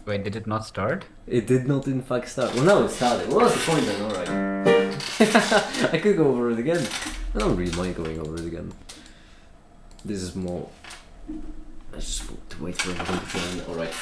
Wait, did it not start? It did not in fact start. Well, no, it started. What was the point then? Alright. I could go over it again. I don't really mind going over it again. This is more... I just want to wait for everything to turn. Alright.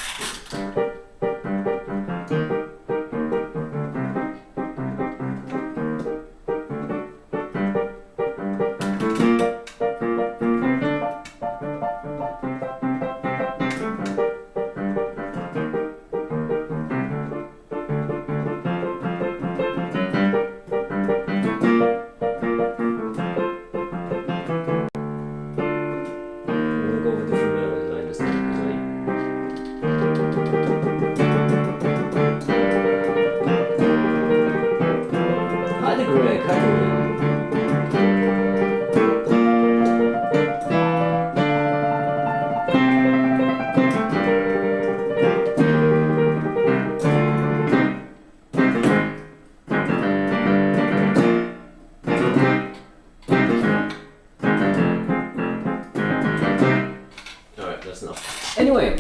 Anyway,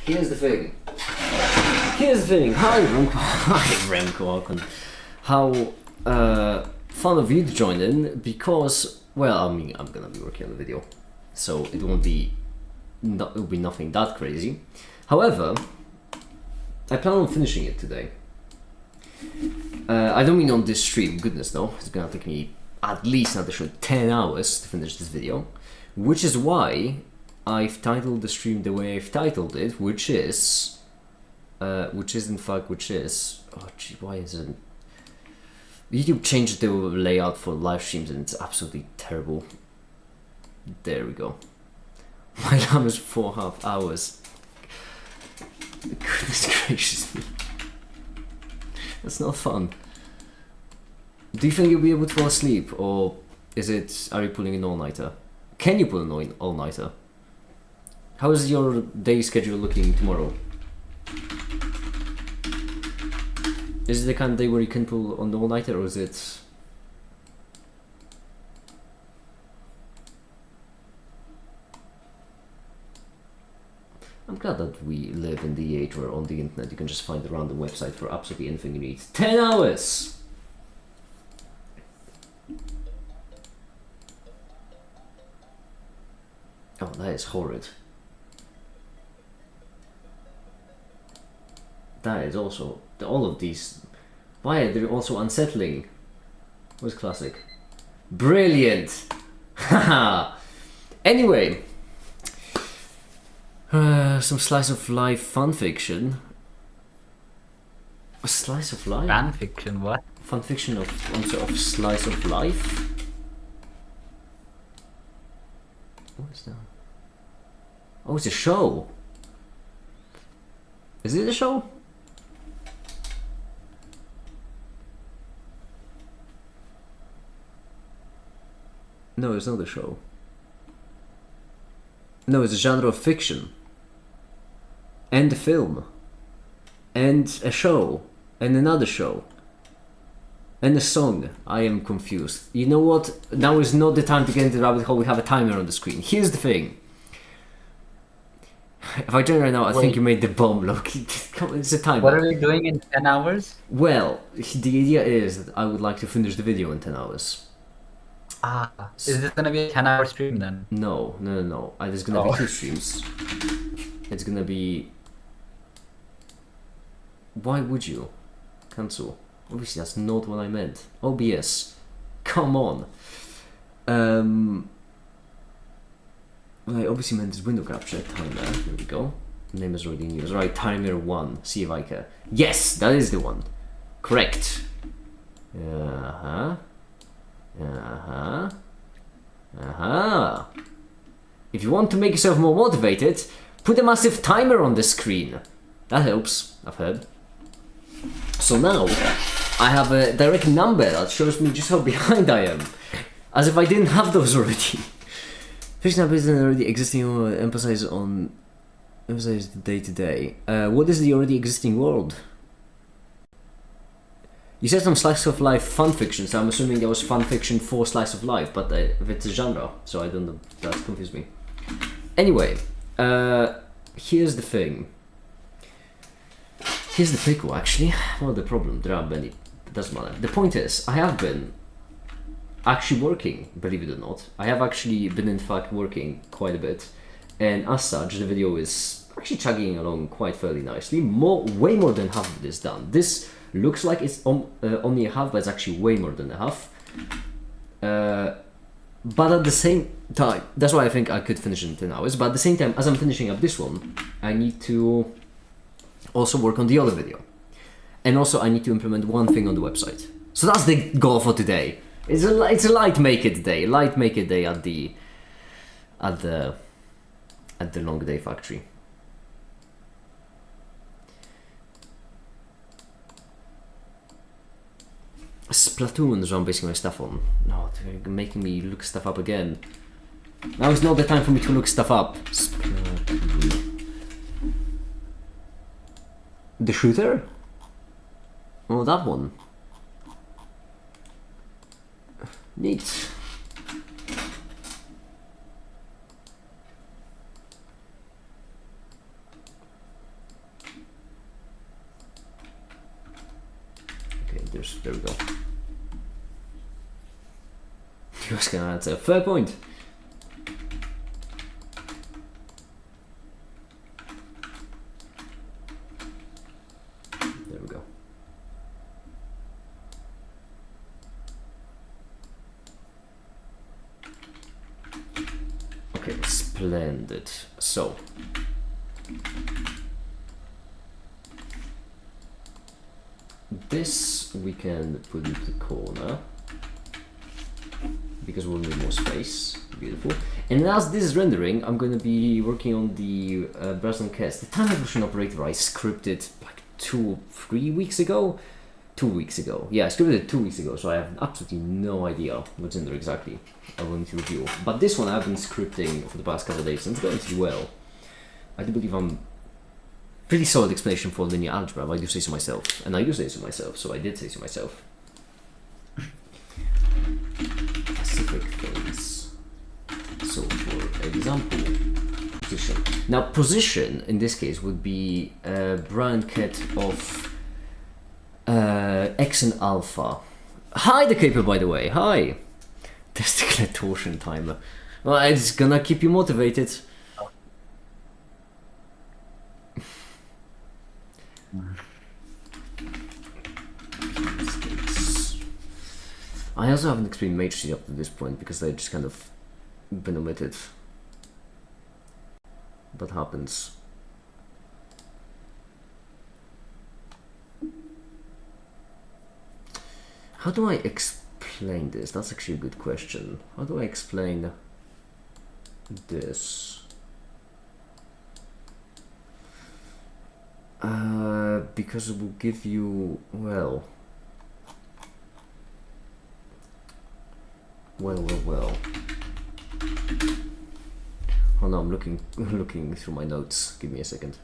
here's the thing. Hi Remco. Hi Remco. How fun of you to join in because, well, I mean, I'm gonna be working on the video, so it won't be, it will be nothing that crazy. However, I plan on finishing it today. I don't mean on this stream, goodness no, it's gonna take me at least another 10 hours to finish this video, which is why I've titled the stream the way I've titled it, which is, oh gee, why isn't, YouTube changed the layout for live streams and it's absolutely terrible. There we go. My RAM is 4.5 hours. Goodness gracious me. That's not fun. Do you think you'll be able to fall asleep, or are you pulling an all-nighter? Can you pull an all-nighter? How is your day schedule looking tomorrow? Is it the kind of day where you can pull on the all-nighter, or is it... I'm glad that we live in the age where on the internet you can just find a random website for absolutely anything you need. 10 hours! Oh, that is horrid. That is also, all of these, why are they also unsettling? What's classic? Brilliant! Haha! Anyway, some slice of life fun fiction. A slice of life? Fan fiction, what? Fun fiction of some sort of slice of life? What is that? Oh, it's a show! Is it a show? No, it's not a show. No, it's a genre of fiction. And a film. And a show. And another show. And a song. I am confused. You know what? Now is not the time to get into the rabbit hole. We have a timer on the screen. Here's the thing. If I turn right now, I think you made the bomb look. Come on, it's a timer. What are we doing in 10 hours? Well, the idea is that I would like to finish the video in 10 hours. Ah, is this gonna be a 10-hour stream then? No. There's gonna be 2 streams. It's gonna be... Why would you cancel? Obviously that's not what I meant. OBS, come on. What I obviously meant is window capture timer. There we go. Name is already in use. Right, timer 1. See if I can. Yes, that is the one. Correct. If you want to make yourself more motivated, put a massive timer on the screen. That helps, I've heard. So now, I have a direct number that shows me just how behind I am. As if I didn't have those already. Fiction numbers is already existing or emphasize the day-to-day. What is the already existing world? You said some slice of life fun fiction, so I'm assuming there was fun fiction for slice of life, but if it's a genre, so I don't know, that confused me. Anyway, Here's the thing. Here's the pickle, actually. Well, the problem, there are many. It doesn't matter. The point is, I have been actually working, believe it or not. I have actually been, in fact, working quite a bit. And as such, the video is actually chugging along quite fairly nicely. Way more than half of it is done. This looks like it's only a half, but it's actually way more than a half. But at the same time, that's why I think I could finish in 10 hours. But at the same time, as I'm finishing up this one, I need to also work on the other video. And also I need to implement one thing on the website. So that's the goal for today. It's a light make it day. Light make it day at the long day factory. Splatoon is what I'm basing my stuff on. No, they're making me look stuff up again. Now is not the time for me to look stuff up. Splatoon. The shooter? Oh, that one. Neat. Okay, there we go. Just gonna answer. Fair point. There we go. Okay, splendid. So. This we can put into the corner because we'll need more space. Beautiful. And as this is rendering, I'm going to be working on the Brazen Cast. The time evolution operator I scripted like 3 weeks ago. 2 weeks ago. Yeah, I scripted it 2 weeks ago, so I have absolutely no idea what's in there exactly. I will need to review. But this one I've been scripting for the past couple of days and it's going pretty well. I do believe I'm pretty solid explanation for linear algebra, I do say so myself. And I do say so myself, so I did say so myself. Specific things. So for example, position. Now position in this case would be a bracket of X and alpha. Hi the Caper, by the way, hi! Testicular torsion timer. Well, it's gonna keep you motivated. I also haven't explained matrices up to this point because they've just kind of been omitted. That happens. How do I explain this? That's actually a good question. How do I explain this? Because it will give you, well. Oh no, I'm looking through my notes. Give me a second.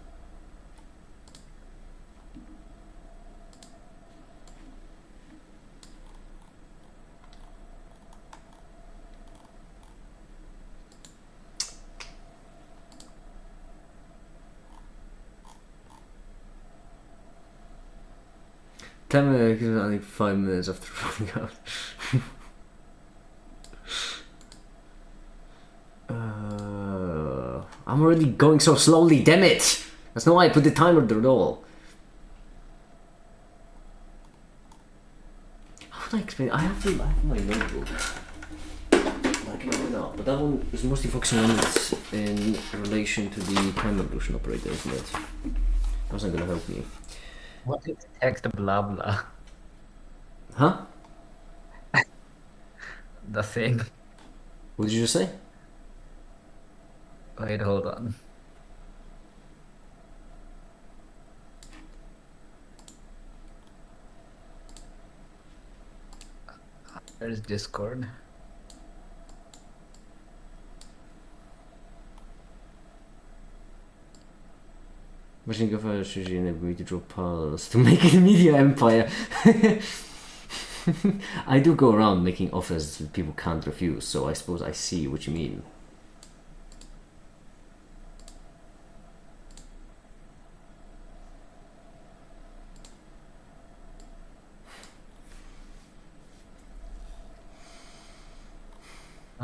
Only 5 minutes after running out. I'm already going so slowly, damn it! That's not why I put the timer there at all. How would I explain? I have my notebook. I can open it up, but that one is mostly focusing on it in relation to the time evolution operator, isn't it? That's not gonna help me. What is text blah blah? Huh? The thing. What did you just say? Wait, hold on. There's Discord. Watching go for usually enable me to draw parallels to make a media empire. I do go around making offers that people can't refuse, so I suppose I see what you mean.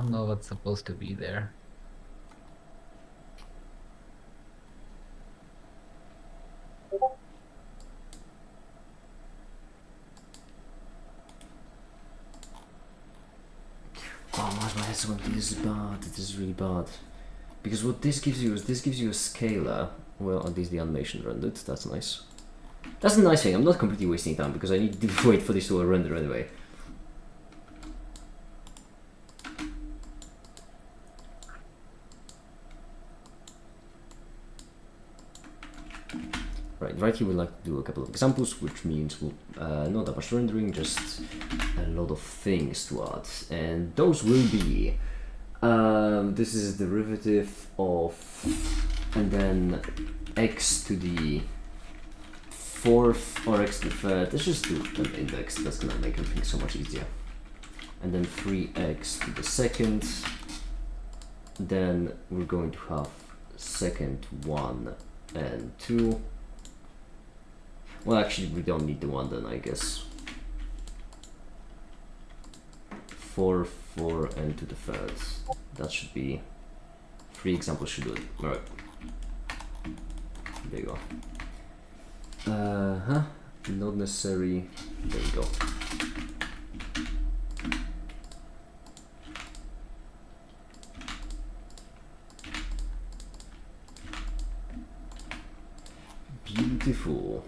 don't know what's supposed to be there. Oh my head's going. This is bad. This is really bad. Because what this gives you is this gives you a scalar. Well, at least the animation rendered. That's nice. That's a nice thing. I'm not completely wasting time because I need to wait for this to render anyway. Right here we'd like to do a couple of examples, which means we'll, not that much rendering, just a lot of things to add. And those will be, this is the derivative of, and then x to the fourth or x to the third. Let's just do an index, that's gonna make everything so much easier. And then 3x to the second. Then we're going to have second 1 and 2. Well, actually, we don't need the 1 then, I guess. 4, 4, and to the third. That should be 3 examples should do it. Alright. There you go. Not necessary. There you go. Beautiful.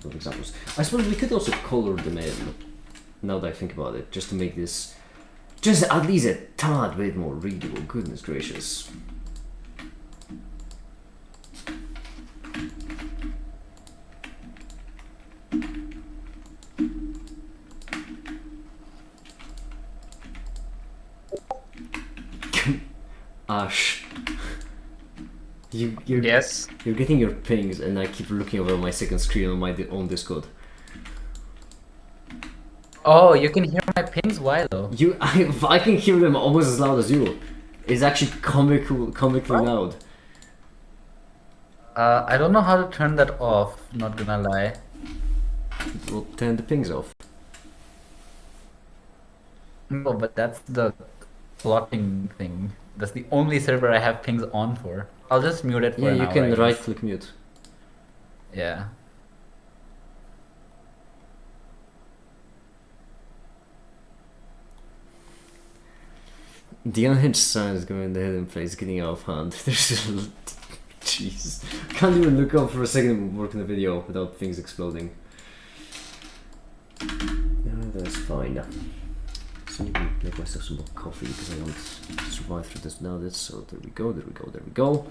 Examples. I suppose we could also color them in, now that I think about it, just to make this just at least a tad bit more readable. Goodness gracious. Ash. Yes. You're getting your pings, and I keep looking over my second screen on my own Discord. Oh, you can hear my pings? Why though? I can hear them almost as loud as you. It's actually comically loud. I don't know how to turn that off, not gonna lie. We'll turn the pings off. No, but that's the plotting thing. That's the only server I have pings on for. I'll just mute it for Yeah, an you hour, can I guess. right-click mute. Yeah. The unhinged sign is going in the hidden place, getting out of hand. There's just... Jeez. Can't even look up for a second and work in the video without things exploding. No, that's fine. So I need to make myself some more coffee because I don't survive through this now. So there we go, there we go, there we go.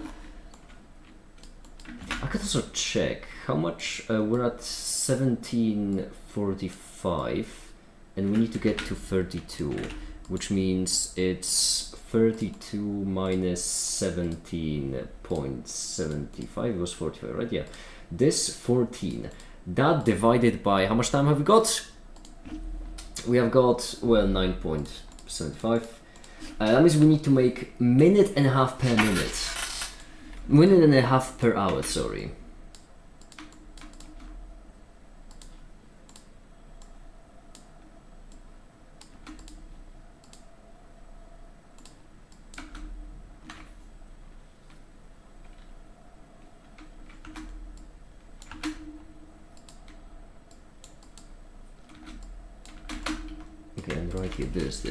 I could also check how much we're at 1745 and we need to get to 32, which means it's 32 minus 17.75. It was 45, right? Yeah. This 14. That divided by how much time have we got? We have got, well, 9.75. That means we need to make minute and a half per minute. Minute and a half per hour, sorry. Okay, and right here, this,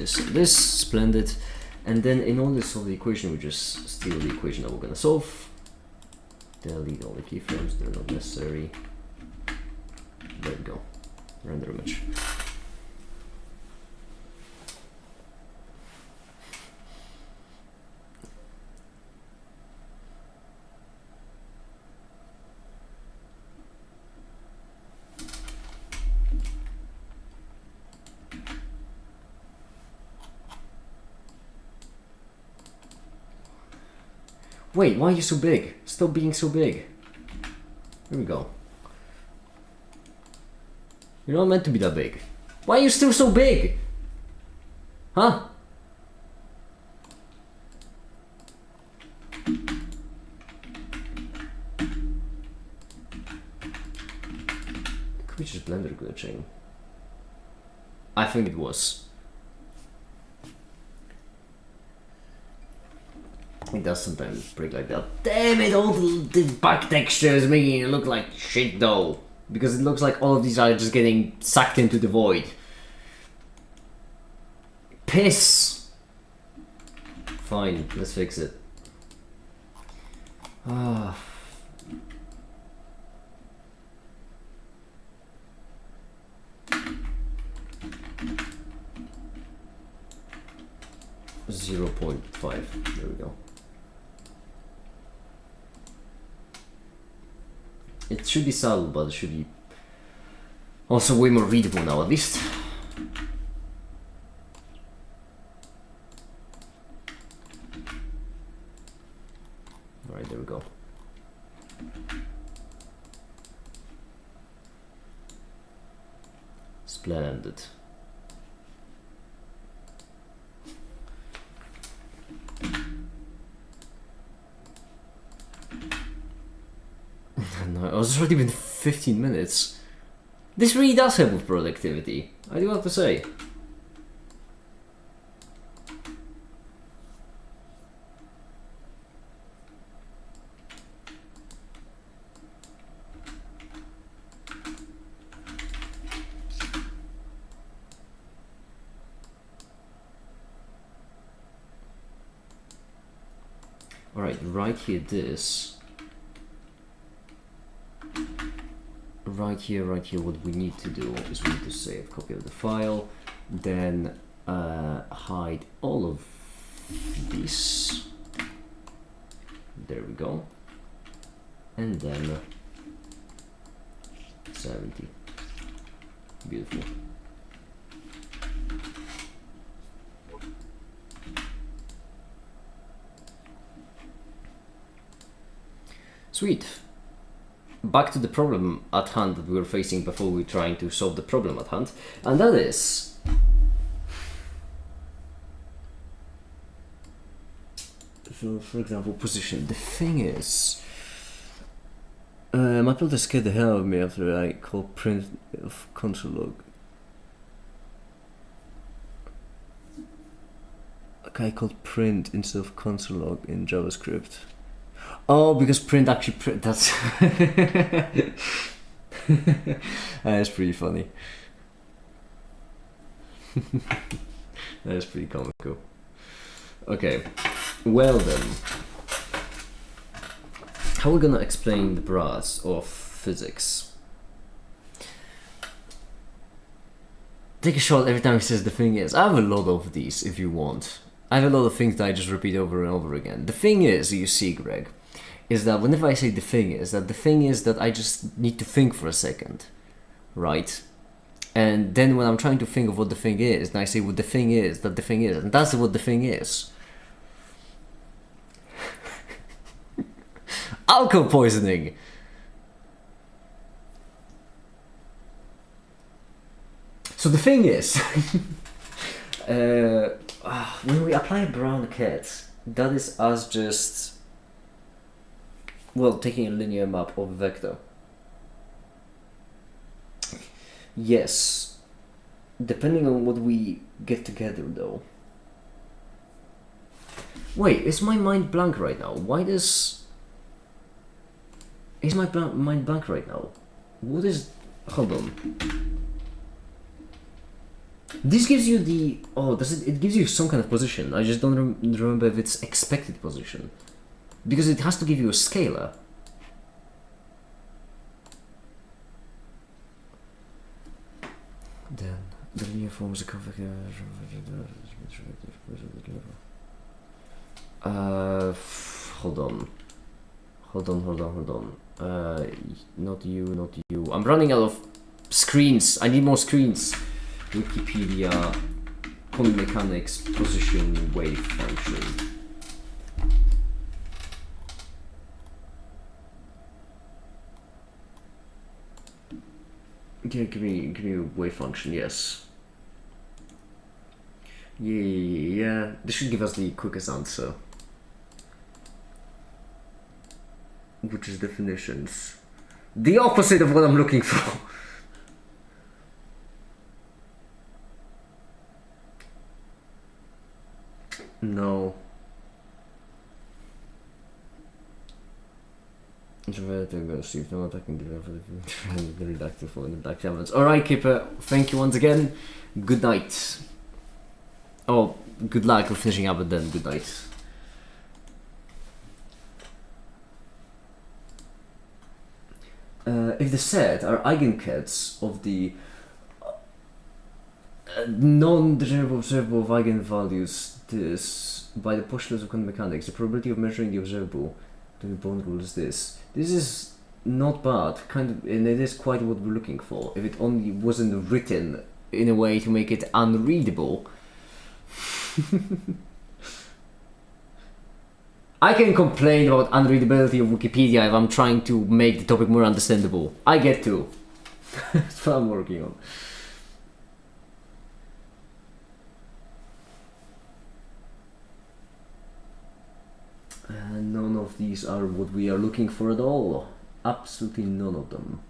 splendid. And then in order to solve the equation, we just steal the equation that we're gonna solve. Delete all the keyframes, they're not necessary. There we go. Render image. Wait, why are you so big? Stop being so big. Here we go. You're not meant to be that big. Why are you still so big? Huh? Could be just Blender glitching. I think it was. It does sometimes break like that. Damn it, all the back textures making it look like shit though. Because it looks like all of these are just getting sucked into the void. Piss! Fine, let's fix it. Ah. 0.5. There we go. It should be subtle, but it should be also way more readable now, at least. Alright, there we go. Splendid. No, it was already been 15 minutes. This really does help with productivity, I do have to say. Alright, right here this. Right here, what we need to do is we need to save copy of the file, then hide all of this. There we go. And then 70. Beautiful. Sweet. Back to the problem at hand that we were facing before we were trying to solve the problem at hand, and that is so, for example, position. The thing is, my plotter scared the hell out of me after I called print of console log. A guy called print instead of console log in JavaScript. Oh, because print actually print. That's that's pretty funny. That is pretty comical. Okay, well then, how are we gonna explain the brass of physics? Take a shot every time he says the thing is. I have a lot of these if you want. I have a lot of things that I just repeat over and over again. The thing is, you see, Greg, is that whenever I say the thing is that I just need to think for a second, right? And then when I'm trying to think of what the thing is, and I say what the thing is, that the thing is, and that's what the thing is. Alcohol poisoning! So the thing is, when we apply a brown cat, that is us just, well, taking a linear map of a vector. Yes, depending on what we get together though. Wait, is my mind blank right now? Why does... Is my mind blank right now? What is... Hold on. This gives you the... Oh, does it... It gives you some kind of position. I just don't remember if it's expected position. Because it has to give you a scalar. Then the linear forms a convex. Hold on. Not you. I'm running out of screens. I need more screens. Wikipedia, quantum mechanics, position, wave function. Okay, give me a wave function, yes. Yeah. This should give us the quickest answer. Which is definitions. The opposite of what I'm looking for. No. Introverted aggressive, no attacking the redacted for the black elements. Alright, Keeper, thank you once again. Good night. Oh, good luck with finishing up, and then good night. If the set are eigenkets of the non-degenerable observable of eigenvalues, this by the postulates of quantum mechanics, the probability of measuring the observable to the bond rule is this. This is not bad, kind of, and it is quite what we're looking for. If it only wasn't written in a way to make it unreadable. I can complain about unreadability of Wikipedia if I'm trying to make the topic more understandable. I get to. That's what I'm working on. None of these are what we are looking for at all. Absolutely none of them.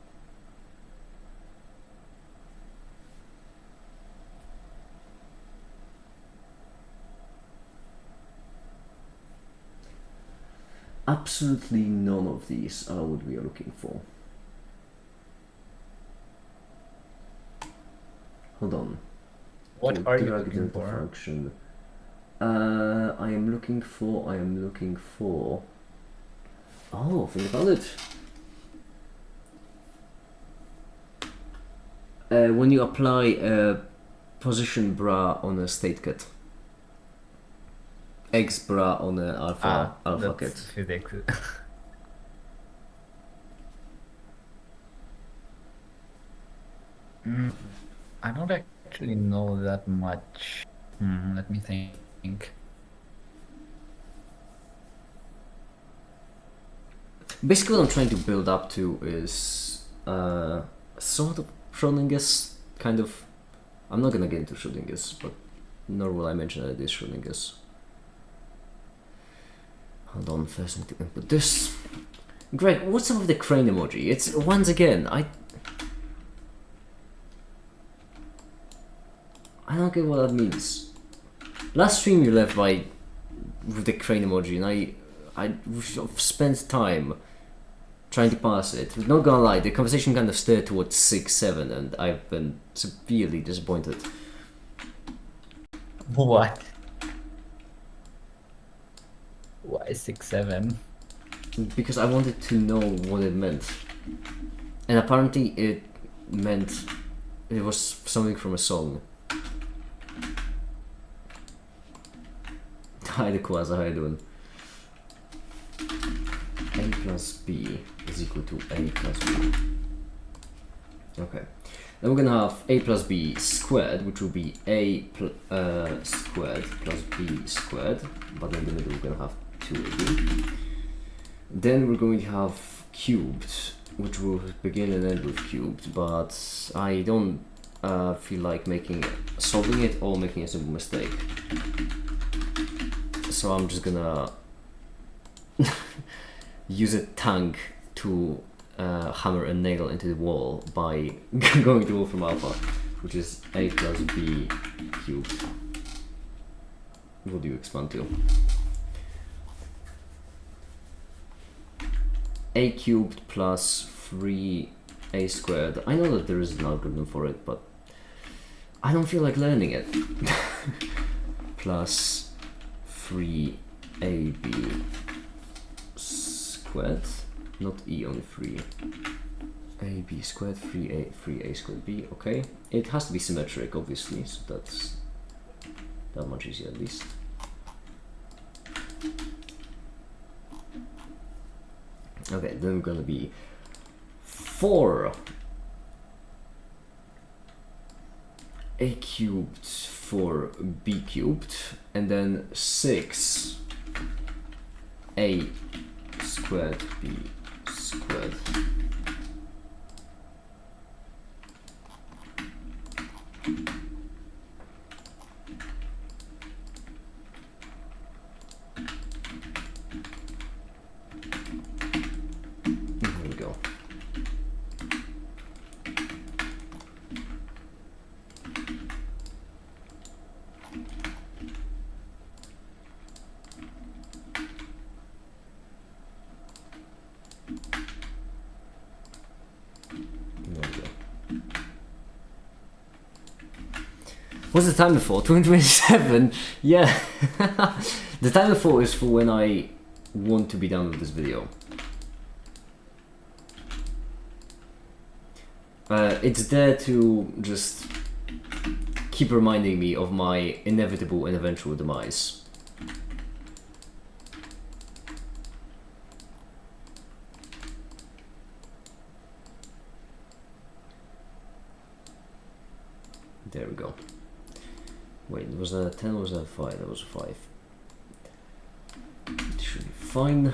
Absolutely none of these are what we are looking for. Hold on. What are you looking for? Function. I am looking for. Oh, think about it. When you apply a position bra on a state ket. X bra on a alpha ket. Physics. I don't actually know that much. Let me think. Basically, what I'm trying to build up to is sort of Schrodinger's kind of. I'm not gonna get into Schrodinger's, but nor will I mention that it is Schrodinger's. Hold on, first I need to input this. Greg, what's up with the crane emoji? It's once again, I don't get what that means. Last stream you left by with the crane emoji, and I've spent time trying to pass it. Not gonna lie, the conversation kind of steered towards 6-7, and I've been severely disappointed. What? Why 6-7? Because I wanted to know what it meant, and apparently it meant it was something from a song. Hi, the Quasar, how you doing? A plus b is equal to a plus b. Okay. Then we're gonna have a plus b squared, which will be a squared plus b squared, but in the middle we're gonna have 2ab. Then we're going to have cubed, which will begin and end with cubed, but I don't feel like solving it or making a simple mistake. So I'm just gonna use a tank to hammer a nail into the wall by going to Wolfram Alpha, which is a plus b cubed. What do you expand to? A cubed plus 3a squared. I know that there is an algorithm for it, but I don't feel like learning it. Plus 3ab squared, not e, only 3. ab squared, 3a squared b, okay. It has to be symmetric, obviously, so that's that much easier at least. Okay, then we're gonna be 4 a cubed for b cubed, and then 6 a squared b squared. What's the timer for? 2027? Yeah. The timer for is for when I want to be done with this video. It's there to just keep reminding me of my inevitable and eventual demise. There we go. Wait, was that a 10 or was that a 5? That was a 5. It should be fine.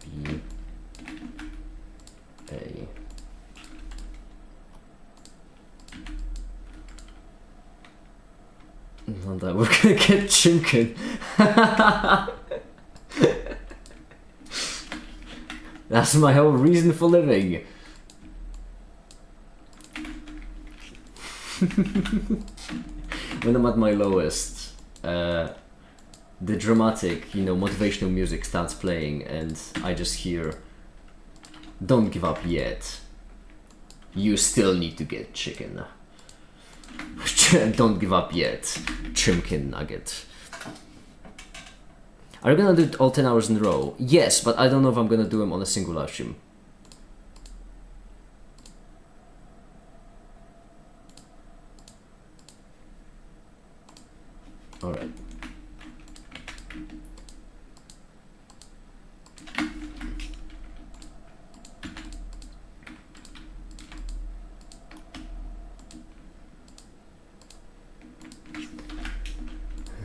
B A. Not that we're gonna get Chimkin. That's my whole reason for living. When I'm at my lowest, the dramatic, motivational music starts playing and I just hear, "Don't give up yet. You still need to get chicken. Don't give up yet. Chimkin nugget." Are you gonna do it all 10 hours in a row? Yes, but I don't know if I'm gonna do them on a single live stream. Alright.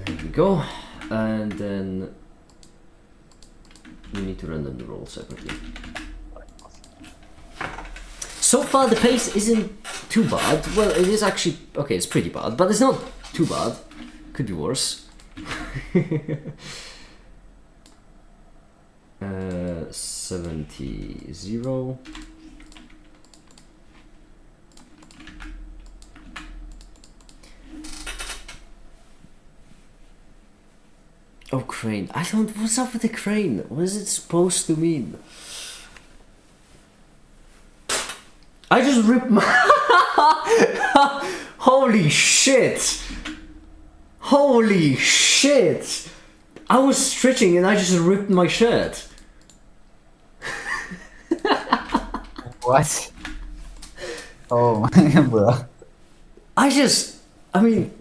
There we go. And then we need to random the roll separately. So far the pace isn't too bad. Well, it is actually, okay, it's pretty bad, but it's not too bad. Could be worse. 70, 0. Oh, crane. I don't. What's up with the crane? What is it supposed to mean? I just ripped my. Holy shit! Holy shit! I was stretching and I just ripped my shirt. What? Oh, bro. I mean...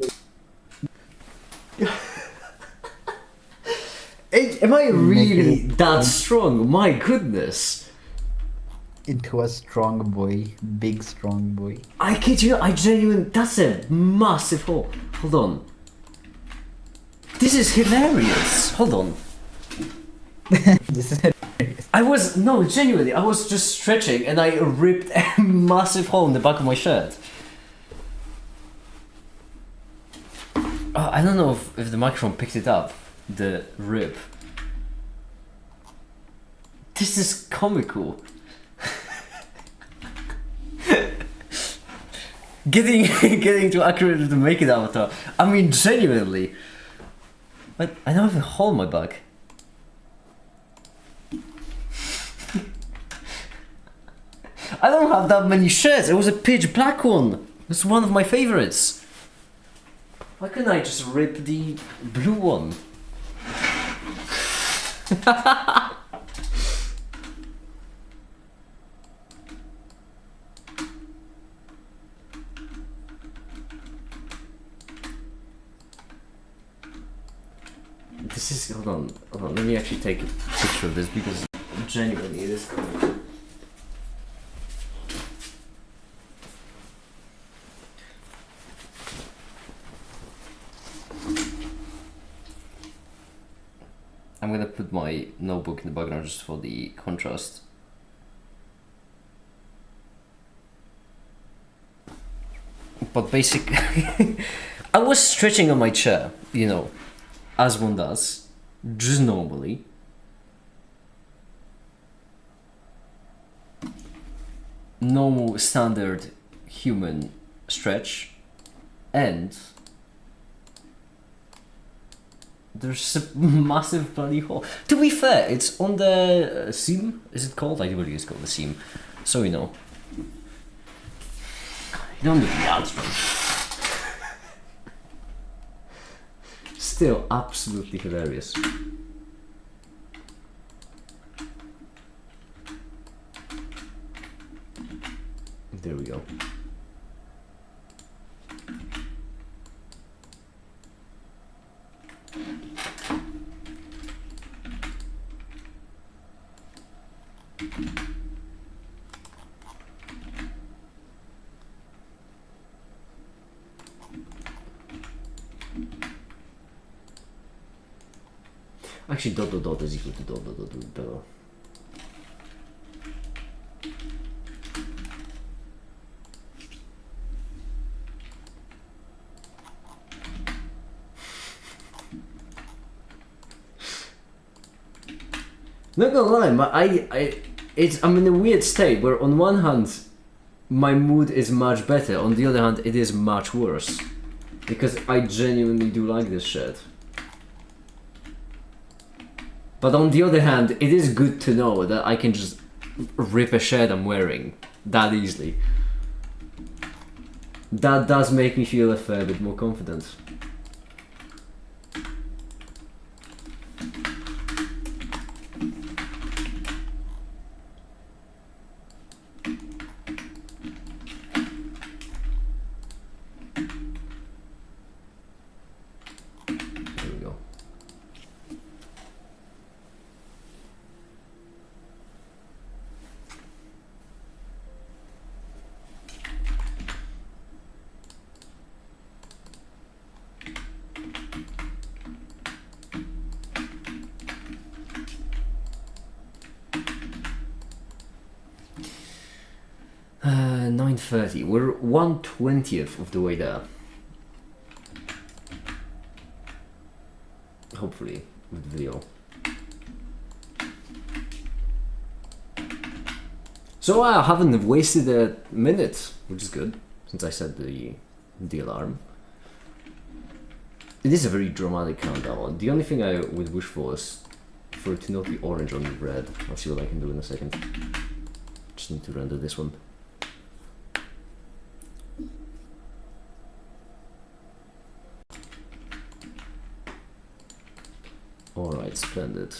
Am I really that strong? My goodness. Into a strong boy. Big strong boy. I kid you, I genuinely... That's a massive hole. Hold on. This is hilarious. Hold on. This is No, genuinely, I was just stretching and I ripped a massive hole in the back of my shirt. I don't know if the microphone picked it up, the rip. This is comical. Getting too accurate to make it avatar. I mean, genuinely. But I don't have a hole in my back. I don't have that many shirts. It was a pitch black one. It's one of my favorites. Why couldn't I just rip the blue one? This is, hold on, let me actually take a picture of this because genuinely it is cool. I'm gonna put my notebook in the background just for the contrast. But basically, I was stretching on my chair, as one does, just normally. Normal, standard human stretch, and there's a massive bloody hole. To be fair, it's on the seam. Is it called? I believe it's called the seam. So Don't do the outro. Still absolutely hilarious. There we go. Actually, dot dot dot is equal to dot dot dot dot dot. Not gonna lie, I'm in a weird state where on one hand, my mood is much better, on the other hand, it is much worse. Because I genuinely do like this shirt. But on the other hand, it is good to know that I can just rip a shirt I'm wearing that easily. That does make me feel a fair bit more confident. There we go. Uh, 9:30. We're 1/20th of the way there. Hopefully, with video. So I haven't wasted a minute, which is good, since I set the alarm. It is a very dramatic countdown. The only thing I would wish for is for it to not be orange on red. I'll see what I can do in a second. Just need to render this one. Alright, splendid.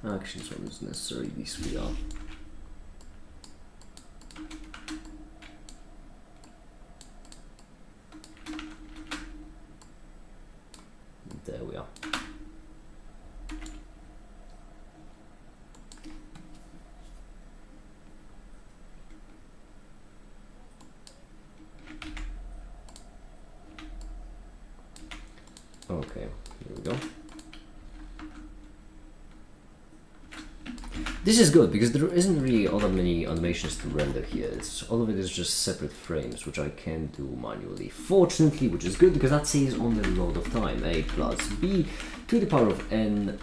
Actually, this one is necessary, these three are. There we are. Okay, here we go. This is good because there isn't really all that many animations to render here. All of it is just separate frames, which I can do manually. Fortunately, which is good because that saves only a lot of time. A plus b to the power of n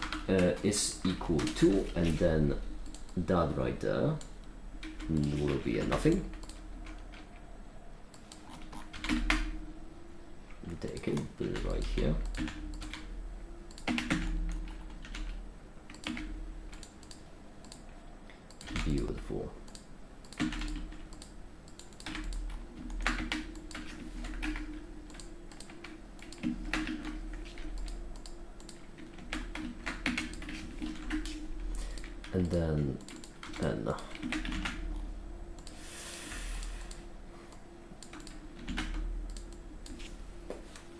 is equal to, and then that right there will be a nothing. Take it, put it right here. Beautiful. And then N.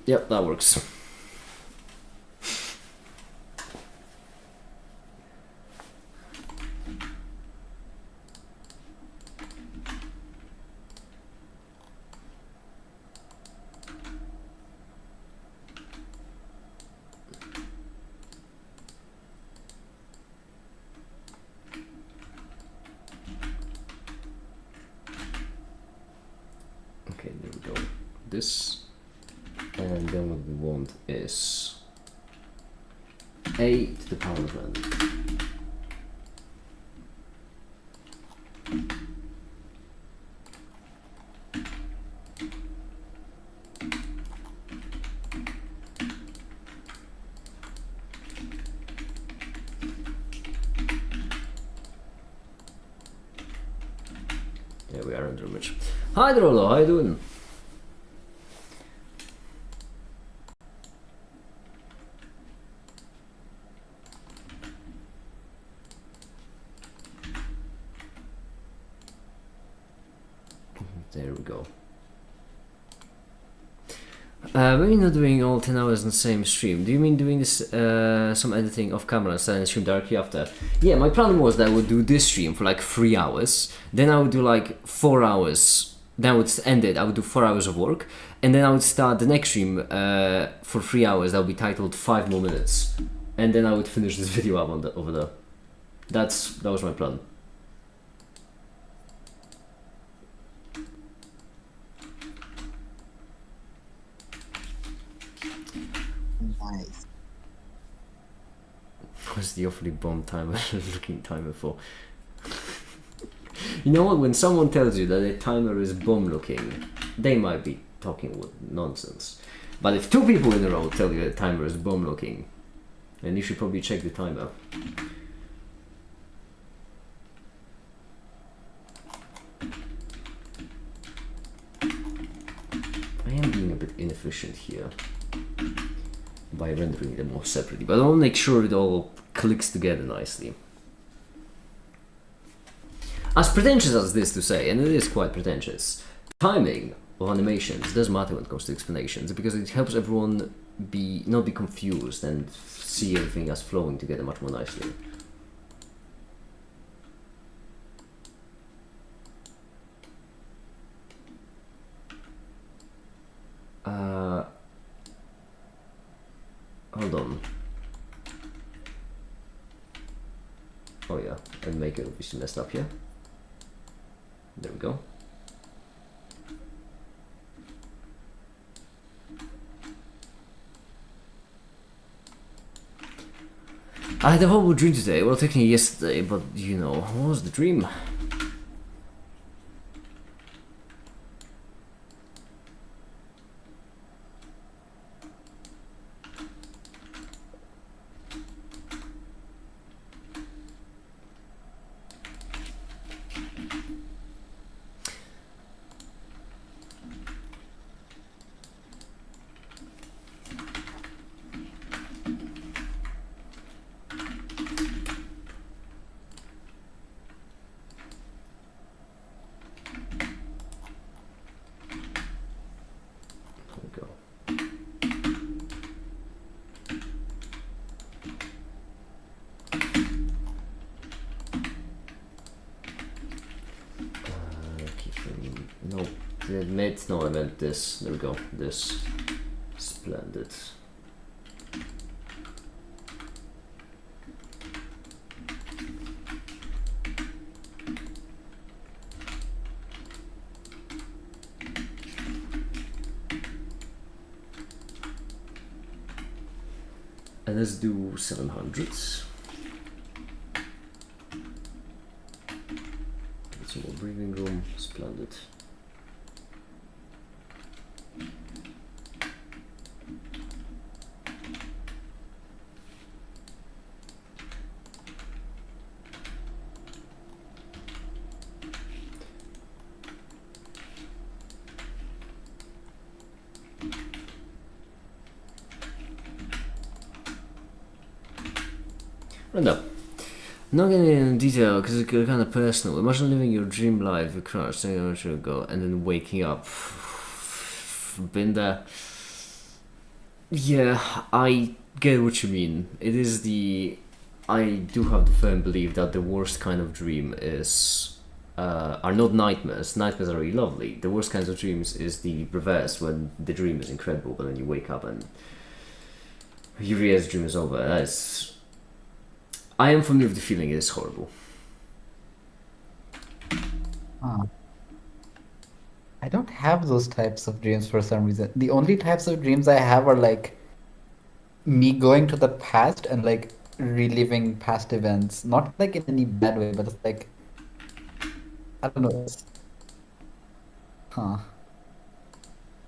Yep, that works. Okay, there we go. This, and then what we want is a to the power of n. we are under image. Hi Drolo, how you doing? There we go. When you're not doing all 10 hours in the same stream, do you mean doing this some editing off camera and then stream directly after? Yeah, my plan was that I would do this stream for like 3 hours, then I would do like 4 hours, then I would end it, I would do 4 hours of work, and then I would start the next stream for 3 hours that would be titled 5 more minutes, and then I would finish this video up on over there. That was my plan. Nice. What's the awfully bomb timer looking timer for? You know what, when someone tells you that a timer is bomb looking, they might be talking with nonsense. But if 2 people in a row tell you that a timer is bomb looking, then you should probably check the timer. I am being a bit inefficient here by rendering them more separately, but I'll make sure it all clicks together nicely. As pretentious as this to say, and it is quite pretentious, timing of animations does matter when it comes to explanations, because it helps everyone not be confused and see everything as flowing together much more nicely. Hold on. Oh yeah, and make it obviously messed up here. There we go. I had a horrible dream today. Well, technically yesterday, but you know, what was the dream? No, I meant this. There we go. This. Splendid. And let's do 700s. Get some more breathing room. Splendid. No, not getting in detail because it's kind of personal. Imagine living your dream life, you crashed a year ago, and then waking up. Been there. Yeah, I get what you mean. It is I do have the firm belief that the worst kind of dream are not nightmares. Nightmares are really lovely. The worst kinds of dreams is the reverse, when the dream is incredible, but then you wake up and you realize the dream is over. I am familiar with the feeling. It is horrible. I don't have those types of dreams for some reason. The only types of dreams I have are like me going to the past and like reliving past events. Not like in any bad way, but it's like I don't know. Huh.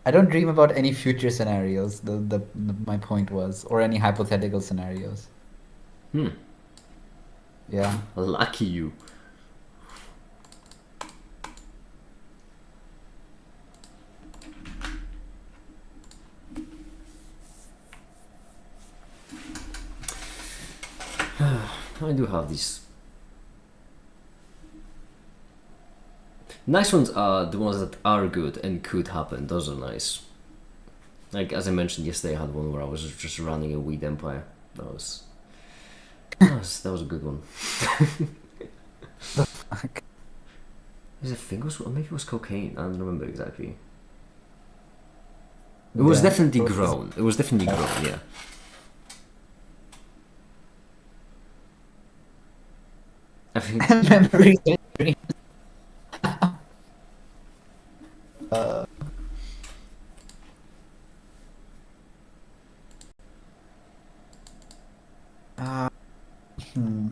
I don't dream about any future scenarios. My point was, or any hypothetical scenarios. Yeah. Lucky you. I do have these. Nice ones are the ones that are good and could happen. Those are nice. Like as I mentioned yesterday, I had one where I was just running a weed empire. That was a good one. Fuck. Is it fingers? Or maybe it was cocaine. I don't remember exactly. It was Yeah. definitely grown. It was definitely grown. Yeah. I think. Memories and dreams. Uh, uh, hmm.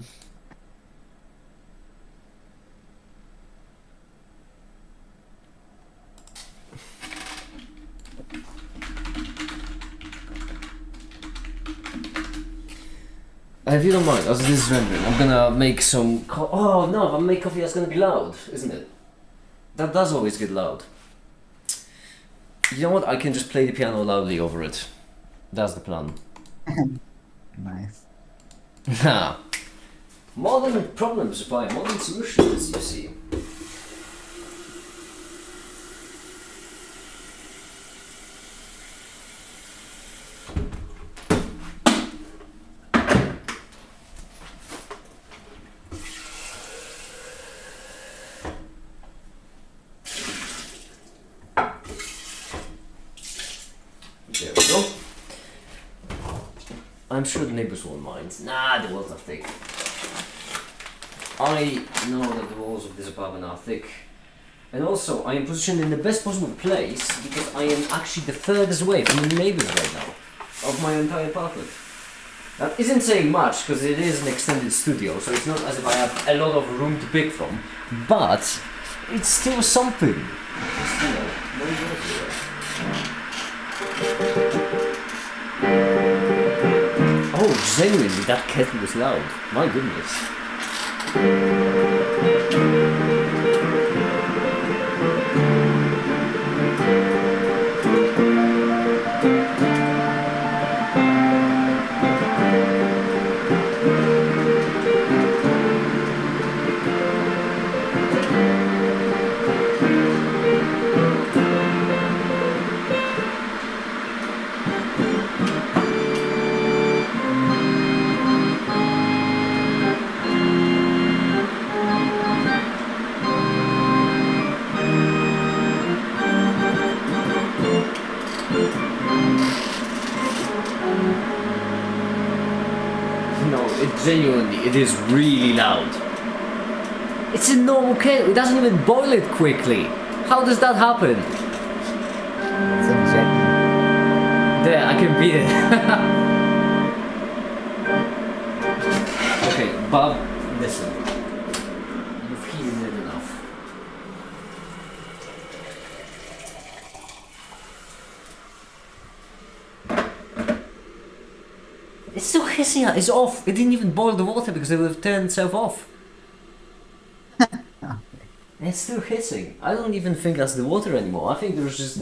If you don't mind, as this is rendering, I'm gonna make some. Oh no! If I make coffee, that's gonna be loud, isn't it? That does always get loud. You know what? I can just play the piano loudly over it. That's the plan. Nice. Nah. Modern problems by modern solutions, you see. There we go. I'm sure the neighbors won't mind. Nah, the walls are thick. I know that the walls of this apartment are thick. And also, I am positioned in the best possible place because I am actually the furthest away from the neighbors right now of my entire apartment. That isn't saying much because it is an extended studio, so it's not as if I have a lot of room to pick from, but it's still something. It's, you know, very good everywhere. Oh, genuinely, that kettle was loud. My goodness. No, genuinely, it is really loud. It's a normal kettle. It doesn't even boil it quickly. How does that happen? It's a Jenny. There, I can beat it. Okay, Bob, listen. You've heated it enough. It's still hissing out. It's off. It didn't even boil the water because it would have turned itself off. It's still hissing. I don't even think that's the water anymore. I think there's just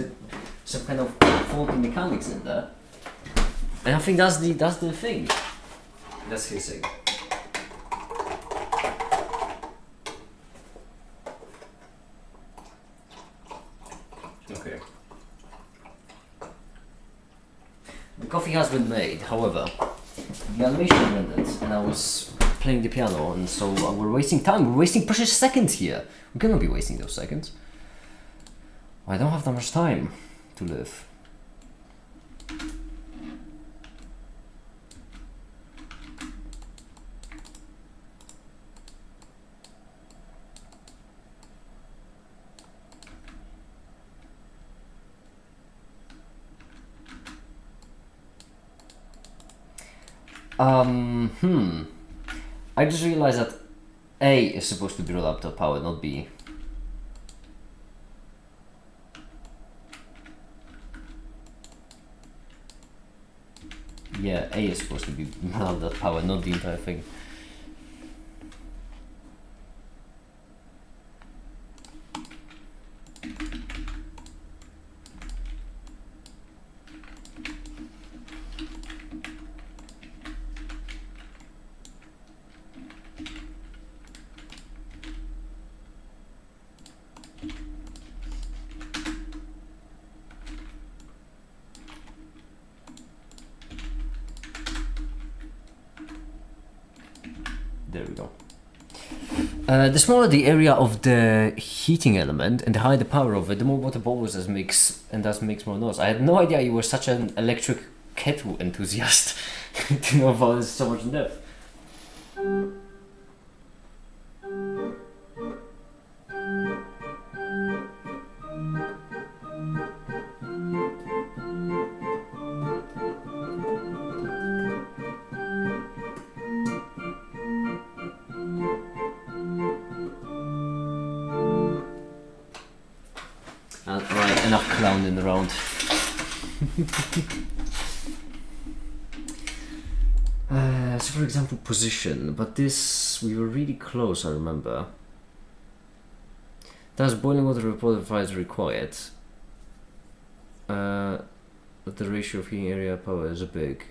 some kind of faulty mechanics in there. And I think that's the thing. That's hissing. Okay. The coffee has been made, however, the animation ended and I was playing the piano, and so we're wasting time. We're wasting precious seconds here. We cannot be wasting those seconds. I don't have that much time to live. I just realized that A is supposed to be laptop powered, not B. Yeah, A is supposed to be laptop powered, not the entire thing. There we go. The smaller the area of the heating element and the higher the power of it, the more water bubbles as makes and thus makes more noise. I had no idea you were such an electric kettle enthusiast to know about this so much in depth. Right, enough clowning around. So for example, position, but this, we were really close, I remember. Does boiling water report is required? But the ratio of heating area power is big,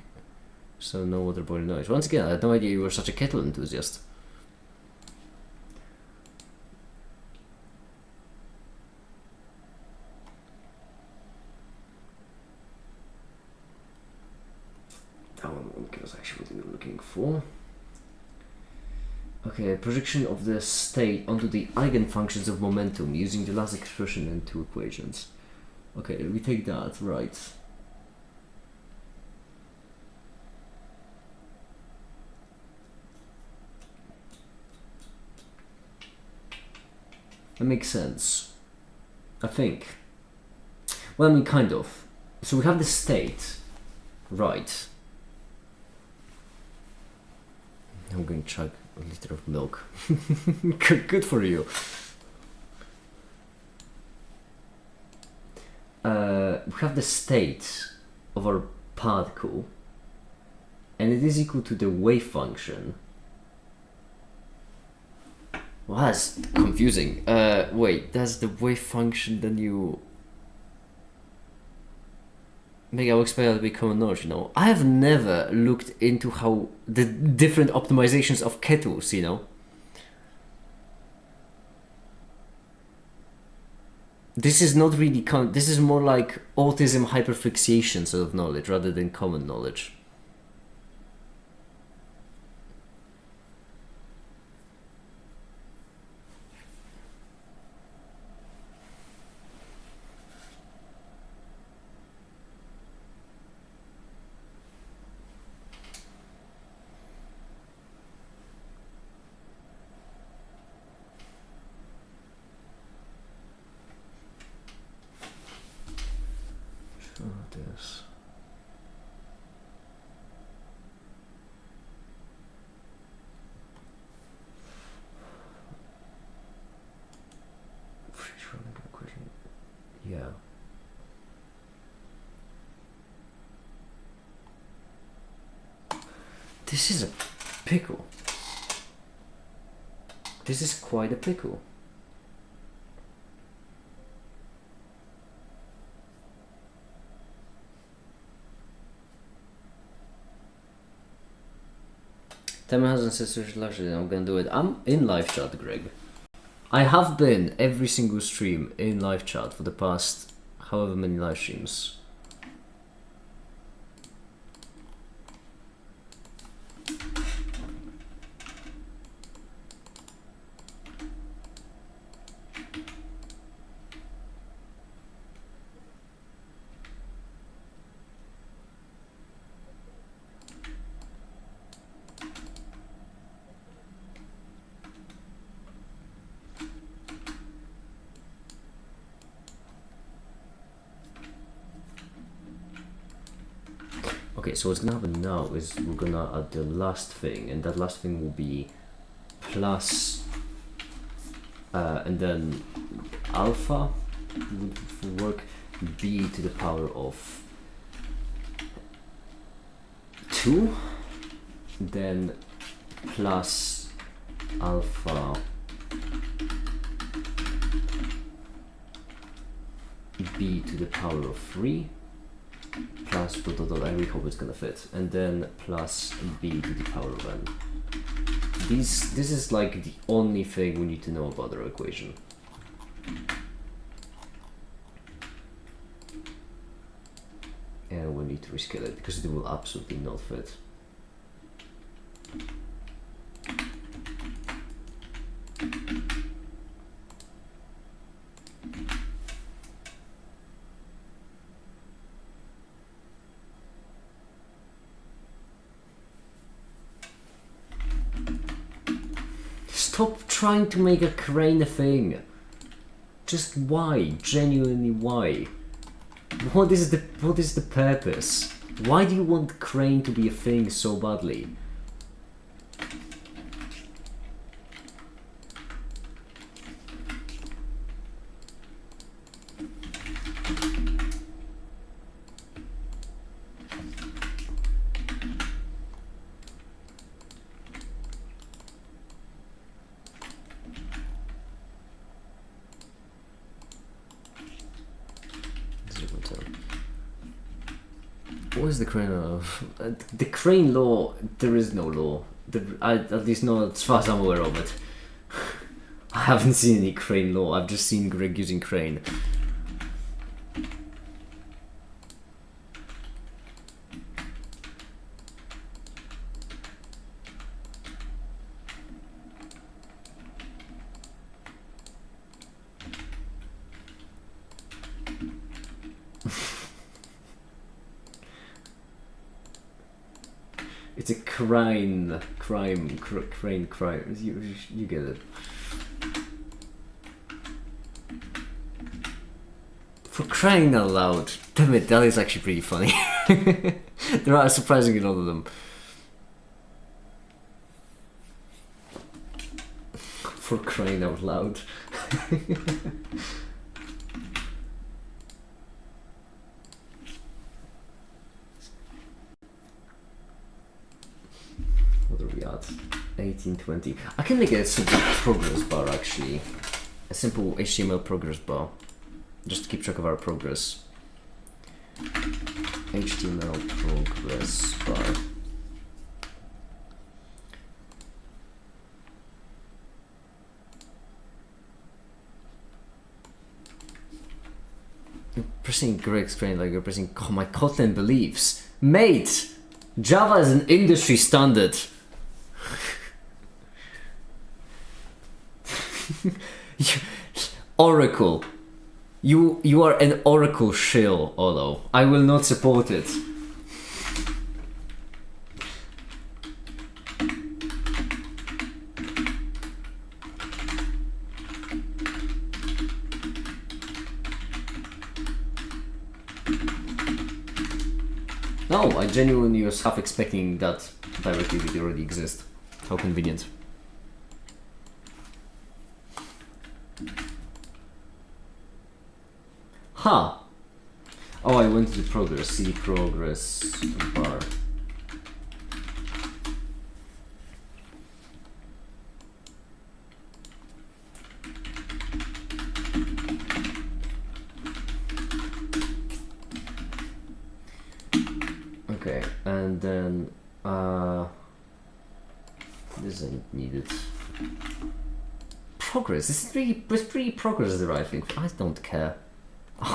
so no water boiling noise. Once again, I had no idea you were such a kettle enthusiast. That one won't give us actually what we were looking for. Okay, projection of the state onto the eigenfunctions of momentum using the last expression and two equations. Okay, we take that, right. That makes sense, I think. Well, I mean, kind of. So we have the state, right. I'm going to chug a liter of milk. Good for you. We have the state of our particle, and it is equal to the wave function. Well, that's confusing. Wait, that's the wave function, then you... Maybe I'll explain that to be common knowledge, you know. I have never looked into how the different optimizations of kettles, you know. This is not really this is more like autism hyperfixation sort of knowledge rather than common knowledge. This. Yeah. This is a pickle. This is quite a pickle. Tim hasn't said social luxury, I'm gonna do it. I'm in live chat, Greg. I have been every single stream in live chat for the past however many live streams. Okay, so what's gonna happen now is we're gonna add the last thing, and that last thing will be plus, and then alpha would work b to the power of 2, then plus alpha b to the power of 3 plus dot dot dot, I really hope it's gonna fit, and then plus b to the power of n. This is like the only thing we need to know about our equation. And we need to rescale it because it will absolutely not fit. Stop trying to make a crane a thing. Just why? Genuinely why? What is the purpose? Why do you want crane to be a thing so badly? What is the crane law? The crane law, there is no law. At least not as far as I'm aware of it. I haven't seen any crane law, I've just seen Greg using crane. It's a crime. You get it. For crying out loud. Damn it, that is actually pretty funny. There are surprisingly a lot of them. For crying out loud. What are we at? 1820. I can make a simple progress bar actually. A simple HTML progress bar. Just to keep track of our progress. HTML progress bar. You're pressing Greg's crane like you're pressing my Kotlin beliefs. Mate! Java is an industry standard. Oracle. You are an Oracle shill, Olo. I will not support it. No, I genuinely was half expecting that directly already exists. How convenient. Huh. Oh, I went to the progress. See progress bar. Okay, and then this isn't needed. Progress. This is pretty progress is the right thing. I don't care.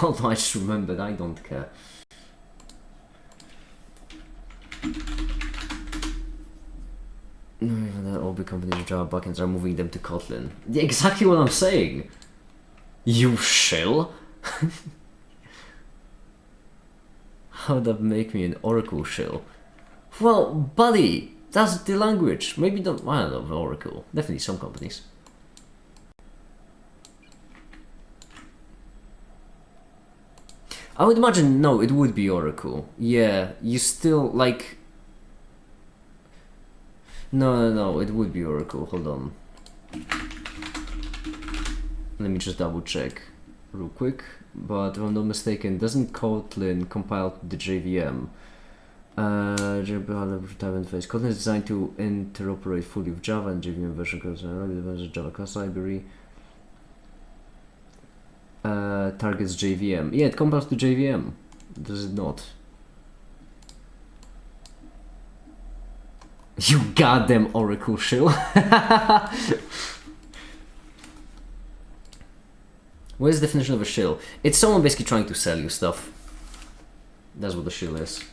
Although I just remembered, I don't care. No, even that all big companies with Java backends are moving them to Kotlin. Yeah, exactly what I'm saying. You shill. How would that make me an Oracle shill? Well, buddy, that's the language. Maybe not. I don't know Oracle. Definitely some companies. I would imagine, no, it would be Oracle. Yeah, you still, like... No, it would be Oracle. Hold on. Let me just double check real quick. But if I'm not mistaken, doesn't Kotlin compile to the JVM? Type interface. Kotlin is designed to interoperate fully with Java and JVM version Java class library. Targets JVM. Yeah, it compiles to JVM. Does it not? You goddamn Oracle shill. What is the definition of a shill? It's someone basically trying to sell you stuff. That's what the shill is.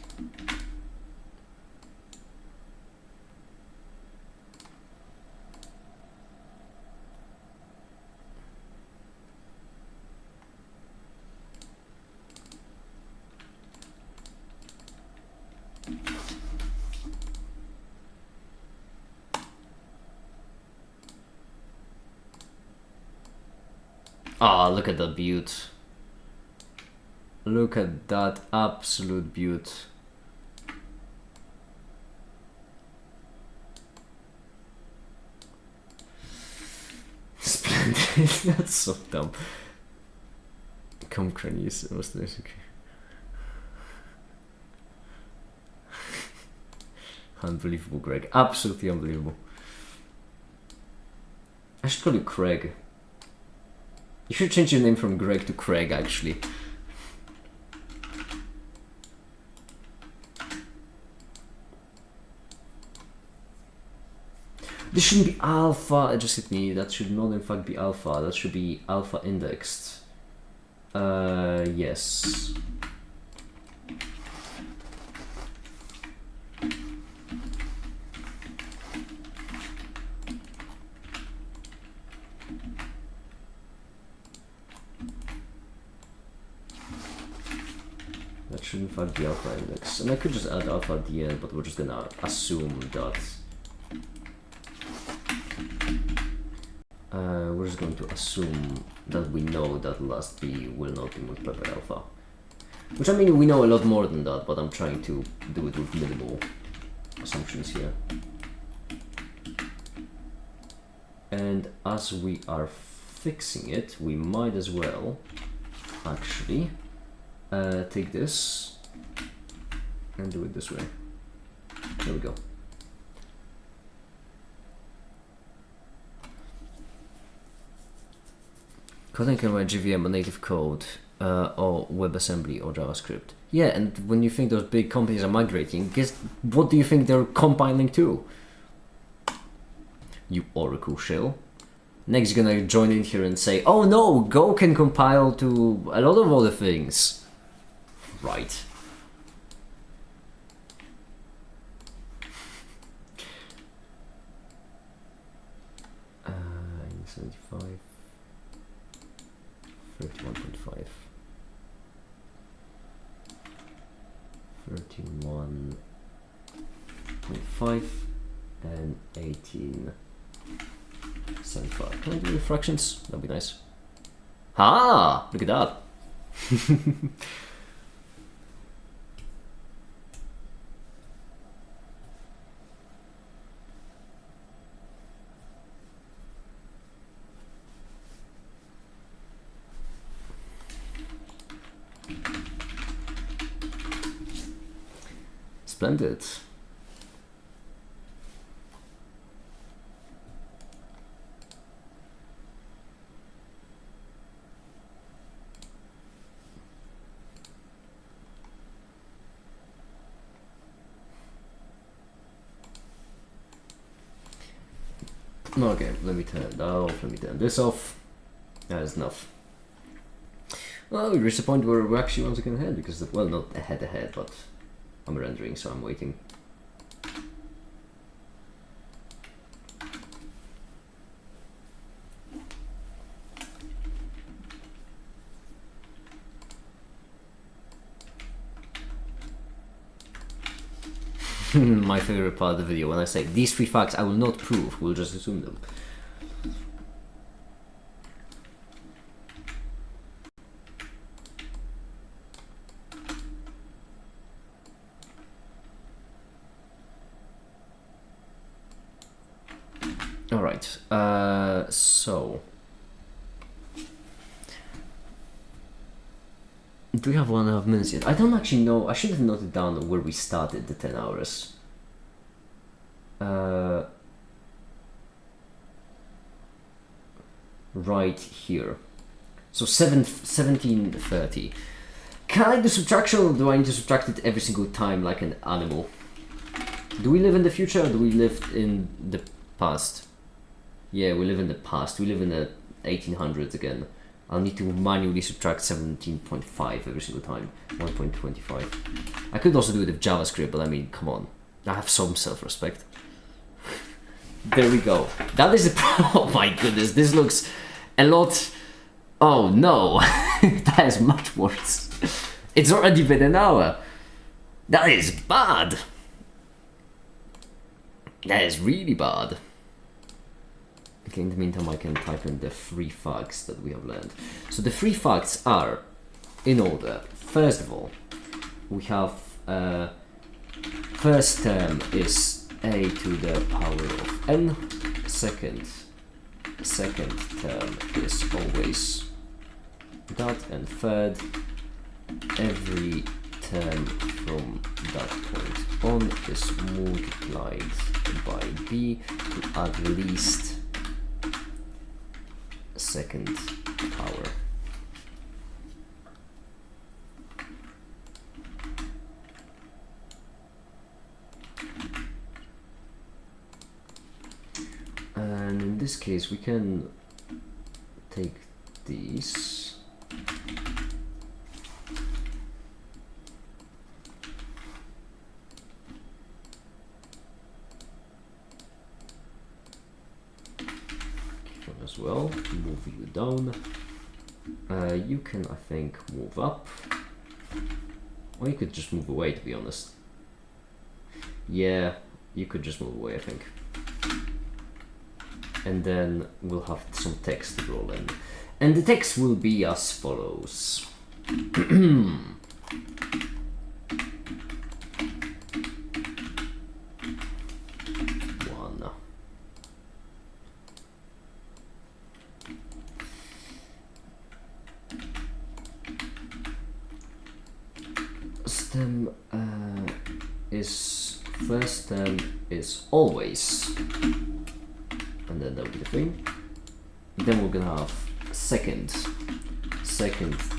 Ah, look at that beaut. Look at that absolute beaut. Splendid. That's so dumb. Come cranies. What's this? Okay. Unbelievable, Greg. Absolutely unbelievable. I should call you Craig. You should change your name from Greg to Craig, actually. This shouldn't be alpha, it just hit me. That should not in fact be alpha. That should be alpha indexed. Yes. That should in fact be alpha index. And I could just add alpha at the end, but we're just gonna assume that we're just going to assume that we know that last B will not be multiplied by alpha. Which I mean, we know a lot more than that, but I'm trying to do it with minimal assumptions here. And as we are fixing it, we might as well actually take this and do it this way. There we go. Coding can write GVM or native code or WebAssembly or JavaScript. Yeah, and when you think those big companies are migrating, guess what do you think they're compiling to? You Oracle shell. Next you're gonna join in here and say, oh no, Go can compile to a lot of other things. Right. Uh, 75. 31.5. 31.5 and 18.75. Can I do the fractions? That'd be nice. Ah, look at that. Splendid. Okay, let me turn that off, let me turn this off. That is enough. Well, we reached the point where we're actually once again ahead, because, well, not ahead, but I'm rendering, so I'm waiting. My favorite part of the video, when I say these 3 facts I will not prove, we'll just assume them. Alright, so... Do we have 1.5 minutes yet? I don't actually know. I should have noted down where we started the 10 hours. Right here. So 17:30. Can I do subtraction, or do I need to subtract it every single time like an animal? Do we live in the future, or do we live in the past? Yeah, we live in the past. We live in the 1800s again. I'll need to manually subtract 17.5 every single time. 1.25. I could also do it with JavaScript, but I mean, come on. I have some self-respect. There we go. That is a oh my goodness, this looks a lot... Oh no, that is much worse. It's already been an hour. That is bad. That is really bad. Okay, in the meantime, I can type in the 3 facts that we have learned. So the 3 facts are in order. First of all, we have first term is a to the power of n. Second term is always that, and third, every term from that point on is multiplied by b to at least second power. And in this case, we can take these. As well, move you down. You can, I think, move up. Or you could just move away, to be honest. Yeah, you could just move away, I think. And then we'll have some text to roll in. And the text will be as follows. One. Stem is first term is always, and then that will be the thing. Then we're gonna have second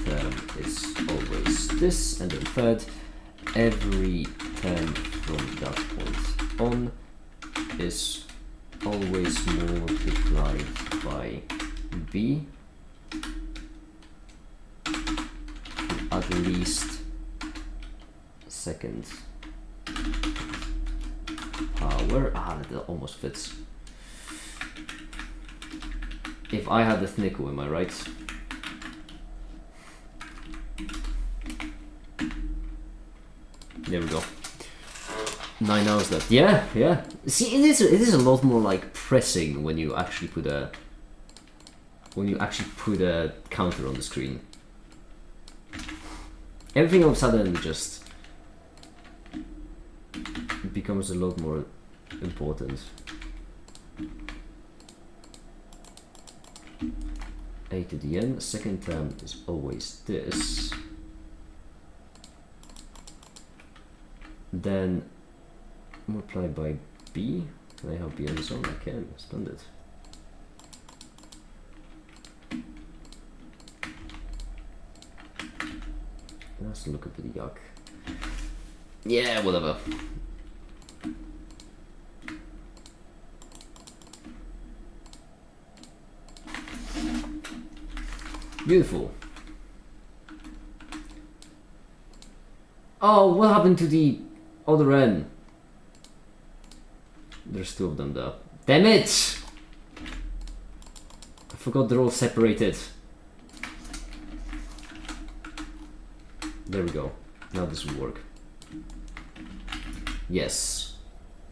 term is always this, and then third, every term from that point on is always multiplied by b to at least second power. That almost fits. If I had the Thniku, am I right? There we go. 9 hours left. Yeah. See, it is a lot more like pressing when you actually put a counter on the screen. Everything all of a sudden just becomes a lot more important. A to the n, second term is always this. Then multiply by b. Can I have b on its own? I can. Splendid. Let's look at the yuck. Yeah, whatever. Beautiful. Oh, what happened to the other N? There's 2 of them there. Damn it! I forgot they're all separated. There we go. Now this will work. Yes.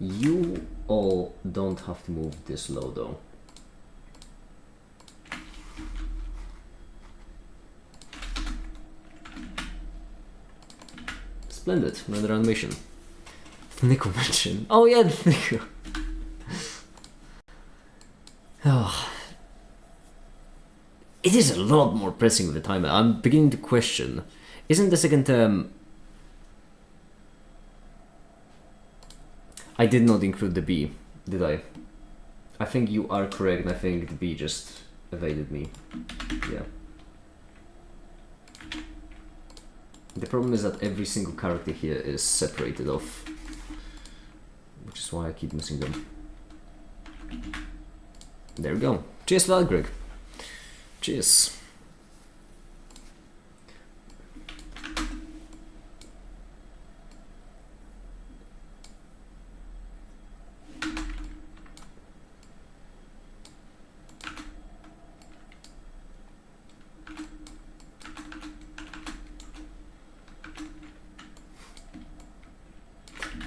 You all don't have to move this low though. Splendid. Another animation. Thniku mention. Oh yeah, Thniku. Oh. It is a lot more pressing with the timer. I'm beginning to question. Isn't the second term... I did not include the B, did I? I think you are correct, and I think the B just evaded me. Yeah. The problem is that every single character here is separated off, which is why I keep missing them. There we go. Cheers for that, Greg. Cheers.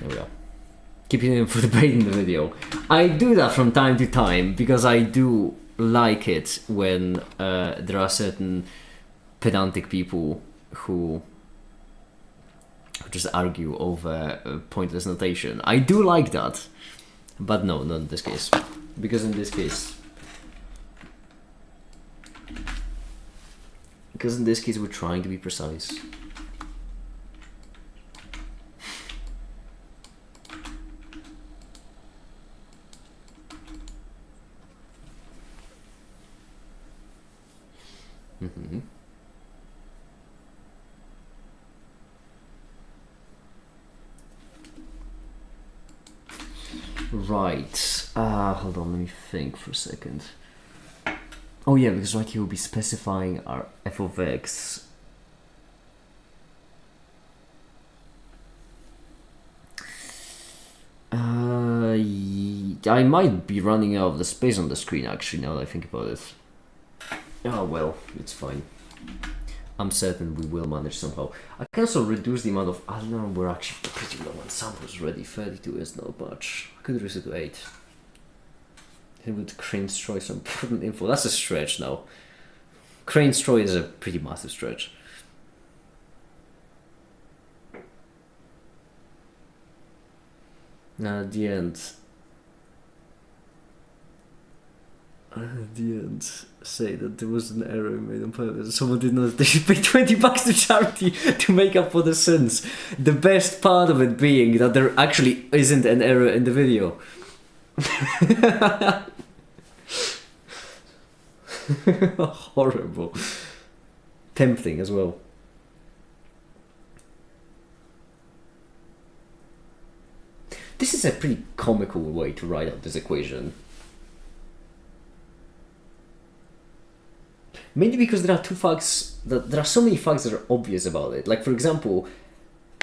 There we go. keeping him for debate in the video. I do that from time to time because I do like it when there are certain pedantic people who just argue over pointless notation. I do like that, but no, not in this case, because in this case we're trying to be precise. Mm-hmm. Right. Hold on, let me think for a second. Oh yeah, because right here we'll be specifying our f of x. I might be running out of the space on the screen actually, now that I think about it. Oh well, it's fine. I'm certain we will manage somehow. I can also reduce the amount of... I don't know, we're actually pretty low on samples already. 32 is not much. I could reduce it to 8. It would Crane Stroy some important info. That's a stretch now. Crane Stroy is a pretty massive stretch. Now at the end, say that there was an error made on purpose. Someone did not. They should pay $20 to charity to make up for the sins. The best part of it being that there actually isn't an error in the video. Horrible. Tempting as well. This is a pretty comical way to write out this equation. Mainly because there are there are so many facts that are obvious about it. Like, for example,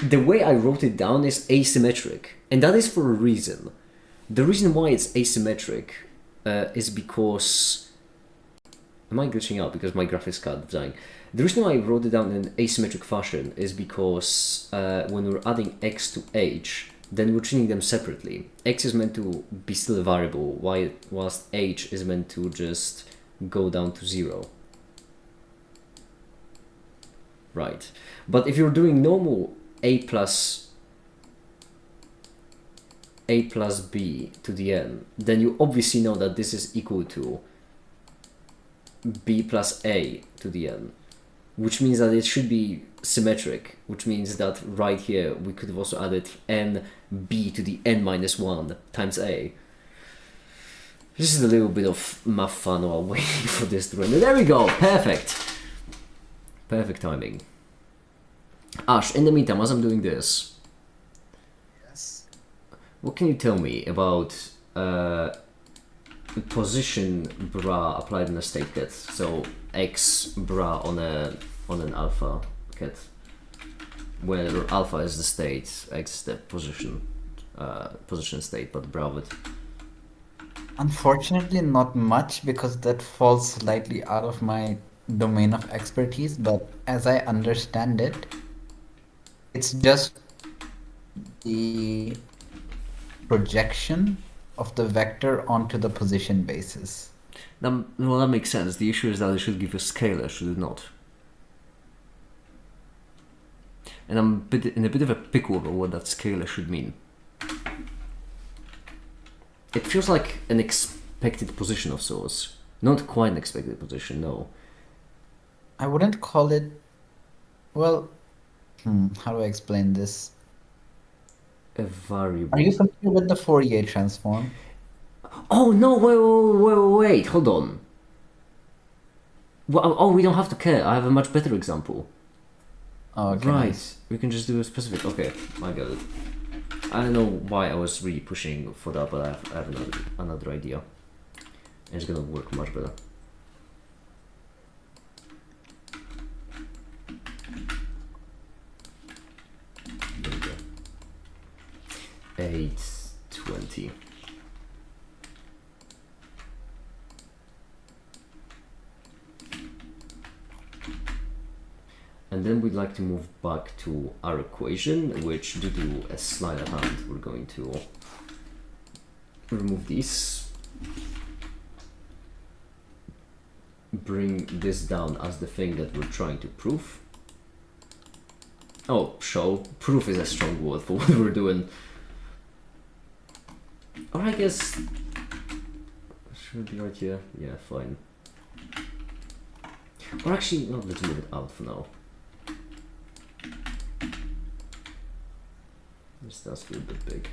the way I wrote it down is asymmetric, and that is for a reason. The reason why it's asymmetric is because... Am I glitching out because my graphics card is dying? The reason why I wrote it down in an asymmetric fashion is because when we're adding x to h, then we're treating them separately. X is meant to be still a variable, whilst h is meant to just go down to 0. Right. But if you're doing normal a plus b to the n, then you obviously know that this is equal to b plus a to the n, which means that it should be symmetric, which means that right here we could have also added n b to the n minus 1 times a. This is a little bit of math fun while waiting for this to render. There we go, perfect. Perfect timing. Ash, in the meantime, as I'm doing this, Yes. what can you tell me about position bra applied in a state ket? So x bra on an alpha ket, where alpha is the state, x is the position state, but bra of it. Unfortunately, not much because that falls slightly out of my domain of expertise, but as I understand it, it's just the projection of the vector onto the position basis. Well, that makes sense. The issue is that it should give a scalar, should it not? And I'm in a bit of a pickle about what that scalar should mean. It feels like an expected position of sorts. Not quite an expected position, no. I wouldn't call it, well, how do I explain this? A variable. Are you familiar with the Fourier transform? Oh no! Wait! Hold on. Well, oh, we don't have to care. I have a much better example. Oh, okay, Right. nice. We can just do a specific. Okay, I got it. I don't know why I was really pushing for that, but I have another idea. And it's gonna work much better. There we go. 820. And then we'd like to move back to our equation, which due to a sleight of hand, we're going to remove these. Bring this down as the thing that we're trying to prove. Oh, show. Proof is a strong word for what we're doing. Or I guess... should be right here. Yeah, fine. Or actually, no, let's move it out for now. This does feel a bit big.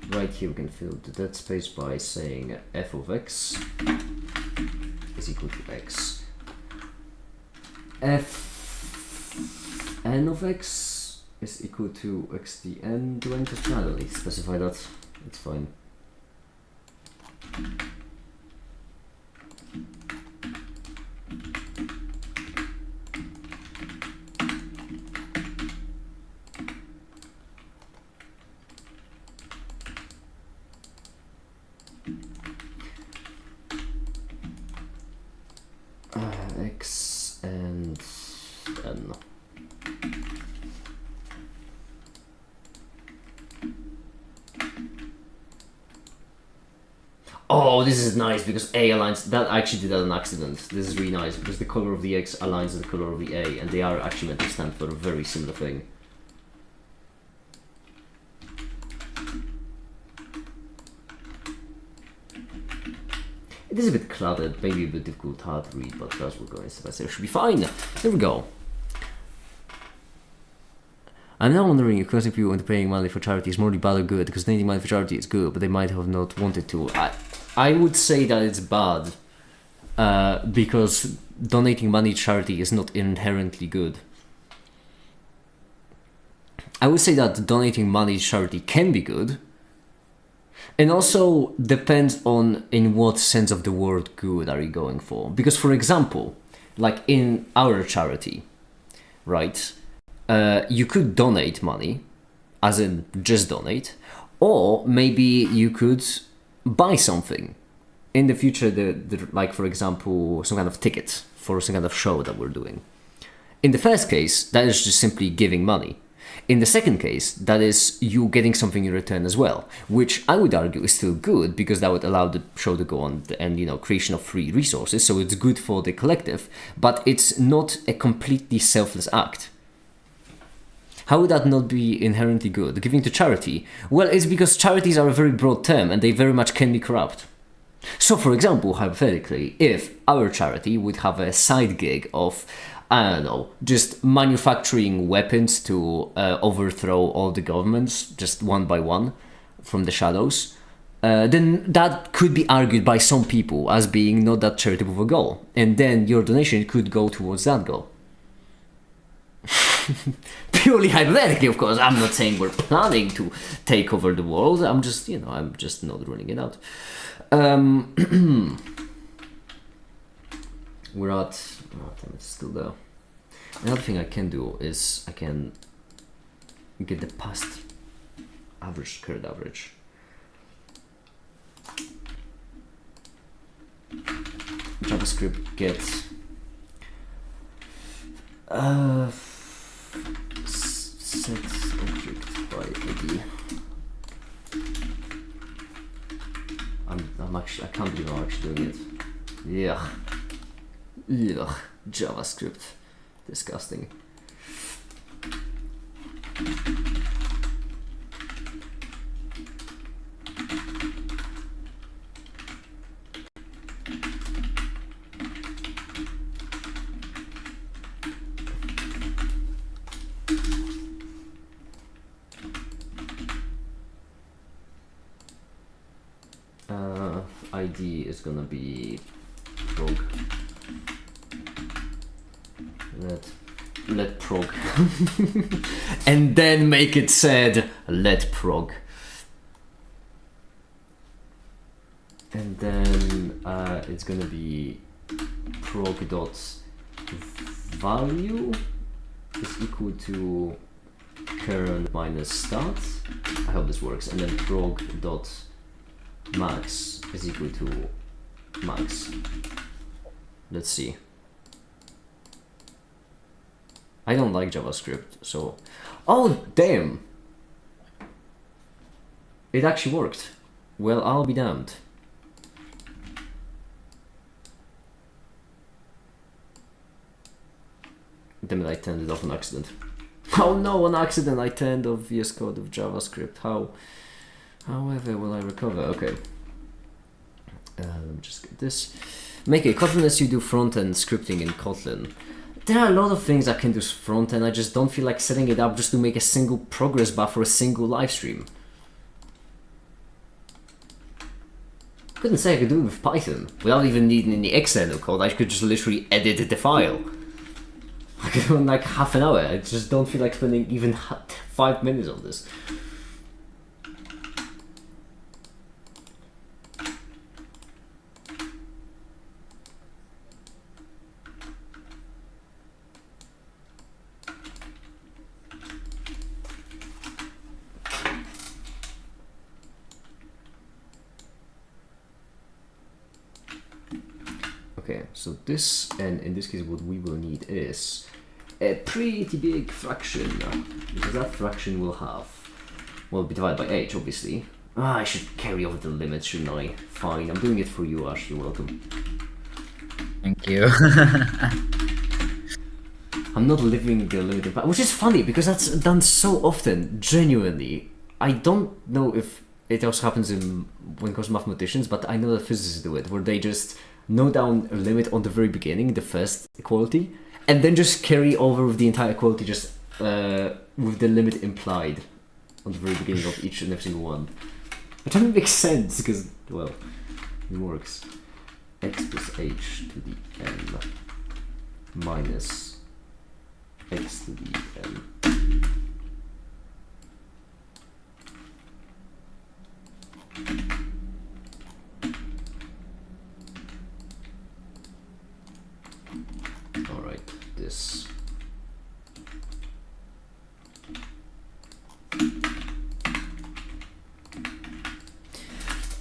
Right here we can fill the dead space by saying f of x is equal to x. F n of x is equal to xdn. Do I need to manually specify that? It's fine. X and n. Oh, this is nice because A aligns. That I actually did that on accident. This is really nice because the color of the X aligns with the color of the A, and they are actually meant to stand for a very similar thing. It is a bit cluttered, maybe a bit difficult, hard to read, but as we're going step by step, it should be fine. There we go. I'm now wondering if causing people into paying money for charity is morally bad or good, because donating money for charity is good, but they might have not wanted to. I would say that it's bad, because donating money to charity is not inherently good. I would say that donating money to charity can be good, and also depends on in what sense of the word good are you going for. Because for example, like in our charity, right, you could donate money, as in just donate, or maybe you could buy something. In the future, like for example, some kind of ticket for some kind of show that we're doing. In the first case, that is just simply giving money. In the second case, that is you getting something in return as well, which I would argue is still good because that would allow the show to go on and, you know, creation of free resources. So it's good for the collective, but it's not a completely selfless act. How would that not be inherently good? Giving to charity? Well, it's because charities are a very broad term and they very much can be corrupt. So, for example, hypothetically, if our charity would have a side gig of, I don't know, just manufacturing weapons to overthrow all the governments, just one by one, from the shadows, then that could be argued by some people as being not that charitable of a goal. And then your donation could go towards that goal. Purely hypothetically, of course. I'm not saying we're planning to take over the world. I'm just, you know, I'm just not ruling it out. We're at... oh, damn, it's still there. Another thing I can do is I can get the past average, current average. JavaScript get set object by ID. I'm actually, I can't believe I'm actually doing it. Yeah. Ugh. JavaScript. Disgusting. ID is gonna be prog. Let prog. And then make it said let prog. And then it's gonna be prog dot value is equal to current minus start. I hope this works. And then prog dot max is equal to max. Let's see. I don't like JavaScript, so... Oh, damn! It actually worked. Well, I'll be damned. Damn it, I turned it off on accident. Oh no, on accident I turned off VS Code of JavaScript. How? However, will I recover? Okay. Let me just get this. Make it Kotlin lets you do front-end scripting in Kotlin. There are a lot of things I can do front-end, I just don't feel like setting it up just to make a single progress bar for a single live stream. Couldn't say I could do it with Python. Without even needing any external code, I could just literally edit the file. I could do it in like half an hour. I just don't feel like spending even 5 minutes on this. Okay, so this, and in this case what we will need is a pretty big fraction, because that fraction will have, will be divided by h, obviously. I should carry over the limit, shouldn't I? Fine, I'm doing it for you, Ash, you're welcome. Thank you. I'm not living the limited part, which is funny, because that's done so often, genuinely. I don't know if it also happens in, when it comes to mathematicians, but I know that physicists do it, where they just note down a limit on the very beginning, the first equality, and then just carry over with the entire equality just with the limit implied on the very beginning of each and every single one. Which doesn't make sense because, well, it works. X plus h to the n minus x to the n. Alright, this.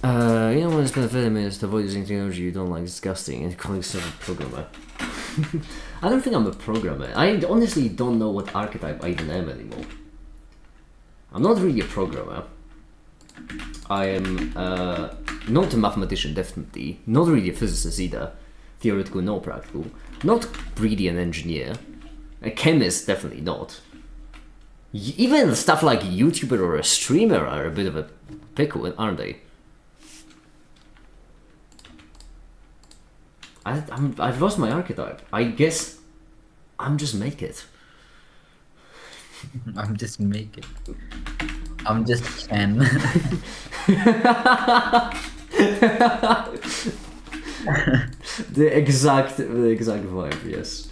You don't want to spend 30 minutes to avoid using technology you don't like, disgusting, and calling yourself a programmer. I don't think I'm a programmer. I honestly don't know what archetype I even am anymore. I'm not really a programmer. I am not a mathematician, definitely. Not really a physicist either. Theoretical, no practical. Not really an engineer. A chemist, definitely not. Even stuff like a YouTuber or a streamer are a bit of a pickle, aren't they? I've lost my archetype. I guess I'm just make it. I'm just making. I'm just Ken. the exact vibe, yes.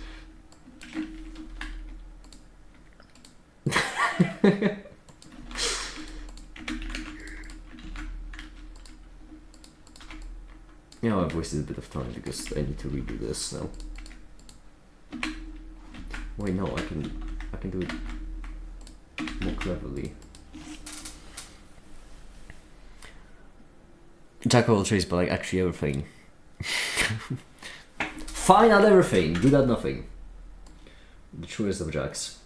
Yeah, I've wasted a bit of time because I need to redo this now. Wait, no, I can do it more cleverly. Jack of all trades, but like actually everything. Fine at everything, good at nothing. The truest of jacks.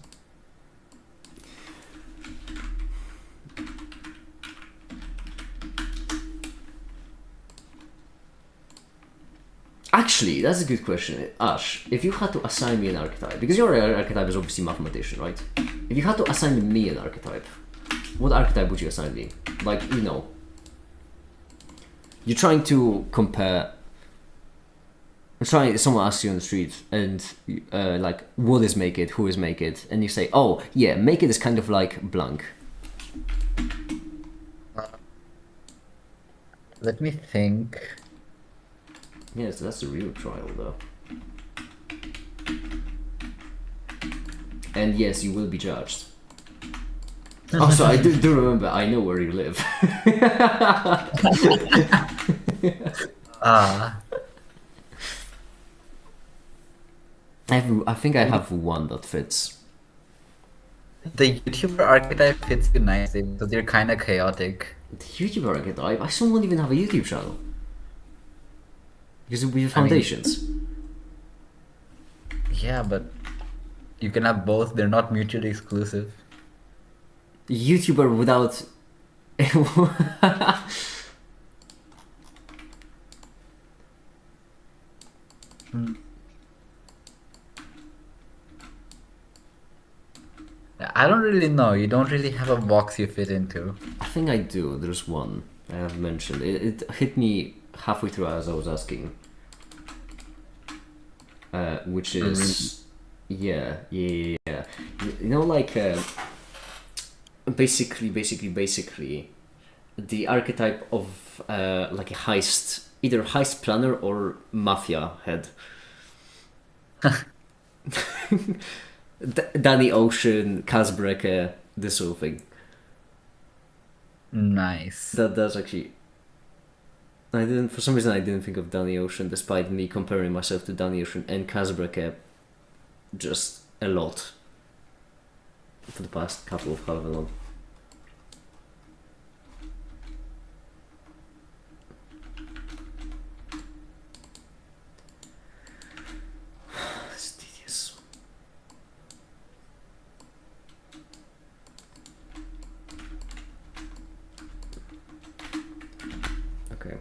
Actually, that's a good question. Ash, if you had to assign me an archetype, because your archetype is obviously mathematician, right? If you had to assign me an archetype, what archetype would you assign me? Like, you know, you're trying to compare. Someone asks you on the street, and like, what is make it? Who is make it? And you say, oh yeah, make it is kind of like blank. Let me think. Yes, that's a real trial though. And yes, you will be judged. Also, I do remember, I know where you live. I think I have one that fits. The YouTuber archetype fits you nicely because you're kind of chaotic. The YouTuber archetype? I still won't even have a YouTube channel. Because it would be the foundations. Yeah, but You can have both. They're not mutually exclusive. YouTuber without. Hmm. I don't really know. You don't really have a box you fit into. I think I do. There's one I have mentioned. It hit me halfway through as I was asking. Which Really? is. Yeah. You know, like. Basically, the archetype of like a heist, either heist planner or mafia head. Danny Ocean, Kazbreke, this sort of thing. Nice. That's actually. I didn't, for some reason, I didn't think of Danny Ocean, despite me comparing myself to Danny Ocean and Kazbreke just a lot for the past couple of however long. It's tedious. Okay.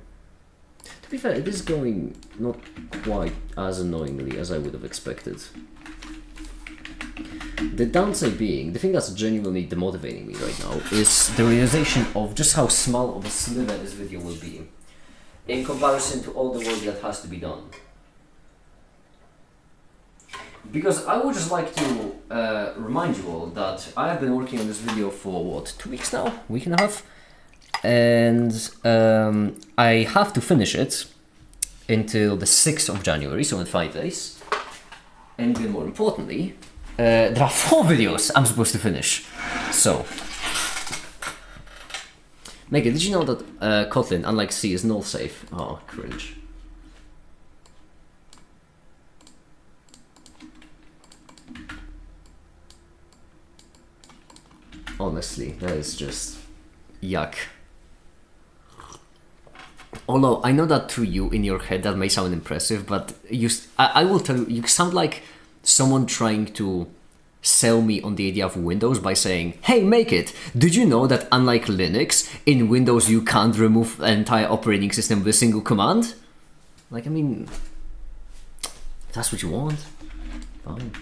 To be fair, it is going not quite as annoyingly as I would have expected. The downside being, the thing that's genuinely demotivating me right now is the realization of just how small of a sliver this video will be in comparison to all the work that has to be done. Because I would just like to remind you all that I have been working on this video for what, 2 weeks now? Week and a half? And I have to finish it until the 6th of January, so in 5 days. And even more importantly, there are 4 videos I'm supposed to finish. So, Megan, did you know that Kotlin, unlike C, is null safe? Oh, cringe. Honestly, that is just yuck. Although I know that to you in your head that may sound impressive, but I will tell you, you sound like someone trying to sell me on the idea of Windows by saying, hey, make it! Did you know that unlike Linux, in Windows you can't remove an entire operating system with a single command? Like, I mean, if that's what you want, fine.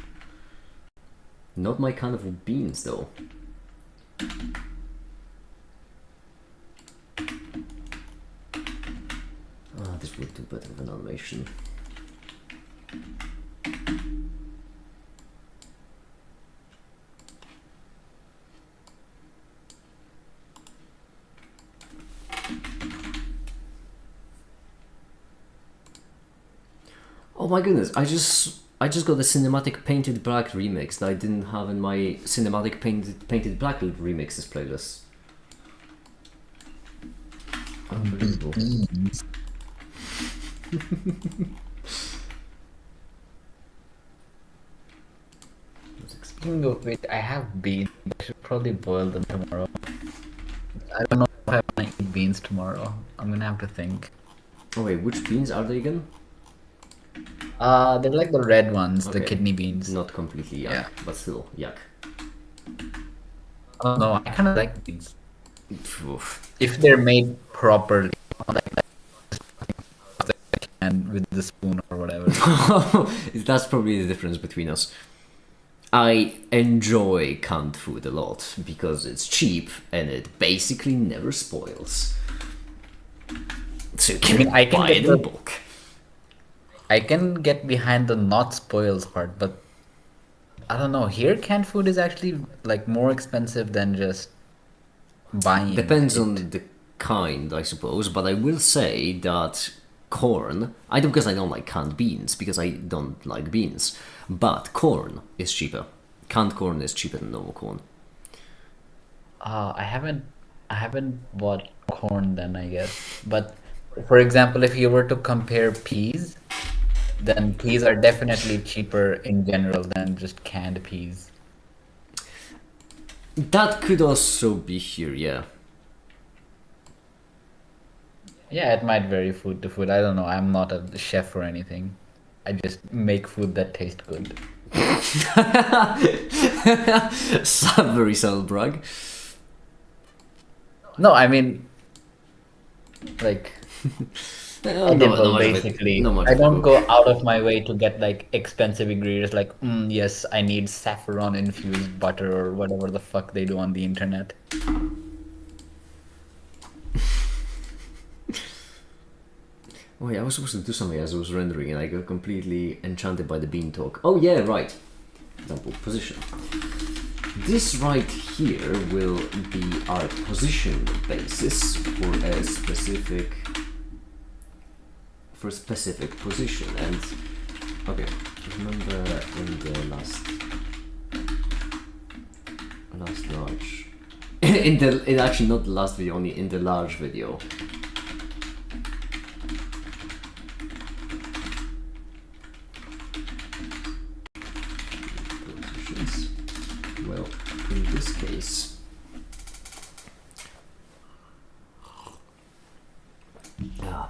Not my kind of beans, though. This would do better with an animation. Oh my goodness, I just got the cinematic painted black remix that I didn't have in my cinematic painted black remixes playlist. Unbelievable. Speaking of which, I have beans. I should probably boil them tomorrow. I don't know if I want to eat beans tomorrow. I'm gonna have to think. Oh wait, which beans are they again? They're like the red ones, the Okay. kidney beans. Not completely yuck, Yeah. but still yuck. Oh no, I kind of like beans Oof. if they're made properly, not like that and with the spoon or whatever. That's probably the difference between us. I enjoy canned food a lot because it's cheap and it basically never spoils. So you can mean, I can buy get it in the- bulk. I can get behind the not spoils part, but I don't know. Here, canned food is actually like more expensive than just buying Depends it. on the kind, I suppose, but I will say that corn, I do because I don't like canned beans, because I don't like beans, but corn is cheaper. Canned corn is cheaper than normal corn. I haven't bought corn then, I guess. But for example, if you were to compare peas, then peas are definitely cheaper in general than just canned peas. That could also be here, yeah. Yeah, it might vary food to food. I don't know. I'm not a chef or anything. I just make food that tastes good. Very subtle brag. No, I mean, like, edible, Not much of it. basically. Not much I of a don't cook. go out of my way to get like expensive ingredients like, yes, I need saffron infused butter or whatever the fuck they do on the internet. Oh yeah, I was supposed to do something as I was rendering and I got completely enchanted by the bean talk. Oh yeah, right. Example, position. This right here will be our position basis for a specific position. And okay, remember in the last large in actually not the last video, only in the large video. Positions. Well, in this case, ah,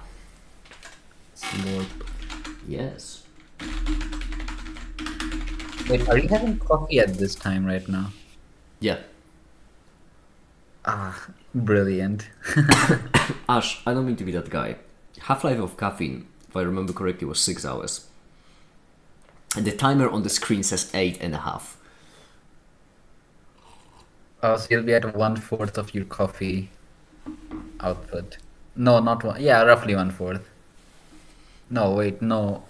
Slurp. yes. Wait, are you having coffee at this time right now? Yeah. Ah, brilliant. Ash, I don't mean to be that guy. Half-life of caffeine, if I remember correctly, was 6 hours. And the timer on the screen says 8.5. Oh, so you'll be at 1/4 of your coffee output. No, not one. Yeah, roughly 1/4. No, wait, no.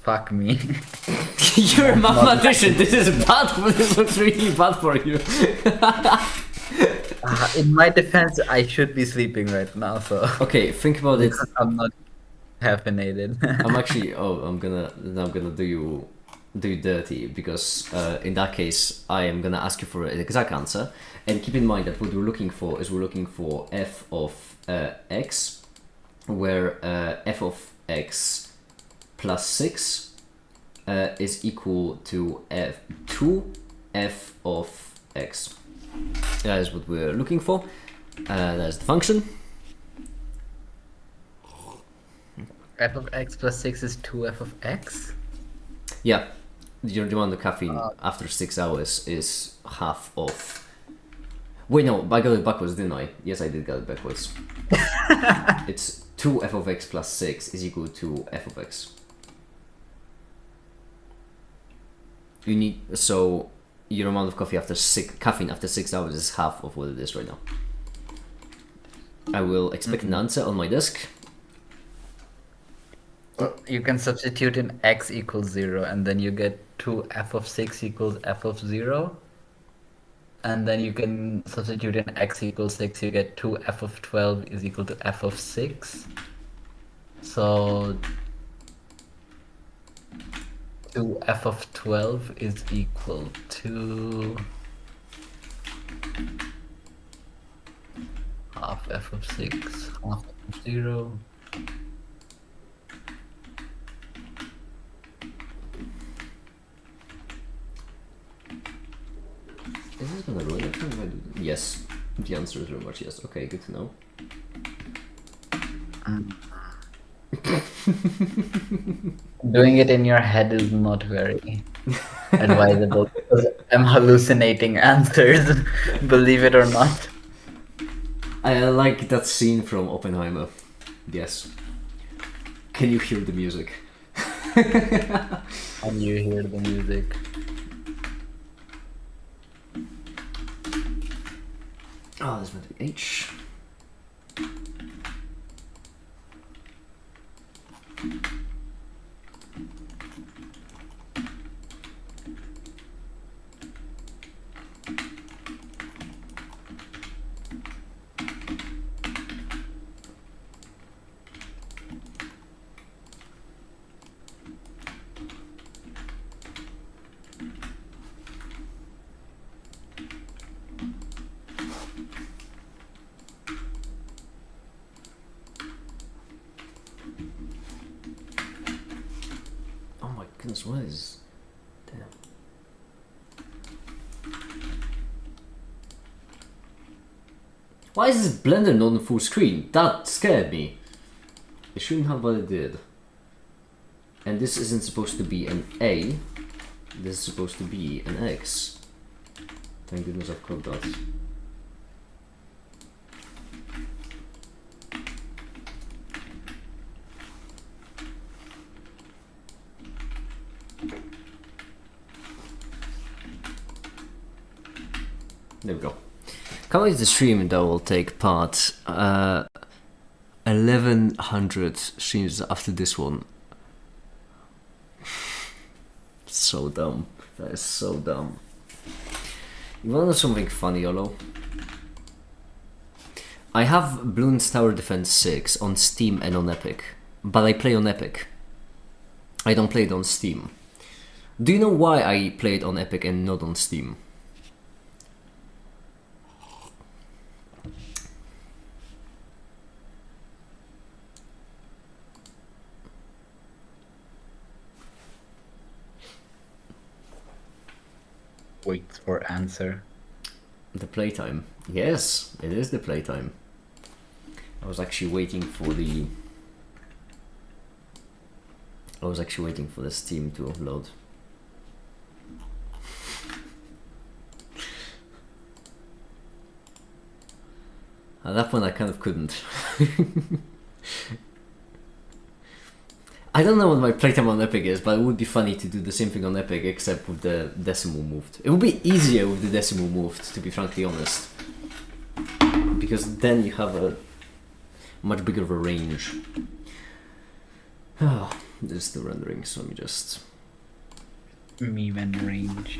Fuck me. You're a mathematician. This is bad. This looks really bad for you. In my defense, I should be sleeping right now, so Okay, think about it. I'm not caffeinated. I'm actually. Oh, I'm gonna do you dirty because in that case I am gonna ask you for an exact answer. And keep in mind that what we're looking for is f of x, where f of x plus 6 is equal to 2f of x. That is what we're looking for. That's the function. F of x plus 6 is 2f of x? Yeah, the amount of caffeine after 6 hours is half of. Wait, no, I got it backwards, didn't I? Yes, I did get it backwards. It's 2f of x plus 6 is equal to f of x. You need, so your amount of caffeine after 6 hours is half of what it is right now. I will expect an answer on my desk. Well, you can substitute in x equals 0, and then you get 2f of 6 equals f of 0. And then you can substitute in x equals 6, you get 2f of 12 is equal to f of 6. So 2f of 12 is equal to half f of 6, half f of 0. Is this gonna ruin everything if I do that? Yes. The answer is very much yes. Okay, good to know. Doing it in your head is not very advisable because I'm hallucinating answers, believe it or not. I like that scene from Oppenheimer. Yes. Can you hear the music? And you hear the music. Oh, this meant to be H. Oh my goodness, what is... Damn. Why is this Blender not on full screen? That scared me. It shouldn't have, but it did. And this isn't supposed to be an A. This is supposed to be an X. Thank goodness I've clocked that. There we go. Can't wait to stream that will take part 1100 streams after this one. So dumb. That is so dumb. You wanna know something funny, Olo? I have Bloons Tower Defense 6 on Steam and on Epic. But I play on Epic. I don't play it on Steam. Do you know why I play it on Epic and not on Steam? Wait for answer. The playtime. Yes, it is the playtime. I was actually waiting for the Steam to load. At that point I kind of couldn't. I don't know what my playtime on Epic is, but it would be funny to do the same thing on Epic except with the decimal moved. It would be easier with the decimal moved, to be frankly honest. Because then you have a much bigger of a range. Oh, this is still rendering, so let me just... Meme and range.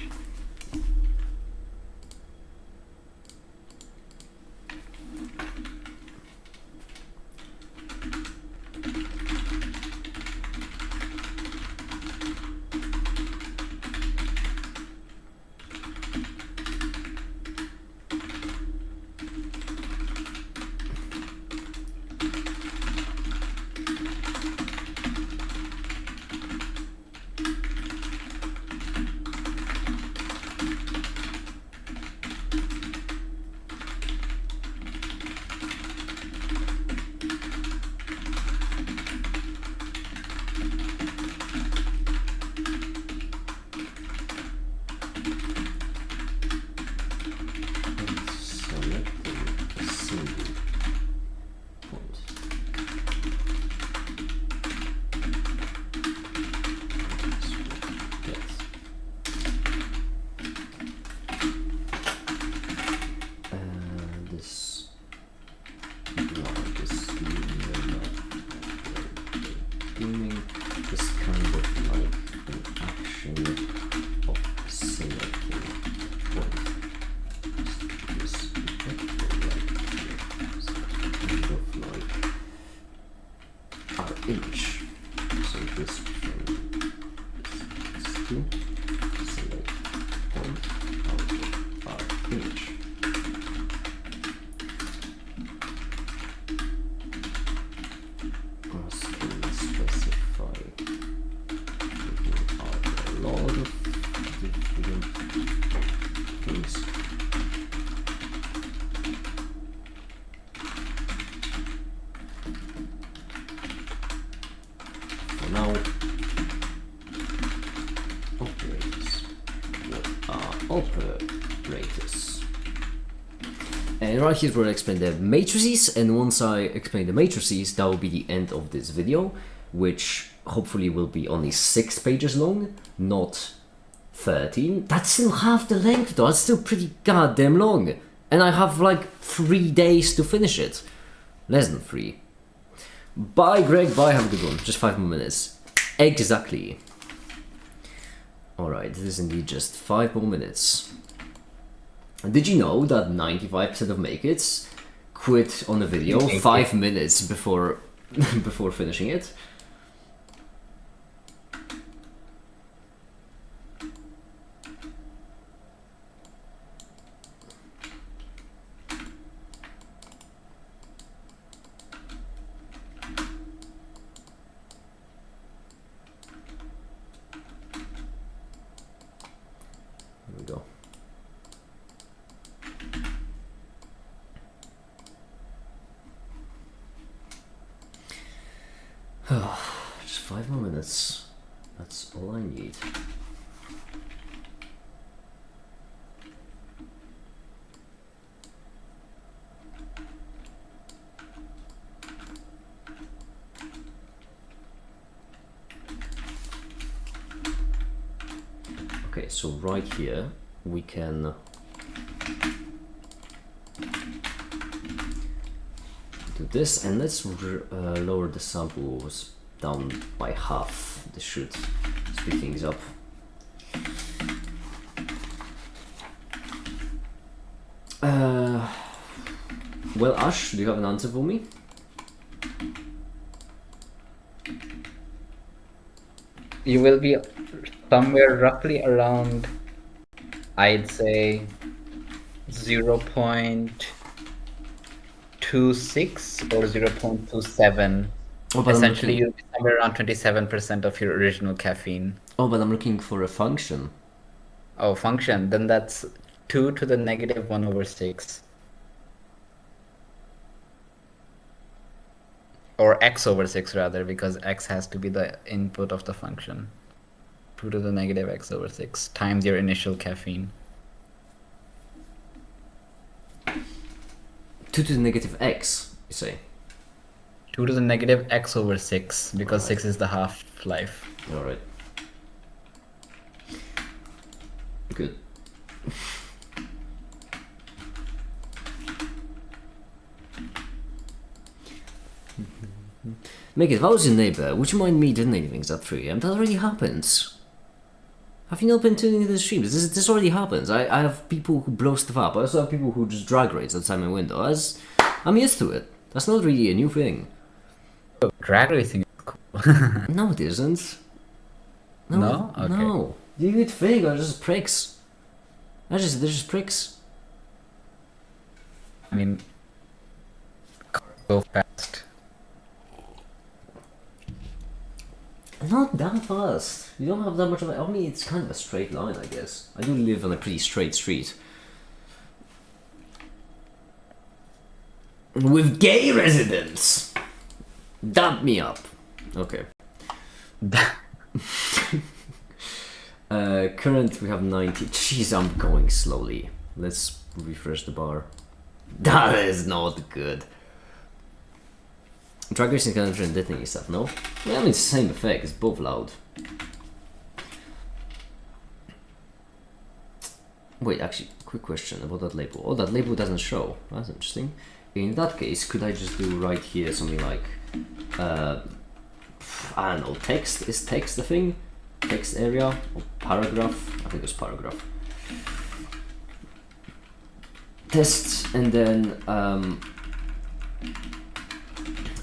And right here is where I explain the matrices, and once I explain the matrices, that will be the end of this video, which hopefully will be only 6 pages long, not 13. That's still half the length though, that's still pretty goddamn long. And I have like 3 days to finish it. Less than 3. Bye Greg, bye, have a good one. Just 5 more minutes. Exactly. Alright, this is indeed just 5 more minutes. Did you know that 95% of make-its quit on a video 5 minutes before before finishing it? Here we go. Just 5 more minutes. That's all I need. Okay, so right here we can do this, and let's lower the samples down by half. This should speed things up. Well, Ash, do you have an answer for me? You will be somewhere roughly around, I'd say, 0.26 or 0.27. Oh, but Essentially, you'll be somewhere around 27% of your original caffeine. Oh, but I'm looking for a function. Oh, function. Then that's 2 to the negative 1 over 6. Or x over 6 rather, because x has to be the input of the function. 2 to the negative x over 6 times your initial caffeine. 2 to the negative x, you say? 2 to the negative x over 6, because Alright. 6 is the half-life. Alright. Good. Make it, if I was your neighbour, would you mind me detonating things at 3 AM? That already happens. Have you not been tuning into the streams? This already happens. I have people who blow stuff up. I also have people who just drag race outside my window. I'm used to it. That's not really a new thing. Oh, drag racing is cool. No, it isn't. No? Okay. No. You would think they're just pricks. They're just pricks. I mean, cars go fast. Not that fast. You don't have that much of a... I mean, it's kind of a straight line, I guess. I do live on a pretty straight street. With gay residents! Dump me up. Okay. Current, we have 90. Jeez, I'm going slowly. Let's refresh the bar. That is not good. Drag racing kind of detonating stuff, no? Yeah, I mean, it's the same effect, it's both loud. Wait, actually, quick question about that label. Oh, that label doesn't show. That's interesting. In that case, could I just do right here something like, I don't know, text? Is text the thing? Text area? Or paragraph? I think it's paragraph. Tests, and then,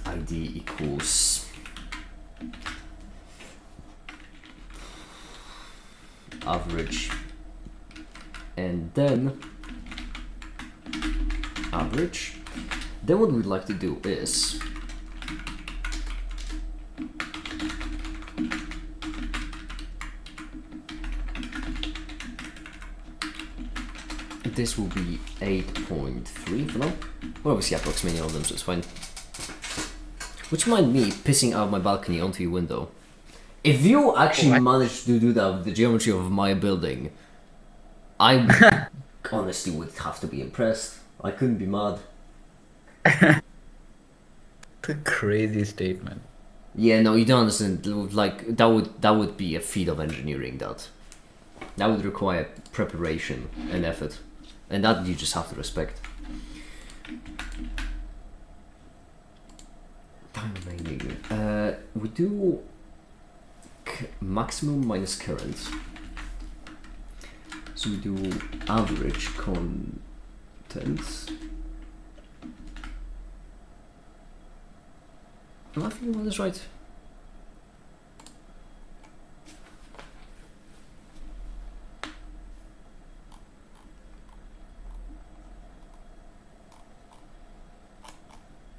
ID equals average, and then average. Then what we'd like to do is this will be 8.3 for now. We're obviously approximating all of them, so it's fine. Which might me pissing out my balcony onto your window. If you actually managed to do that with the geometry of my building, I honestly would have to be impressed. I couldn't be mad. It's a crazy statement. Yeah, no, you don't understand. Like that would be a feat of engineering. That would require preparation and effort, and that you just have to respect. Time remaining. We do maximum minus current. So we do average contents. Am I thinking about this right?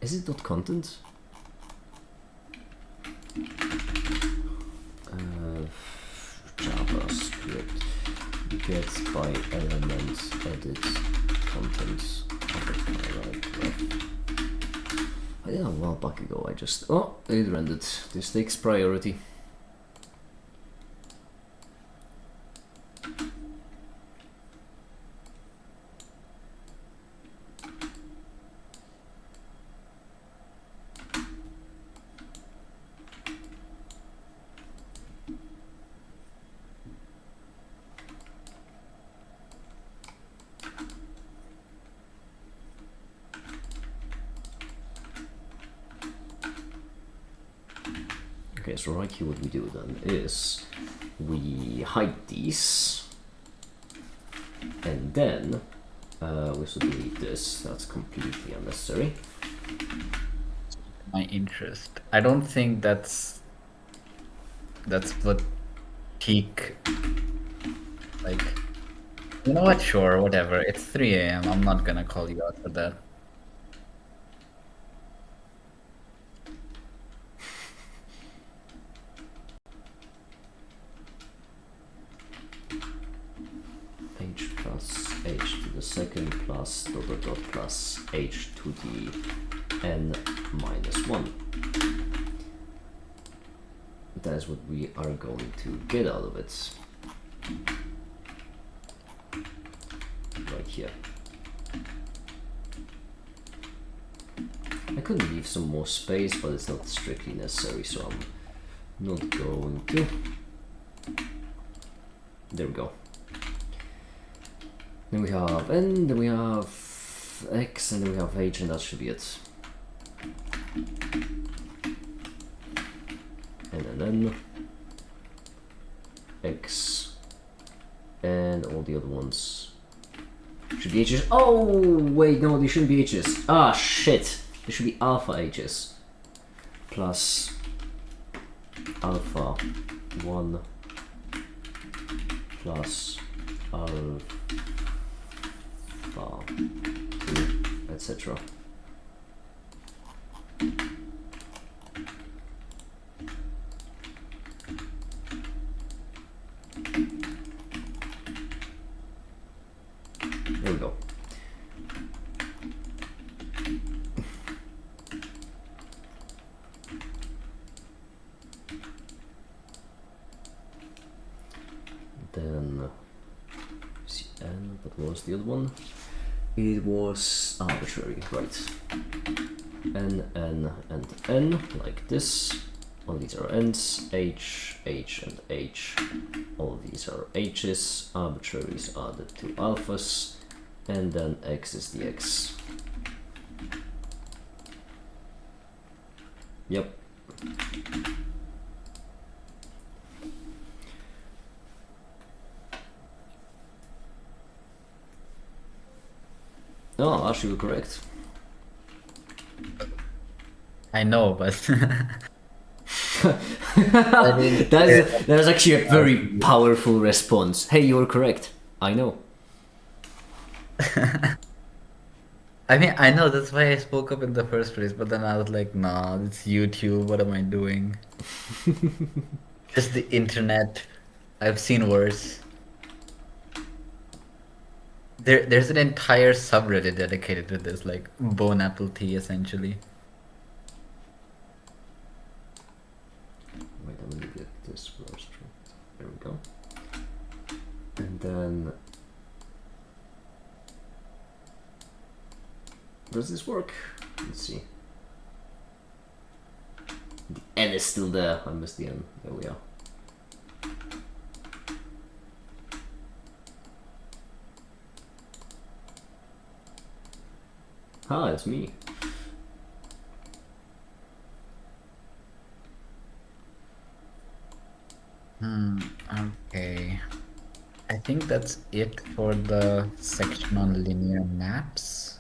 Is it dot content? JavaScript gets by elements edit contents of the paragraph. I did a while back ago. It rendered. This takes priority. Okay, so right here what we do then is we hide these, and then we also delete this. That's completely unnecessary. My interest. I don't think that's what peak, like, you know what? Sure, whatever. It's 3 a.m. I'm not gonna call you out for that. H plus h to the second plus dot dot dot plus h to the n minus 1. That's what we are going to get out of it. Right here. I could leave some more space, but it's not strictly necessary, so I'm not going to. There we go. Then we have n, then we have x, and then we have h, and that should be it. And then x, and all the other ones should be h's. Oh wait, no, they shouldn't be h's. Ah shit, they should be alpha h's plus alpha 1 plus alpha 2, etc. There we go. Then Cn, but what was the other one? It was arbitrary, right? N, N, and N, like this. All these are N's, H, H, and H. All these are H's. Arbitraries are the two alphas. And then X is the X. Yep. No, actually you're correct. I know, but That's actually a very powerful response. Hey, you're correct. I know. I mean, I know that's why I spoke up in the first place, but then I was like, nah, it's YouTube. What am I doing? Just the internet. I've seen worse. There's an entire subreddit dedicated to this, like bone apple tea, essentially. Wait, I'm gonna get this first. There we go. And then, does this work? Let's see. The N is still there. I missed the N. There we are. Ah, it's me. Okay. I think that's it for the section on linear maps.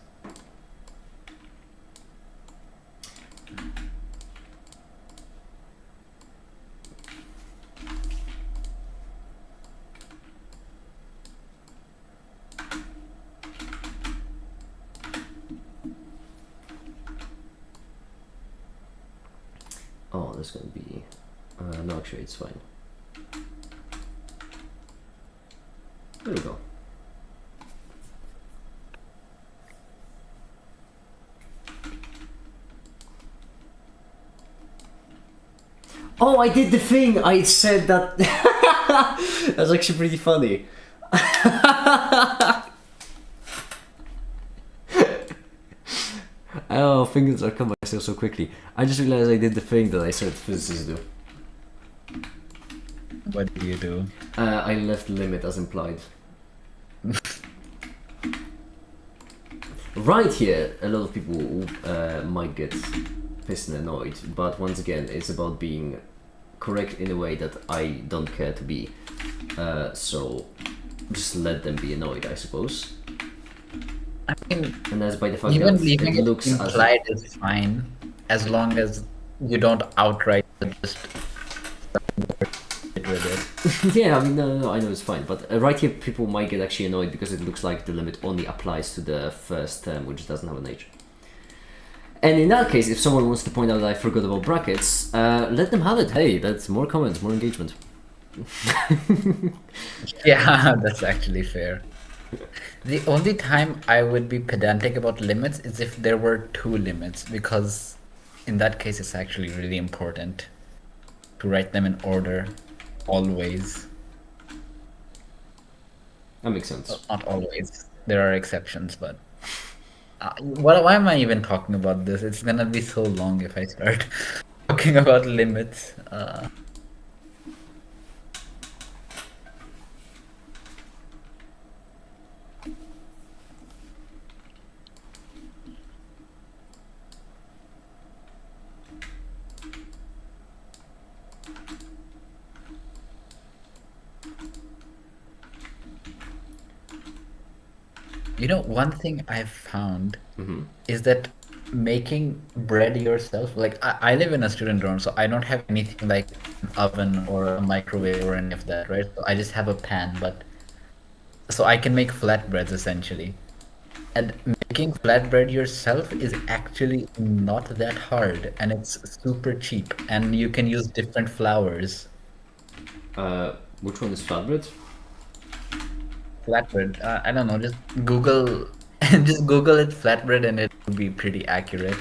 Oh, there's gonna be. No, actually, it's fine. There we go. Oh, I did the thing! I said that. That's actually pretty funny. Oh, fingers are come myself so quickly. I just realized I did the thing that I said physicists do. What do you do? I left limit as implied. Right here, a lot of people might get pissed and annoyed, but once again, it's about being correct in a way that I don't care to be. So just let them be annoyed, I suppose. I mean, And that's by the fact even that it leaving it looks as if. implied is fine, as long as you don't outright just get with it. Yeah, I mean, no, I know it's fine, but right here people might get actually annoyed because it looks like the limit only applies to the first term, which doesn't have an age. And in that case, if someone wants to point out that I forgot about brackets, let them have it. Hey, that's more comments, more engagement. Yeah, that's actually fair. The only time I would be pedantic about limits is if there were two limits, because in that case it's actually really important to write them in order, always. That makes sense. Not always. There are exceptions, but why am I even talking about this? It's gonna be so long if I start talking about limits. You know, one thing I've found is that making bread yourself, like I live in a student dorm, so I don't have anything like an oven or a microwave or any of that, right? So I just have a pan, but so I can make flatbreads essentially. And making flatbread yourself is actually not that hard, and it's super cheap, and you can use different flours. Which one is flatbread? Flatbread, I don't know, just Google, just Google it flatbread, and it will be pretty accurate.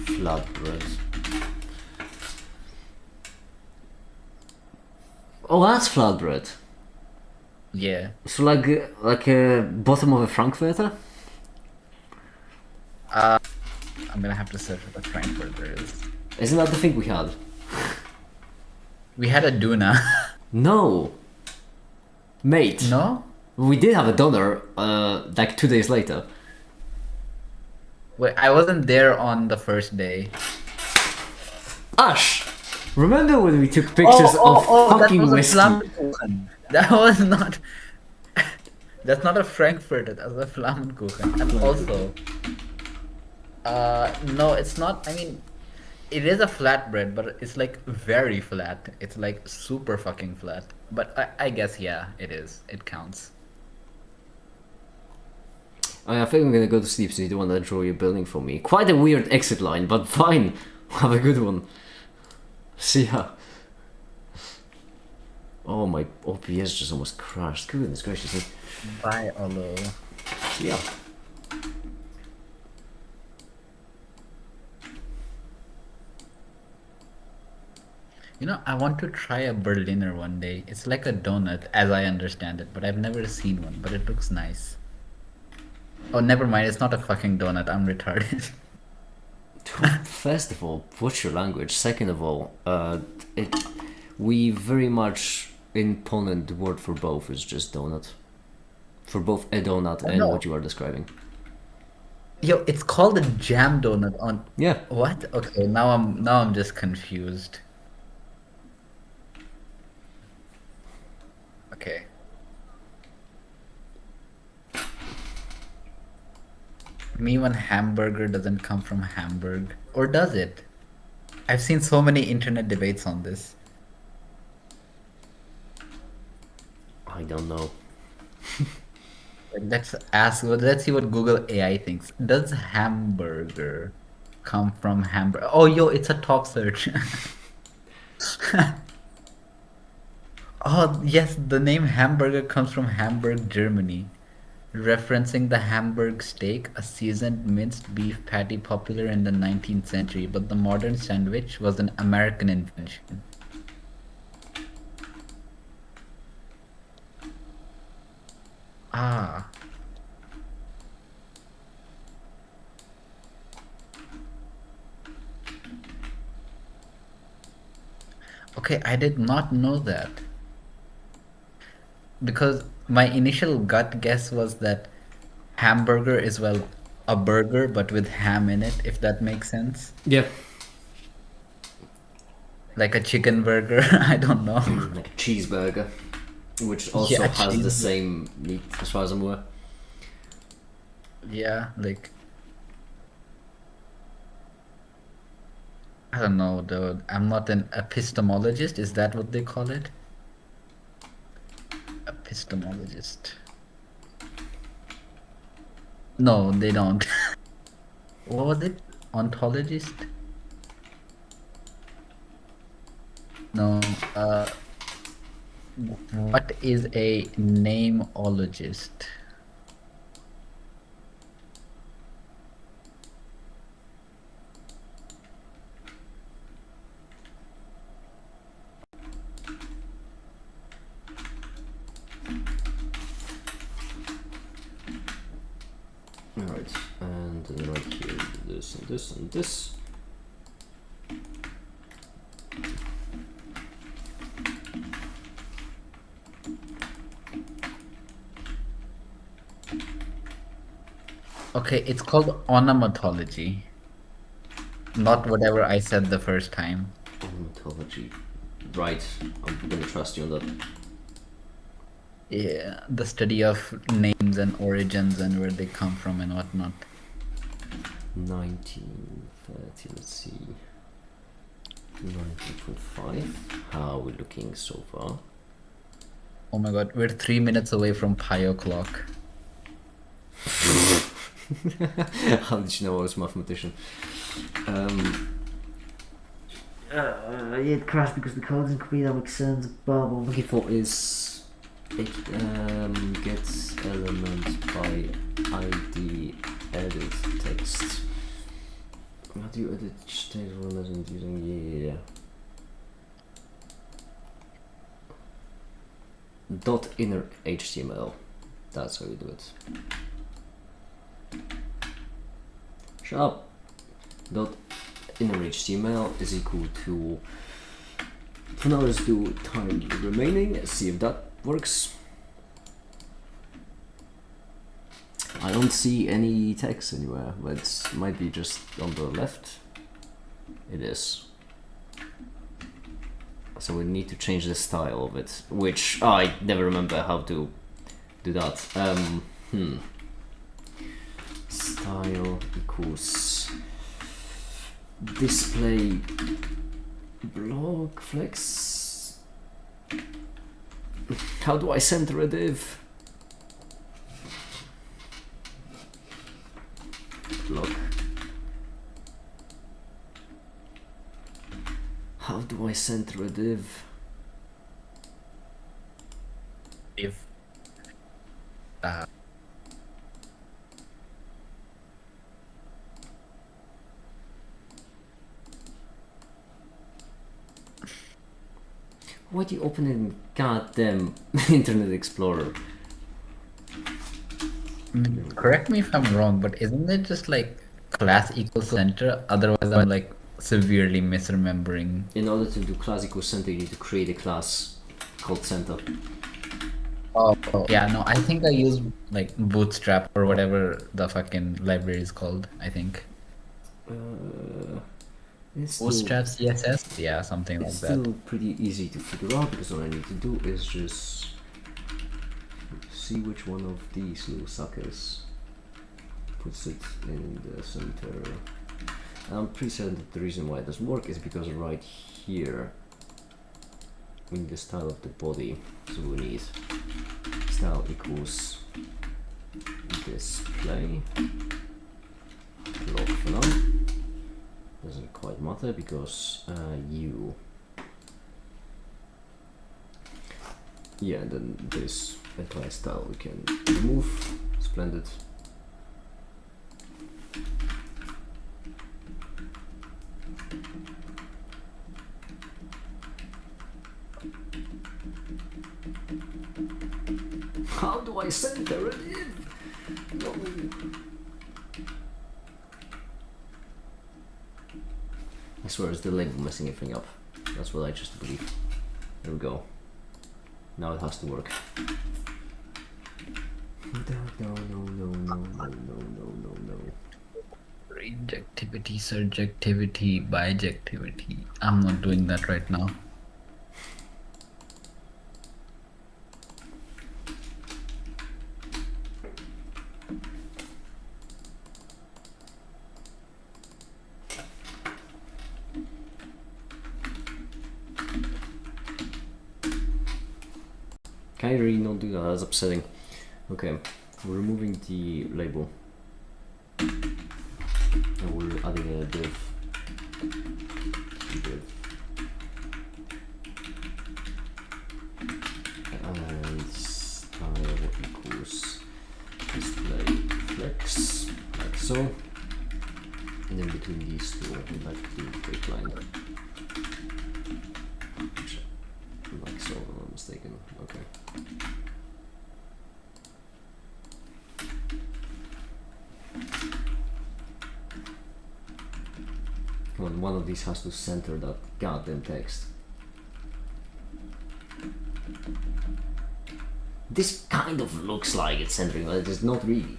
Flatbread. Oh, that's flatbread. Yeah. So like a bottom of a frankfurter. I'm gonna have to search what Frankfurter is. Isn't that the thing we had? We had a Duna. No, mate. No? We did have a donor. Like 2 days later. Wait, I wasn't there on the first day. Ash, remember when we took pictures of that fucking was a whiskey? Flammkuchen. That was not. That's not a Frankfurter. That's a Flammkuchen. And also, no, it's not. I mean, it is a flatbread, but it's like very flat. It's like super fucking flat. But I guess yeah, it is. It counts. I think I'm gonna go to sleep, so you don't want to draw your building for me. Quite a weird exit line, but fine. Have a good one. See ya. Oh, my OBS just almost crashed. Goodness gracious. Bye, Olo. Yeah. You know, I want to try a Berliner one day. It's like a donut, as I understand it, but I've never seen one, but it looks nice. Oh, never mind, it's not a fucking donut. I'm retarded. First of all, watch your language. Second of all, we very much in Poland the word for both is just donut. For both a donut and No. what you are describing. Yo, it's called a jam donut on Yeah. what? Okay, now I'm just confused. Okay. Me when hamburger doesn't come from Hamburg. Or does it? I've seen so many internet debates on this. I don't know. Like, let's see what Google AI thinks. Does hamburger come from Hamburg? Oh, yo, it's a top search. Oh, yes, the name hamburger comes from Hamburg, Germany, referencing the Hamburg steak, a seasoned minced beef patty popular in the 19th century, but the modern sandwich was an American invention. Ah. Okay, I did not know that. Because my initial gut guess was that hamburger is, well, a burger but with ham in it, if that makes sense. Yeah. Like a chicken burger. I don't know. Like a cheeseburger, which also Yeah, has the cheese. same meat as far as I'm aware. Yeah, like I don't know though. I'm not an epistemologist. Is that what they call it? Epistemologist. No, they don't. What was it? Ontologist? No. What is a nameologist? Alright, and then right here, this and this and this. Okay, it's called onomatology, not whatever I said the first time. Ontology. Right, I'm gonna trust you on that. Yeah, the study of names and origins and where they come from and whatnot. 1930, let's see. 19.5. How are we looking so far? Oh my God, we're 3 minutes away from pi o'clock. How did you know I was a mathematician? It crashed because the code didn't complete. That makes sense. But what I'm looking for is it gets element by ID edit text. How do you edit state relevant using dot inner HTML? That's how you do it. Shut up. Dot inner HTML is equal to. For now, let's do time remaining. See if that works. I don't see any text anywhere, but it might be just on the left. It is. So we need to change the style of it, which I never remember how to do that. Style equals display block flex. How do I center a div? Block. How do I center a div? If Why do you open it in goddamn Internet Explorer? correct me if I'm wrong, but isn't it just like class equals center? Otherwise, I'm like severely misremembering. In order to do class equals center, you need to create a class called center. Oh, yeah, no, I think I use like Bootstrap or whatever the fucking library is called. I think It's still, Bootstrap CSS, yeah, something like it's that. still pretty easy to figure out because all I need to do is just see which one of these little suckers puts it in the center. I'm pretty certain that the reason why it doesn't work is because right here we need the style of the body, so we need style equals display block for now. Doesn't quite matter because you, yeah, and then this entire style we can remove. Splendid. How do I center it in? No. I swear it's the label messing everything up. That's what I just believe. There we go. Now it has to work. No, no, no, no, no, no, no, no, no, no. Rejectivity, surjectivity, bijectivity. I'm not doing that right now. Can I really not do that? That's upsetting. Okay, we're removing the label. And we're adding a div. And style equals display flex, like so. And then between these two, we'd like to break line. Like so, if I'm not mistaken. Okay. Come on, one of these has to center that goddamn text. This kind of looks like it's centering, but it's not really.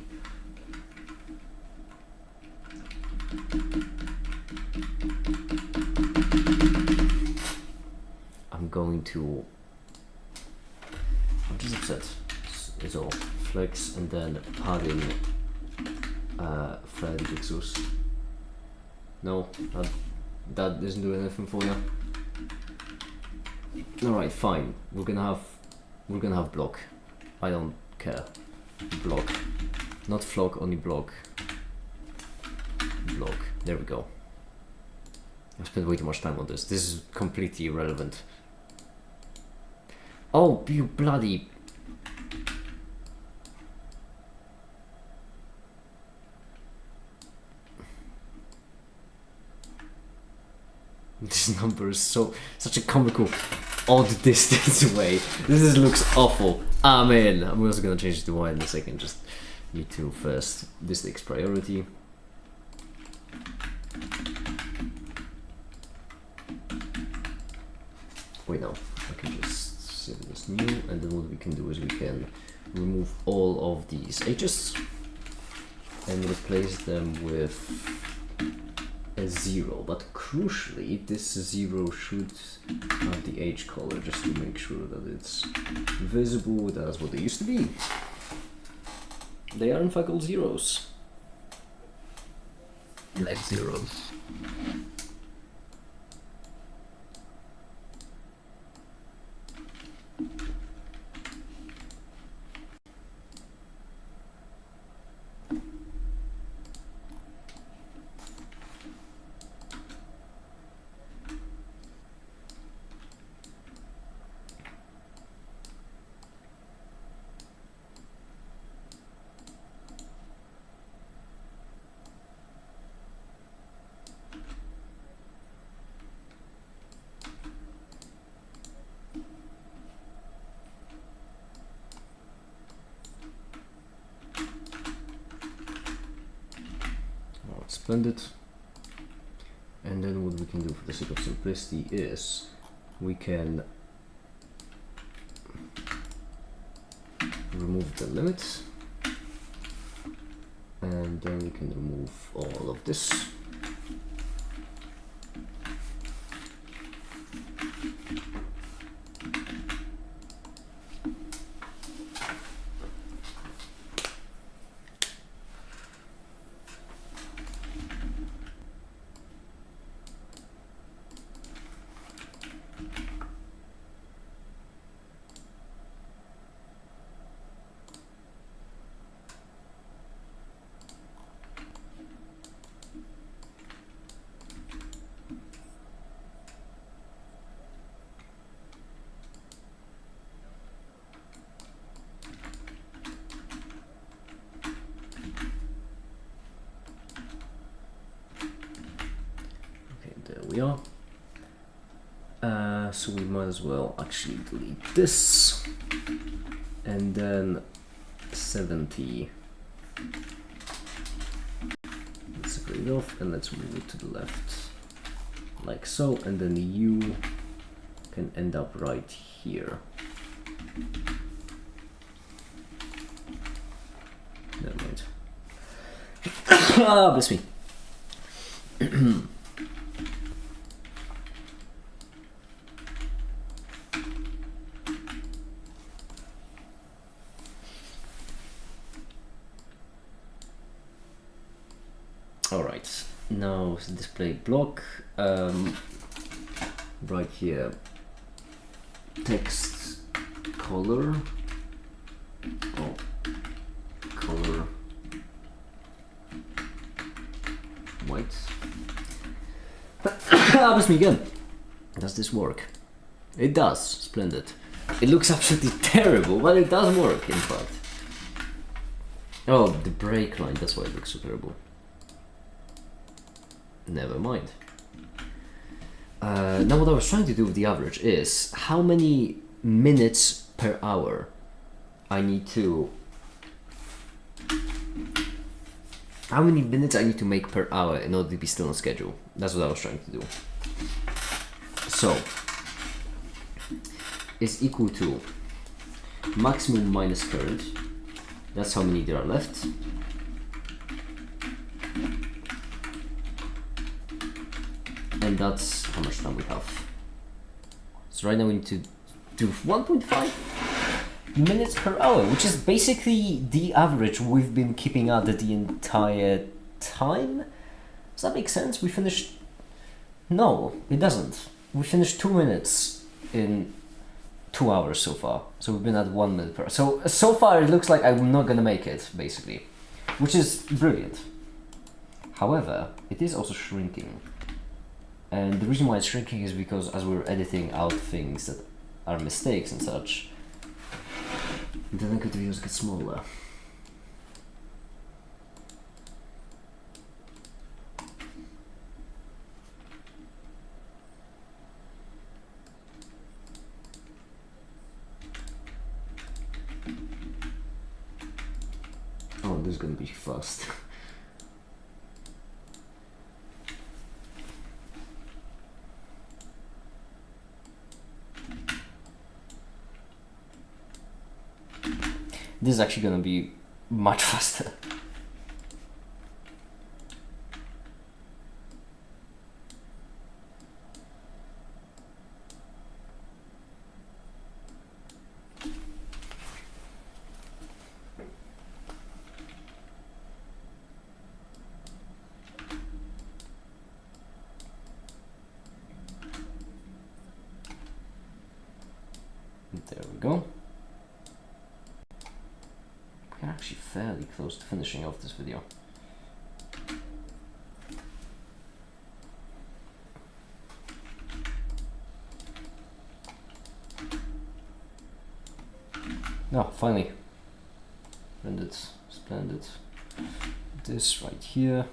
I'm going to... I'm just upset. It's all flex and then padding thread exhaust. No, that doesn't do anything for you. Alright, fine. We're gonna have block. I don't care. Block. Not flock, only block. Block. There we go. I've spent way too much time on this. This is completely irrelevant. Oh, you bloody... This number is such a comical odd distance away. This looks awful. I'm in. I'm also gonna change it to Y in a second. Just need to first. This takes priority. Wait, no. I can just save this new, and then what we can do is we can remove all of these H's and replace them with a 0, but crucially this 0 should have the H color just to make sure that it's visible. That's what they used to be. They are in fact all zeros. Like zeros. Splendid. And then what we can do for the sake of simplicity is we can remove the limit, and then we can remove all of this. We are. So we might as well actually delete this, and then 70. Let's separate it off and let's move it to the left, like so, and then the U can end up right here. Never mind. Ah, bless me. Alright, now display block. Right here, text color. Oh, color white. That was me again. Does this work? It does. Splendid. It looks absolutely terrible, but it does work, in fact. Oh, the break line, that's why it looks so terrible. Never mind. Now what I was trying to do with the average is how many minutes per hour I need to... How many minutes I need to make per hour in order to be still on schedule. That's what I was trying to do. So, is equal to maximum minus current. That's how many there are left. And that's how much time we have. So right now we need to do 1.5 minutes per hour, which is basically the average we've been keeping at the entire time. Does that make sense? We finished... No, it doesn't. We finished 2 minutes in 2 hours so far. So we've been at 1 minute per hour. So far it looks like I'm not gonna make it, basically. Which is brilliant. However, it is also shrinking. And the reason why it's shrinking is because as we're editing out things that are mistakes and such, the length of the videos gets smaller. Oh, this is gonna be fast. This is actually gonna be much faster. There we go. We're actually fairly close to finishing off this video. No, finally. Splendid, splendid. This right here.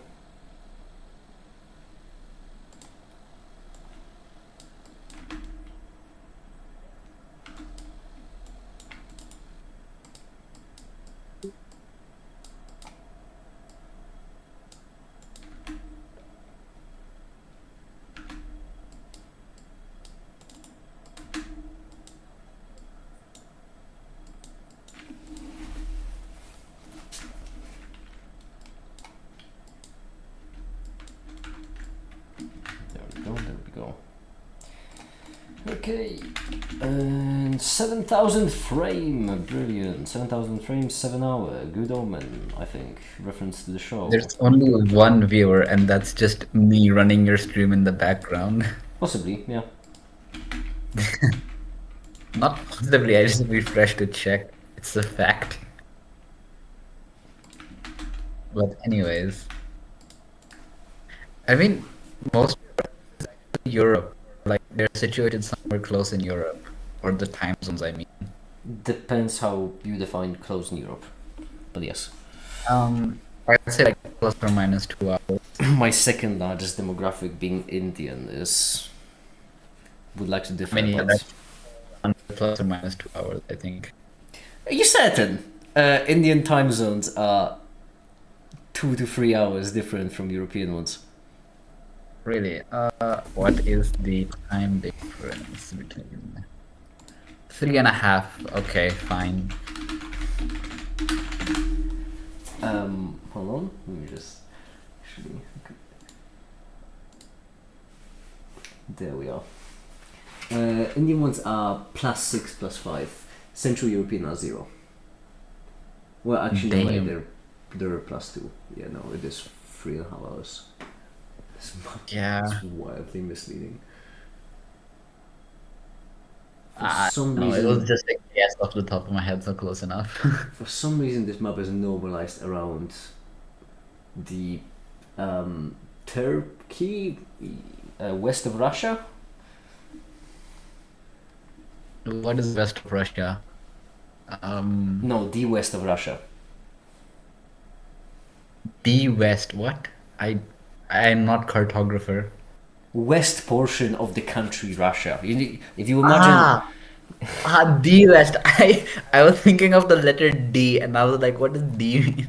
There we go. Okay, and 7,000 frame, brilliant. 7,000 frames, 7 hour, good omen, I think. Reference to the show. There's only one viewer, and that's just me running your stream in the background. Possibly, yeah. Not possibly, I just refreshed to check. It's a fact. But anyways, I mean, most Europe, like they're situated somewhere close in Europe, or the time zones, I mean. Depends how you define close in Europe. But yes. I'd say like plus or minus 2 hours. My second largest demographic being Indian is... would like to differ, I mean, yeah, but... that's plus or minus 2 hours, I think. Are you certain? Indian time zones are 2 to 3 hours different from European ones. Really? What is the time difference between 3.5? Okay, fine. Hold on, let me just... actually... There we are. Indian ones are +6, +5. Central European are 0. Well, actually, no way. Damn. They're +2. Yeah, no, it is 3.5 hours. Yeah. It's wildly misleading. For I some don't know. It was reason, just a guess off the top of my head, so close enough. for some reason, this map is normalized around the Turkey, west of Russia. What is west of Russia? No, the west of Russia. The west. What? I'm not cartographer. West portion of the country Russia. If you imagine, The west. I was thinking of the letter D, and I was like, what does D mean?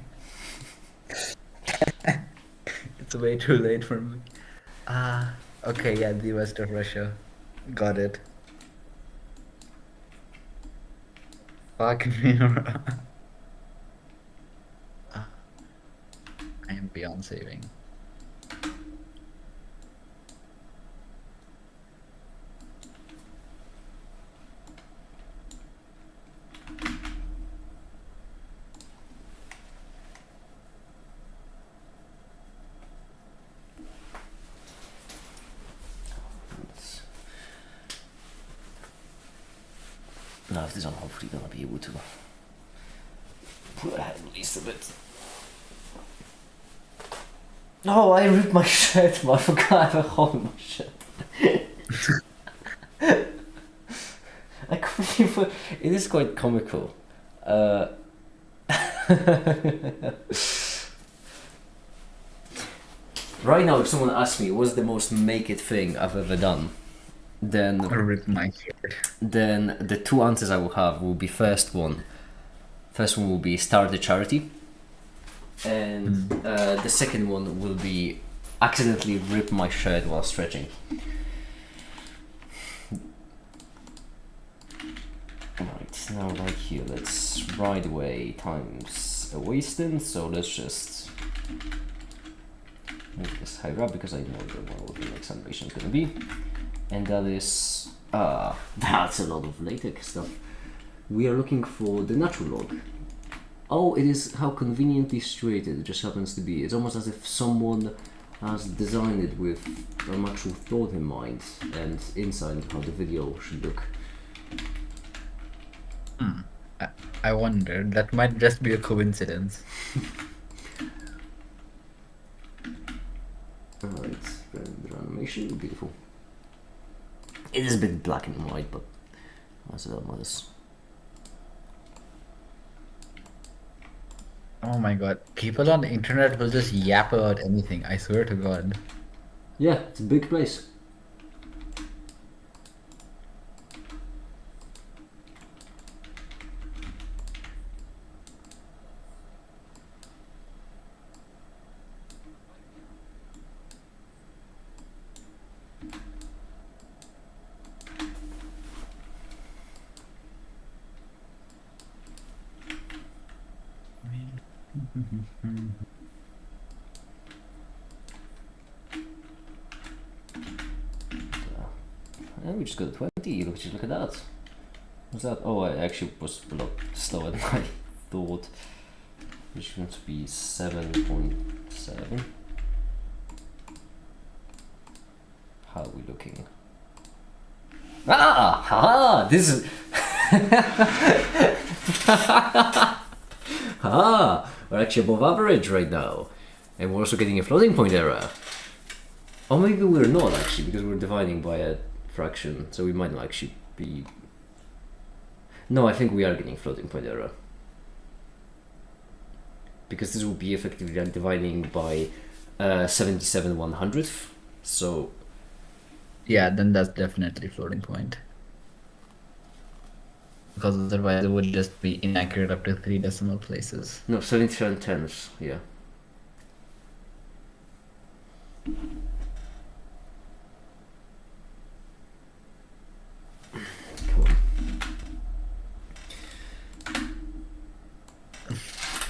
It's way too late for me. Okay, yeah, the west of Russia. Got it. Fuck me. I am beyond saving. now if this on, hopefully gonna be able to put ahead at least a bit. No, I ripped my shirt. I forgot I have a hole in my shirt. I completely. It is quite comical. Right now, if someone asks me what's the most make it thing I've ever done, then Rip my shirt. then the two answers I will have will be first one will be start a charity, and the second one will be accidentally rip my shirt while stretching. Right, now right here, let's ride away times a wasting, so let's just move this higher up because I know what the next animation is gonna be. And that is that's a lot of latex stuff. We are looking for the natural log. Oh, it is how conveniently straight it just happens to be. It's almost as if someone has designed it with an actual thought in mind and insight of how the video should look. I wonder. That might just be a coincidence. Alright, render animation, beautiful. It is a bit black and white, but that's what matters. Oh my god. People on the internet will just yap about anything. I swear to God. Yeah, it's a big place. And we just got a 20. Look at that. What's that? Oh, I actually was a lot slower than I thought. Which is going to be 7.7. How are we looking? Ah! Haha! This is. Ah! We're actually above average right now. And we're also getting a floating point error. Or maybe we're not actually, because we're dividing by a fraction, so we might not actually be. No, I think we are getting floating point error. Because this will be effectively like dividing by 77/100th, so. Yeah, then that's definitely floating point. Because otherwise it would just be inaccurate up to 3 decimal places. No, 77/10ths, yeah. Come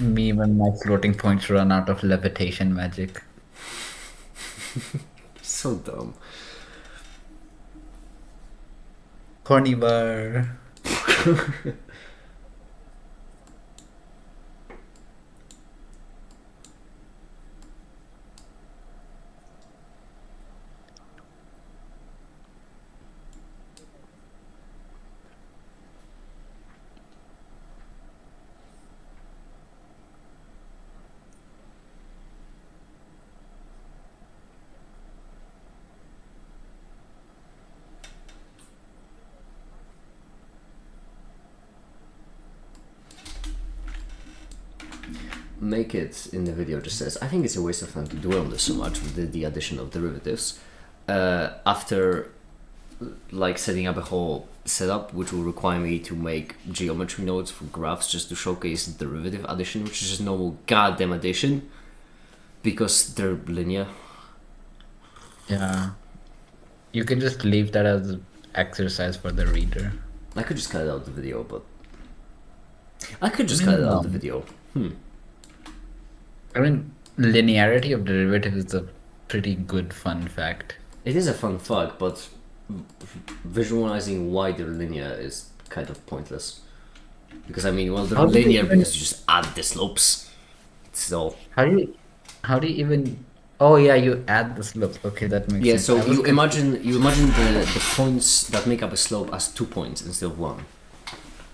on. Me when my floating points run out of levitation magic. So dumb. Corny bar. Make it in the video just says, I think it's a waste of time to dwell on this so much with the addition of derivatives. After like setting up a whole setup which will require me to make geometry nodes for graphs just to showcase derivative addition, which is just normal goddamn addition because they're linear. Yeah. You can just leave that as an exercise for the reader. I could just cut it out of the video, but I could just cut it out of the video. I mean, linearity of derivative is a pretty good fun fact. It is a fun fact, but visualizing why they're linear is kind of pointless. Because I mean, well, they're How do you linear even- because you just add the slopes. So How do you even? Oh yeah, you add the slopes. Okay, that makes yeah, sense. so I was you imagine the points that make up a slope as 2 points instead of 1,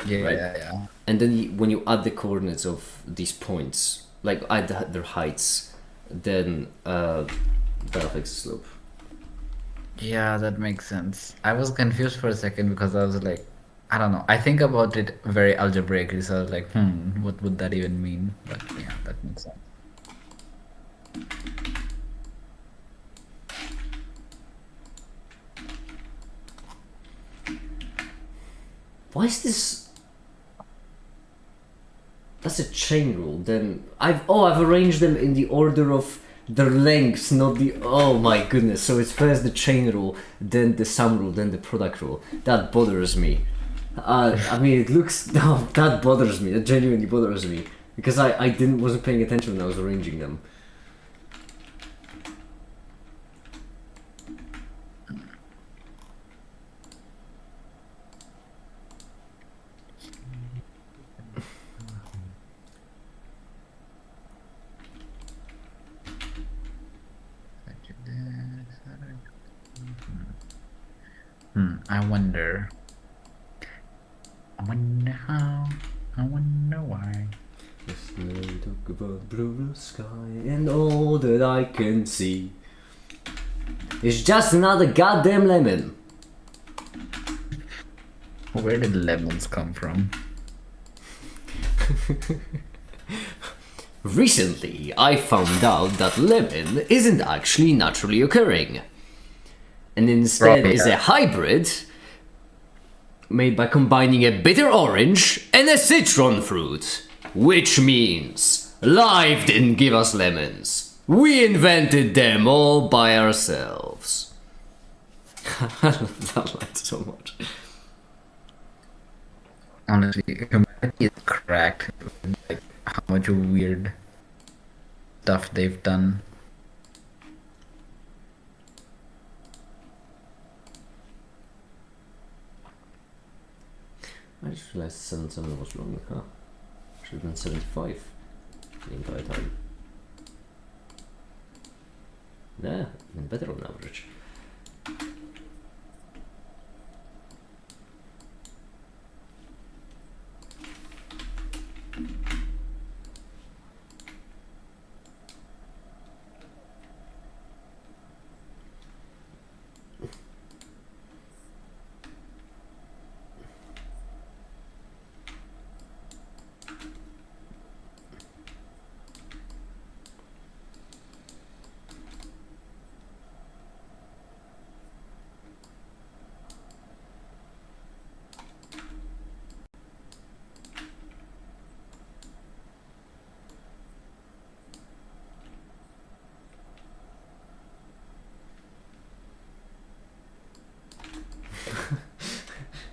Yeah, right? yeah. and then when you add the coordinates of these points, like add their heights, then that affects the slope. Yeah, that makes sense. I was confused for a second because I was like, I don't know. I think about it very algebraically, so I was like, what would that even mean? But yeah, that makes sense. Why is this? That's a chain rule. Then I've arranged them in the order of their lengths, not the. Oh my goodness! So it's first the chain rule, then the sum rule, then the product rule. That bothers me. I mean, it looks. Oh, that bothers me. That genuinely bothers me because I wasn't paying attention when I was arranging them. I wonder. I wonder how. I wonder why. Let's talk about blue sky and all that I can see. It's just another goddamn lemon. Where did lemons come from? Recently, I found out that lemon isn't actually naturally occurring, and instead Right. is a hybrid made by combining a bitter orange and a citron fruit, which means life didn't give us lemons. We invented them all by ourselves. I love that line so much. Honestly, humanity is cracked. Like how much weird stuff they've done. I just realized 77 was wrong, huh? Should have been 75 the entire time. Yeah, been better on average.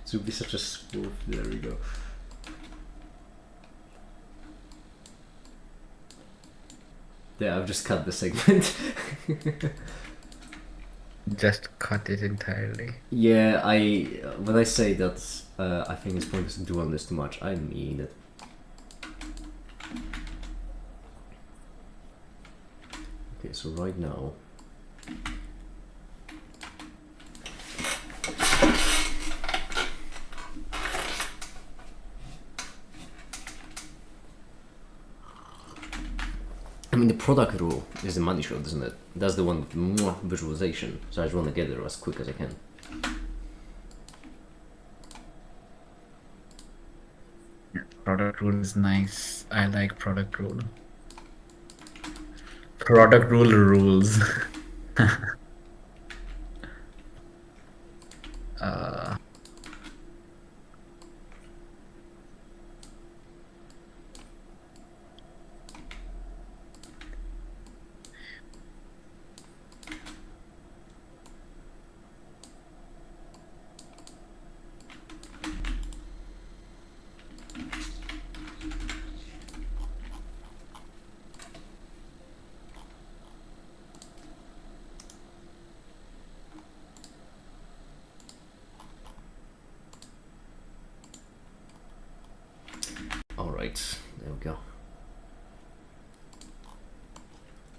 This would be such a spoof. There we go. Yeah, I've just cut the segment. Just cut it entirely. Yeah, when I say that I think it's pointless to do on this too much, I mean it. Okay, so right now. I mean, the product rule is the money shot, isn't it? That's the one with more visualization, so I just want to get there as quick as I can. Product rule is nice. I like product rule. Product rule rules. uh, Alright, there we go.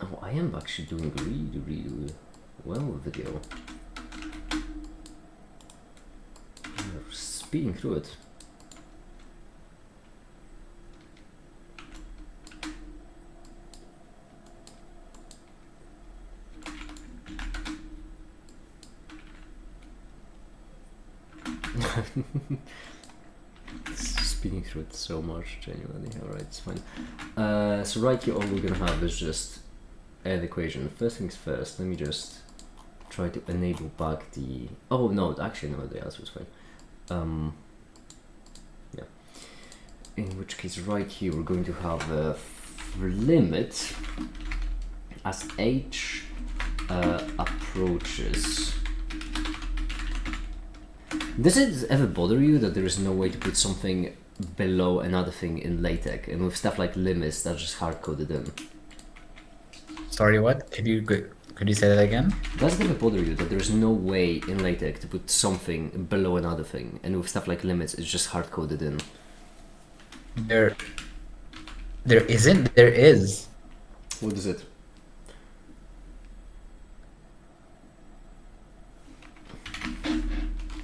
Oh, I am actually doing really well with video. We're speeding through it. Speeding through it so much, genuinely. Alright, it's fine. So right here, all we're gonna have is just add equation. First things first, let me just try to enable back the... Oh no, actually no, the answer is fine. Yeah. In which case, right here, we're going to have a limit as h approaches. Does it ever bother you that there is no way to put something below another thing in LaTeX, and with stuff like limits, that's just hard coded in? sorry, what? Could you say that again? Does it ever bother you that there is no way in LaTeX to put something below another thing, and with stuff like limits, it's just hard coded in? There isn't. There is. What is it?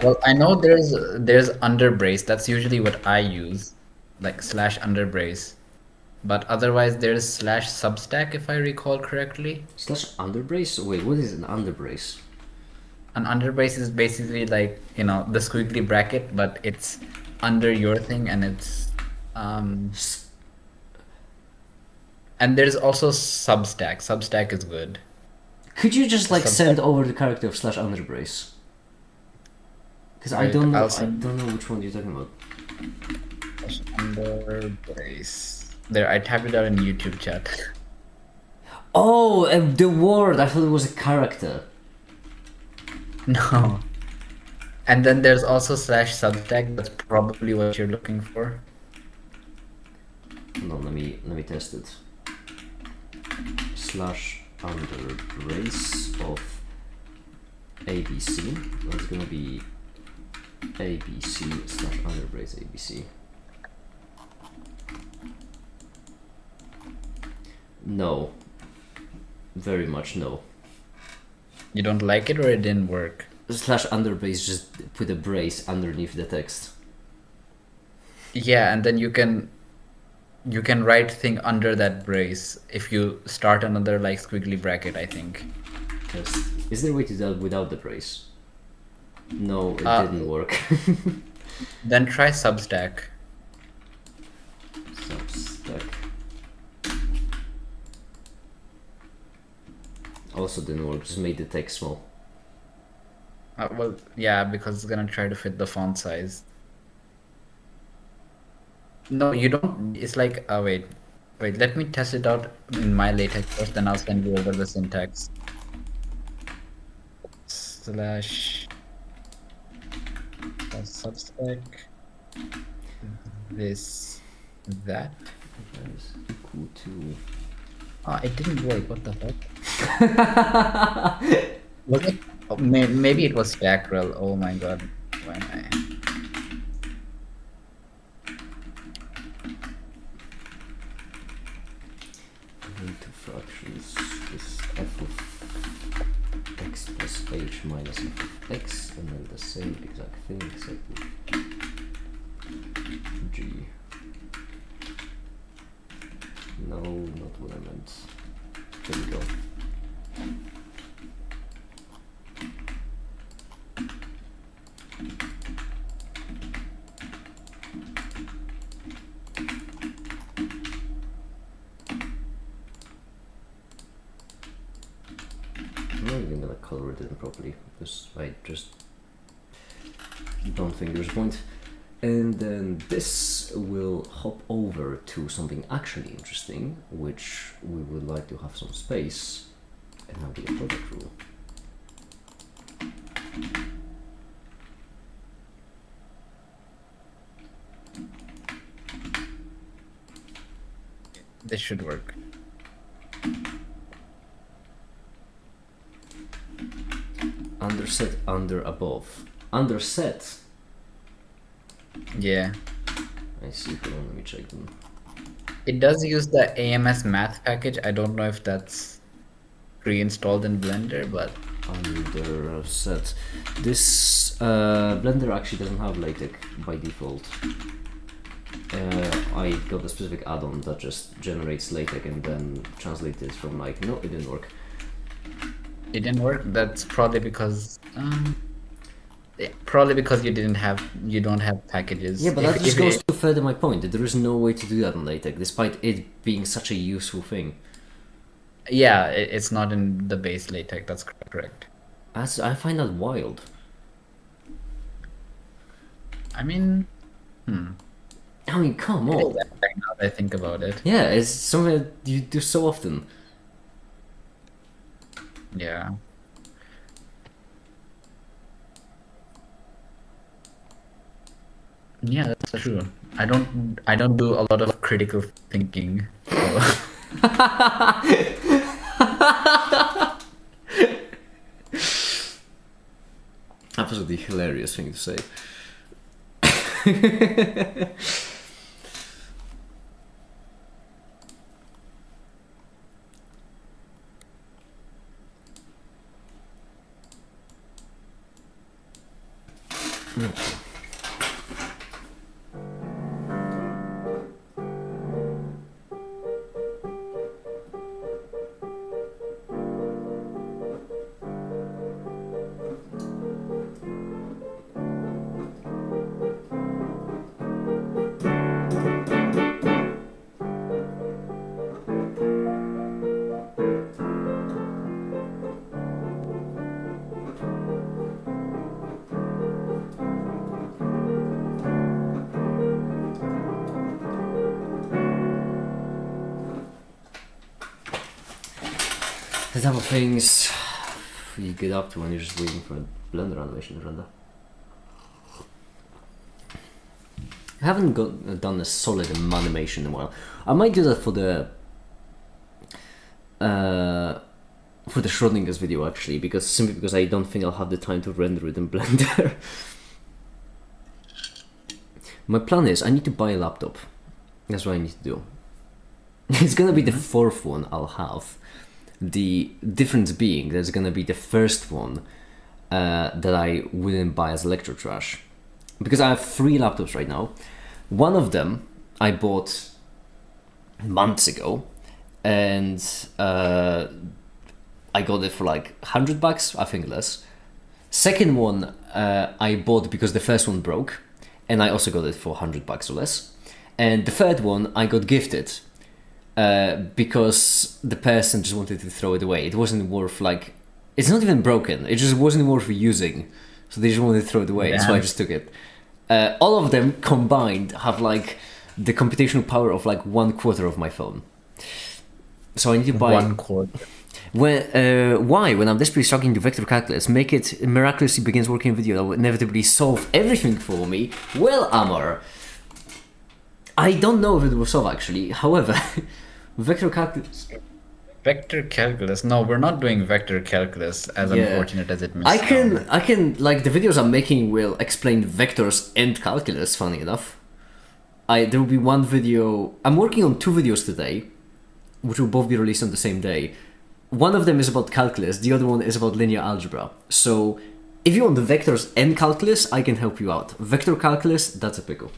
Well, I know there's underbrace. That's usually what I use, like slash underbrace. But otherwise, there's slash substack, if I recall correctly. Slash underbrace? Wait, what is an underbrace? An underbrace is basically like, the squiggly bracket, but it's under your thing, and it's and there's also substack. Substack is good. Could you just like Substack. send over the character of slash underbrace? Because I Wait, don't know. I'll I send- don't know which one you're talking about. Slash underbrace. There, I typed it out in YouTube chat. Oh, the word! I thought it was a character. No. And then there's also slash substack. That's probably what you're looking for. Hold on, let me test it. Slash underbrace of ABC. That's gonna be ABC slash underbrace ABC. No. Very much no. You don't like it, or it didn't work? Slash underbrace, just put a brace underneath the text. Yeah, and then you can write thing under that brace if you start another like squiggly bracket, I think. Test. Is there a way to do that without the brace? No, it didn't work. Then try substack. Substack. Also didn't work, just made the text small. Well, yeah, because it's gonna try to fit the font size. No, you don't. It's like, wait, let me test it out in my LaTeX first, then I'll send you over the syntax. Slash substack this that. That is equal to... It didn't work. What the heck? Was it? Oh, maybe it was Stackrel. Oh my God. Why am I? Into fractions is f of x plus h minus f of x, and then the same exact thing except with g. No, not what I meant. There we go. I'm not even gonna color it in properly because I just don't think there's a point. And then this will hop over to something actually interesting, which we would like to have some space and have be a product rule. This should work. Underset, under, above. Underset. Yeah. I see. Hold on, let me check them. It does use the AMS math package. I don't know if that's pre-installed in Blender, but Underset. This Blender actually doesn't have LaTeX by default. I got a specific add-on that just generates LaTeX and then translates it from like, no, it didn't work. it didn't work. That's probably because yeah, probably because you don't have packages. Yeah, but If- that just if goes it- to further my point that there is no way to do that on LaTeX, despite it being such a useful thing. yeah, it's not in the base LaTeX. That's correct. I find that wild. I mean, I mean, come it on. is epic now that I think about it. Yeah, it's something that you do so often. Yeah. Yeah, that's true. I don't do a lot of critical thinking. So Absolutely hilarious thing to say. The type of things you get up to when you're just waiting for a Blender animation to render. I haven't done a solid animation in a while. I might do that for the Schrodinger's video actually, simply because I don't think I'll have the time to render it in Blender. My plan is I need to buy a laptop. That's what I need to do. It's gonna be the fourth one I'll have. The difference being there's gonna be the first one that I wouldn't buy as electro trash, because I have 3 laptops right now. One of them I bought months ago, and I got it for like $100, I think less. Second one I bought because the first one broke, and I also got it for $100 or less. And the third one I got gifted because the person just wanted to throw it away. It wasn't worth, like, it's not even broken. It just wasn't worth using, so they just wanted to throw it away. So I just took it. All of them combined have like the computational power of like 1/4 of my phone. So I need to buy 1/4. Why, when I'm desperately struggling to vector calculus, make it miraculously begins working in video that will inevitably solve everything for me? Well, Amar, I don't know if it will solve actually. However, vector calculus Vector calculus. No, we're not doing vector calculus, as Yeah. unfortunate as it may I sound. can like the videos I'm making will explain vectors and calculus, funny enough. There will be one video. I'm working on two videos today, which will both be released on the same day. One of them is about calculus, the other one is about linear algebra. So if you want the vectors and calculus, I can help you out. Vector calculus, that's a pickle.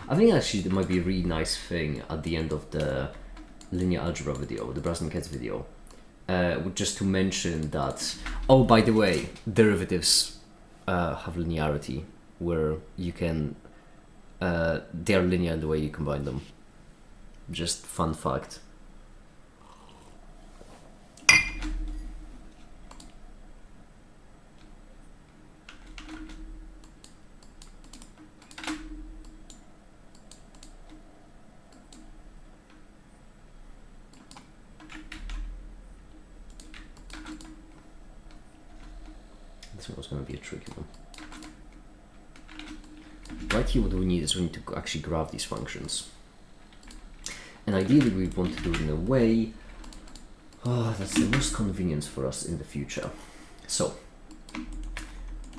I think actually there might be a really nice thing at the end of the linear algebra video, the Brass and Cats video, just to mention that, oh, by the way, derivatives have linearity, where you can, they are linear in the way you combine them. Just fun fact. This one was going to be a tricky one. Right here, what we need is we need to actually graph these functions. And ideally, we want to do it in a way that's the most convenient for us in the future. So,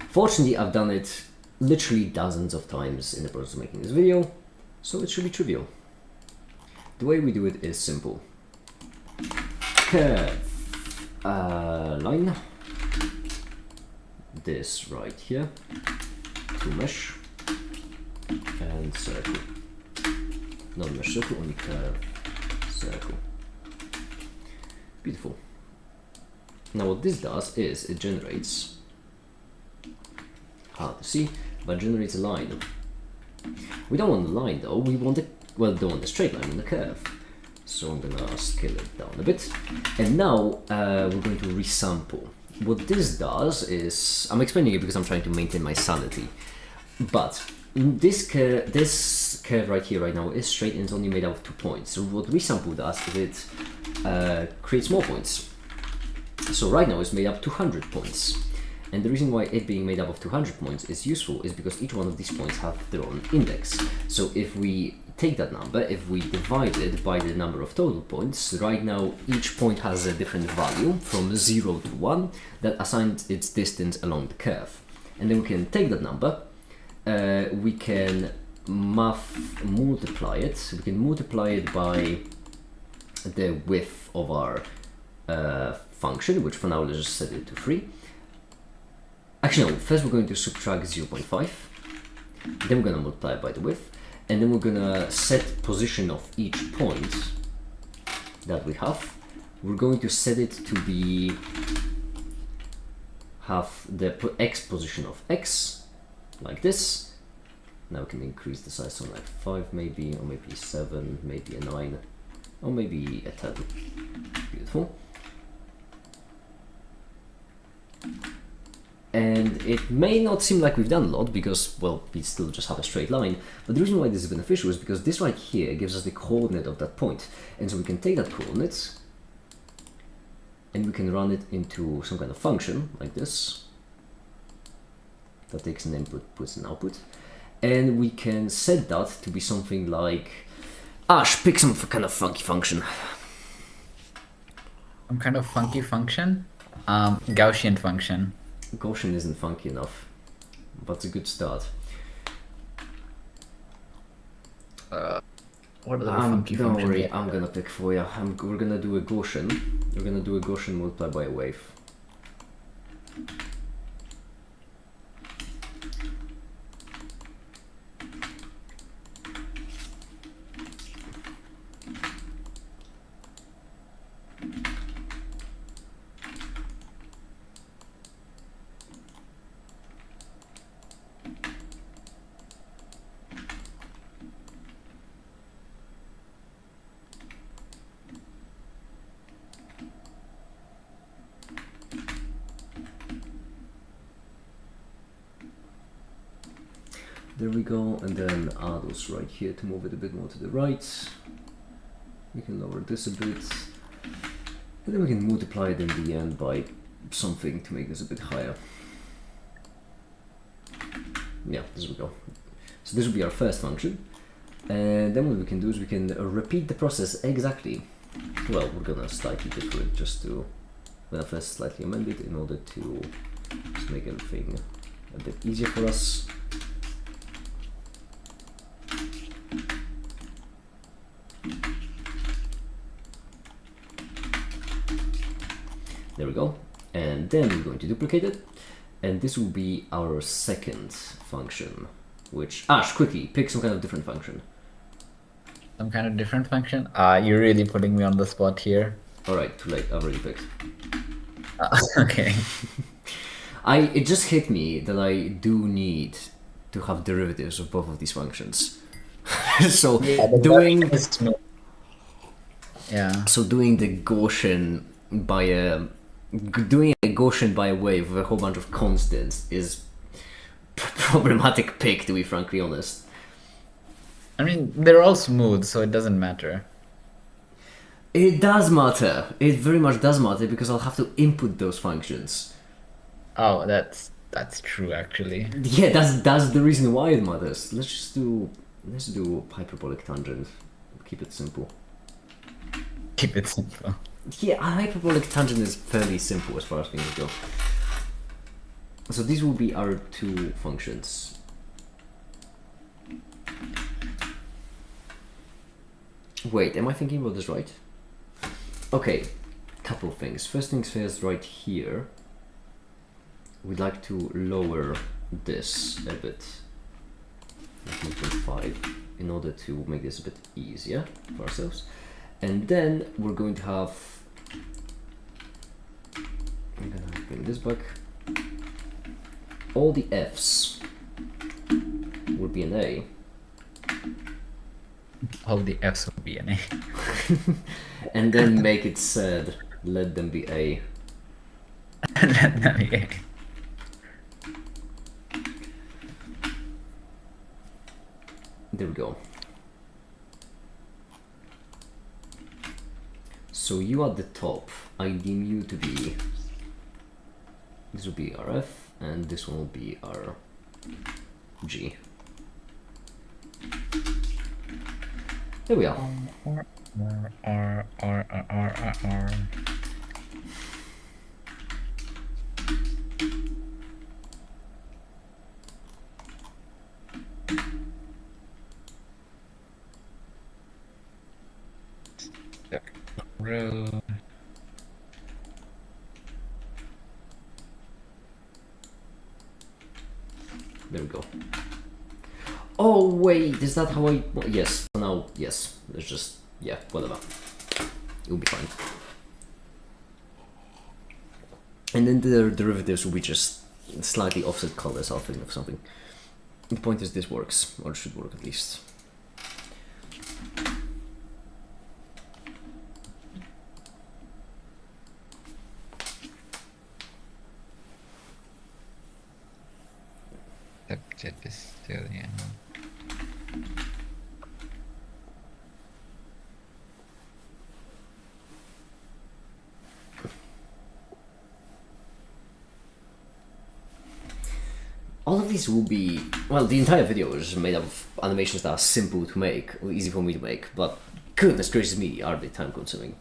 fortunately, I've done it literally dozens of times in the process of making this video, so it should be trivial. The way we do it is simple. Curve line. This right here, to mesh, and circle. Not mesh circle, only curve circle. Beautiful. Now what this does is it generates, hard to see, but generates a line. We don't want a line though, we want a, well, don't want a straight line, we want a curve. So I'm gonna scale it down a bit. And now we're going to resample. What this does is, I'm explaining it because I'm trying to maintain my sanity, but this curve right here, right now, is straight and it's only made out of 2 points. So what resample does is it creates more points. So right now it's made up 200 points. And the reason why it being made up of 200 points is useful is because each one of these points have their own index. So if we take that number, if we divide it by the number of total points, right now each point has a different value from 0 to 1 that assigns its distance along the curve. And then we can take that number, we can multiply it. We can multiply it by the width of our function, which for now let's just set it to 3. Actually no, first we're going to subtract 0.5, then we're going to multiply it by the width, and then we're going to set position of each point that we have. We're going to set it to be, have the x position of x, like this. Now we can increase the size to like 5 maybe, or maybe 7, maybe a 9, or maybe a 10. Beautiful. And it may not seem like we've done a lot because, well, we still just have a straight line, but the reason why this is beneficial is because this right here gives us the coordinate of that point. And so we can take that coordinate and we can run it into some kind of function like this that takes an input, puts an output, and we can set that to be something like, Ash, pick some kind of funky function. Some kind of funky function? Gaussian function. Gaussian isn't funky enough, but it's a good start. What are the funky don't functions? worry, I'm gonna pick for you. We're gonna do a Gaussian. We're gonna do a Gaussian multiplied by a wave. There we go, and then add us right here to move it a bit more to the right. We can lower this a bit, and then we can multiply it in the end by something to make this a bit higher. yeah, this we go. So this will be our first function. And then what we can do is we can repeat the process exactly. Well, we're gonna slightly differ it just to, well, first slightly amend it in order to just make everything a bit easier for us. There we go. And then we're going to duplicate it. And this will be our second function, which, Ash, quickly, pick some kind of different function. Some kind of different function? You're really putting me on the spot here. Alright, too late, I've already picked. Okay. It just hit me that I do need to have derivatives of both of these functions. So doing Yeah. so doing the Gaussian by a way with a whole bunch of constants is problematic pick, to be frankly honest. I mean, they're all smooth, so it doesn't matter. It does matter. It very much does matter because I'll have to input those functions. Oh, that's true actually. Yeah, that's the reason why it matters. Let's do hyperbolic tangent. Keep it simple. Keep it simple. Yeah, a hyperbolic tangent is fairly simple as far as things go. So these will be our two functions. Wait, am I thinking about this right? Okay, couple of things. First things first, right here, we'd like to lower this a bit, 1.5, in order to make this a bit easier for ourselves. And then we're going to have, I'm gonna bring this back. All the F's will be an A. All the F's will be an A. And then make it sad, let them be A. Let them be A. There we go. So you at the top, I deem you to be, this will be our F, and this one will be our G. There we are. R. Road. There we go. Oh wait, is that how I? Well, yes. Now, yes. Let's just, yeah, whatever. It'll be fine. And then the derivatives will be just slightly offset colors. I'll think of something. The point is, this works, or it should work at least. Subject is still, yeah. All of these will be, well, the entire video is made up of animations that are simple to make, or easy for me to make, but goodness gracious me, are they time consuming.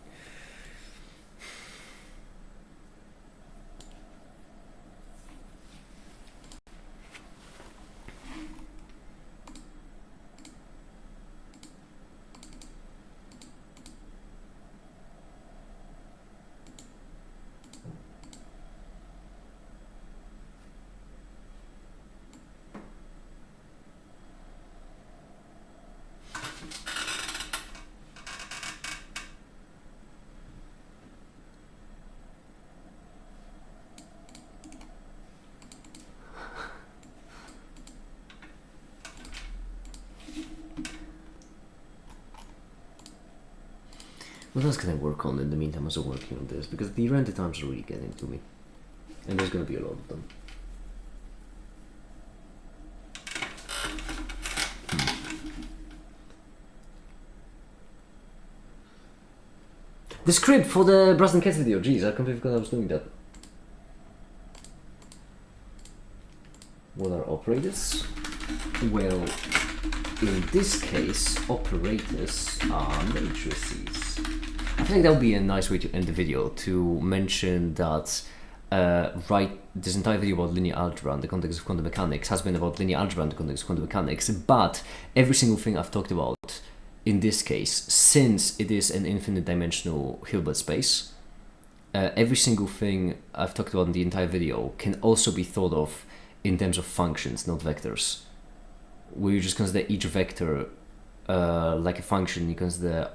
What else can I work on in the meantime as I'm working on this? Because the render times are really getting to me. And there's gonna be a lot of them. The script for the Brass and Cats video, jeez, I completely forgot I was doing that. What are operators? Well, in this case, operators are matrices. I think that would be a nice way to end the video, to mention that this entire video about linear algebra in the context of quantum mechanics has been about linear algebra in the context of quantum mechanics, but every single thing I've talked about in this case, since it is an infinite dimensional Hilbert space, every single thing I've talked about in the entire video can also be thought of in terms of functions, not vectors. Where you just consider each vector like a function, you consider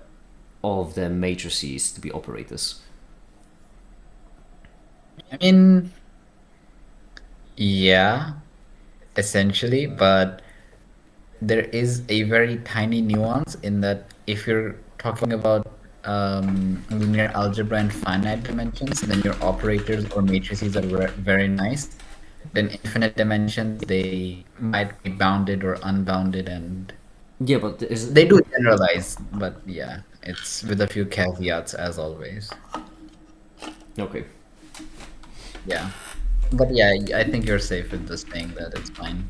all of the matrices to be operators. I mean, yeah, essentially, but there is a very tiny nuance in that if you're talking about linear algebra and finite dimensions, then your operators or matrices are very nice. But in infinite dimensions, they might be bounded or unbounded, and Yeah, but they do generalize, but yeah, it's with a few caveats as always. okay. Yeah. But yeah, I think you're safe with this thing that it's fine.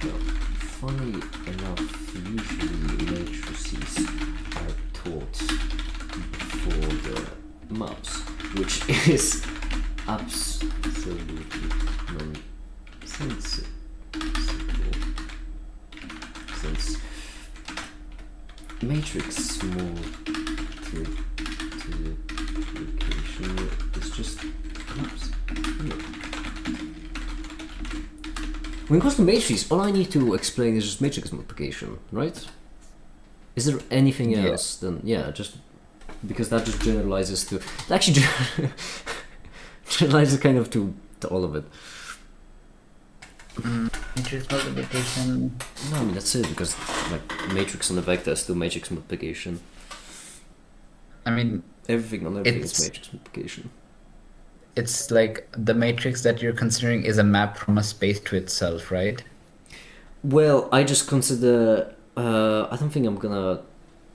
Well, funny enough, usually matrices are taught for the maps, which is absolutely nonsensical, since matrix multiplication is just maps. Yeah. When it comes to matrices, all I need to explain is just matrix multiplication, right? Is there anything Yeah. else? Then yeah, just because that just generalizes to actually generalizes kind of to all of it. Matrix multiplication. No, I mean that's it, because like matrix on a vector is still matrix multiplication. I mean, Everything on everything is it's matrix multiplication. it's like the matrix that you're considering is a map from a space to itself, right? Well, I just consider. I don't think I'm gonna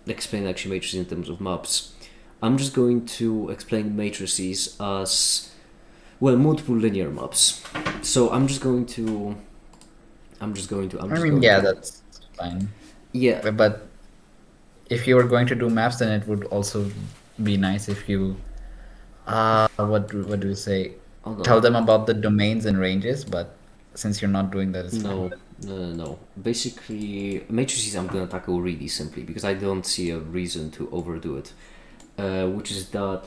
explain actually matrices in terms of maps. I'm just going to explain matrices as, well, multiple linear maps. So I'm just going to. Yeah, that's fine. Yeah. But if you were going to do maps, then it would also be nice if you, what do we say? Oh no. Tell them about the domains and ranges, but since you're not doing that, it's No, fine. no. Basically, matrices I'm gonna tackle really simply because I don't see a reason to overdo it. Which is that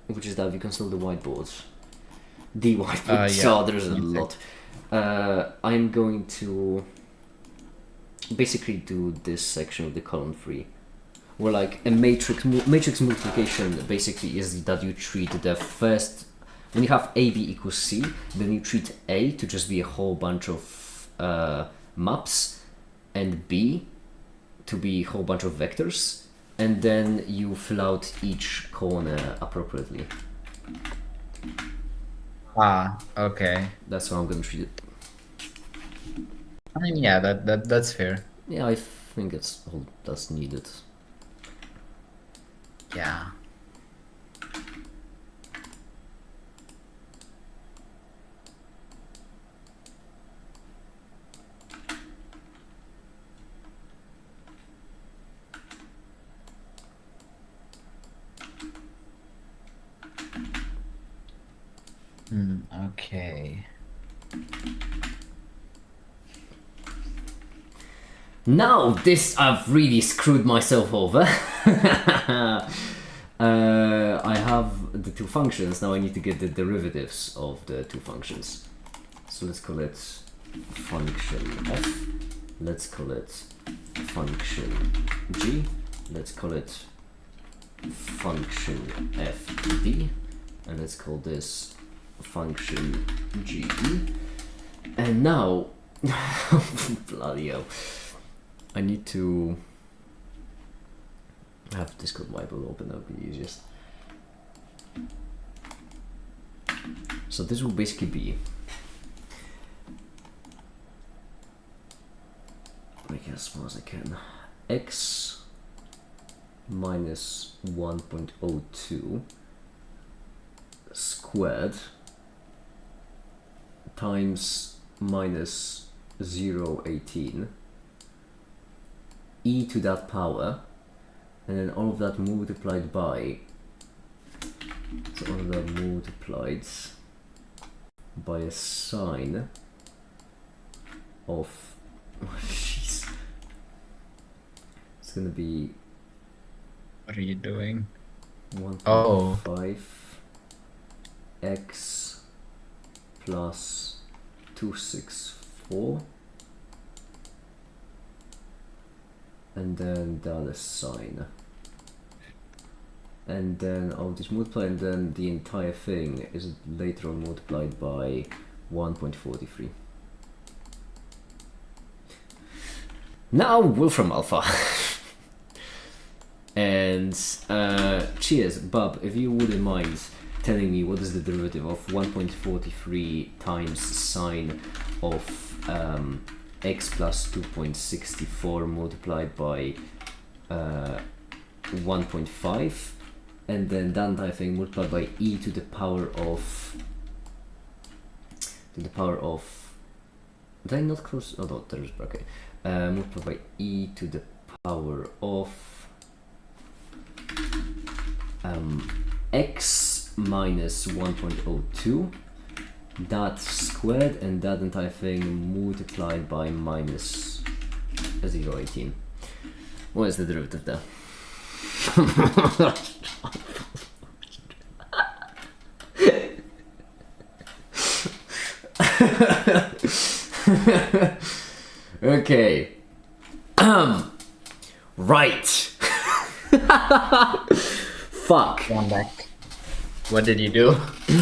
we can still the whiteboard. The whiteboard. Yeah. So there's a Okay. lot. I'm going to basically do this section of the column 3, where like a matrix multiplication basically is that you treat the first, when you have a b equals c, then you treat a to just be a whole bunch of maps, and b to be a whole bunch of vectors, and then you fill out each corner appropriately. Okay. That's how I'm gonna treat it. I mean, yeah, that's fair. Yeah, I think it's all that's needed. Yeah. Okay. Now this, I've really screwed myself over. I have the two functions, now I need to get the derivatives of the two functions. So let's call it function f, let's call it function g, let's call it function fd, and let's call this function ge. And now, bloody hell, I need to have Discord whiteboard open, that would be the easiest. So this will basically be, make it as small as I can, x minus 1.02 squared times minus 0.18 e to that power, and then all of that multiplied by, so all of that multiplied by a sine of, oh jeez, it's gonna be What are you doing? 1.5 x plus 264, and then the other sine, and then I'll just multiply, and then the entire thing is later on multiplied by 1.43. Now Wolfram Alpha. And cheers, Bob, if you wouldn't mind telling me what is the derivative of 1.43 times sine of x plus 2.64 multiplied by 1.5, and then that entire thing multiplied by e to the power of, did I not close? Oh no, there is, okay. Multiplied by e to the power of x minus 1.02, that squared, and that entire thing multiplied by minus 0.18. What is the derivative there? Okay. Right. Fuck. One back. What did you do?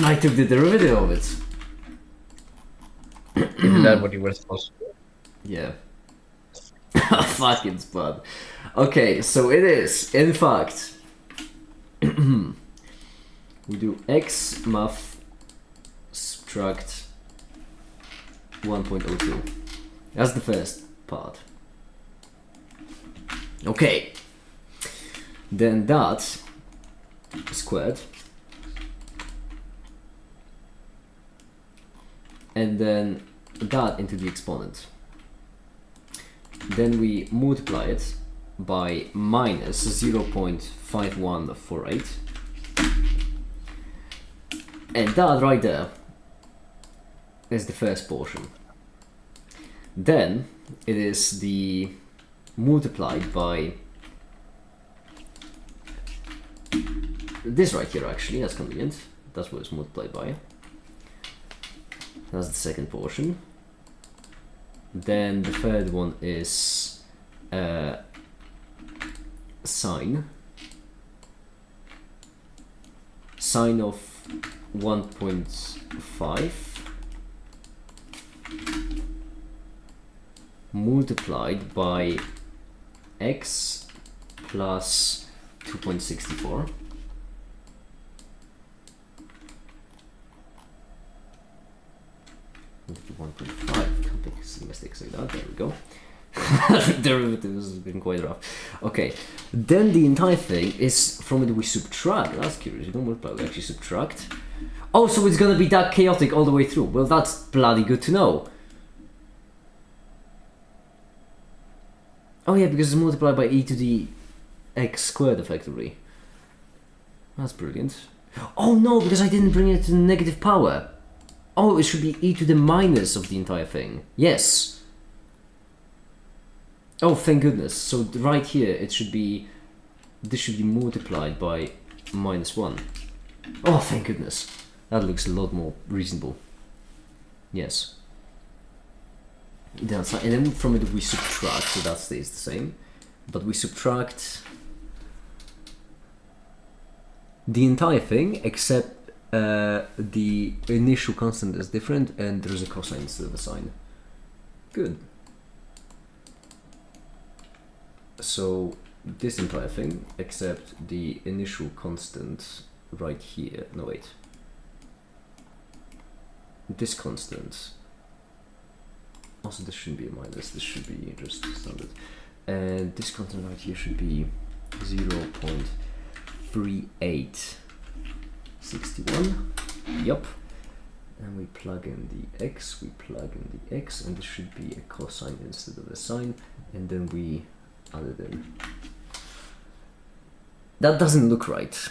I took the derivative of it. Is that what you were supposed to do? Yeah. Fucking spud. Okay, so it is, in fact, we do x math subtract 1.02. That's the first part. Okay. Then that squared, and then that into the exponent. Then we multiply it by minus 0.5148, and that right there is the first portion. Then it is the multiplied by this right here, actually, that's convenient. That's what it's multiplied by. That's the second portion. Then the third one is sine of 1.5 multiplied by x plus 2.64. 1.5, can't make silly mistakes like that, there we go. Derivative has been quite rough. Okay, then the entire thing is, from it we subtract. That's curious, we don't multiply, we actually subtract. Oh, so it's gonna be that chaotic all the way through. Well, that's bloody good to know. Oh yeah, because it's multiplied by e to the x squared, effectively. That's brilliant. Oh no, because I didn't bring it to the negative power. Oh, it should be e to the minus of the entire thing. Yes. Oh, thank goodness. So right here, it should be, this should be multiplied by -1. Oh, thank goodness. That looks a lot more reasonable. Yes. That's, and then from it we subtract, so that stays the same. But we subtract the entire thing, except the initial constant is different, and there's a cosine instead of a sine. Good. So this entire thing, except the initial constant right here. No, wait. This constant. Also, this shouldn't be a minus. This should be just standard. And this constant right here should be 0.3861. Yup. And we plug in the x, we plug in the x, and this should be a cosine instead of a sine, and then we add it in. That doesn't look right,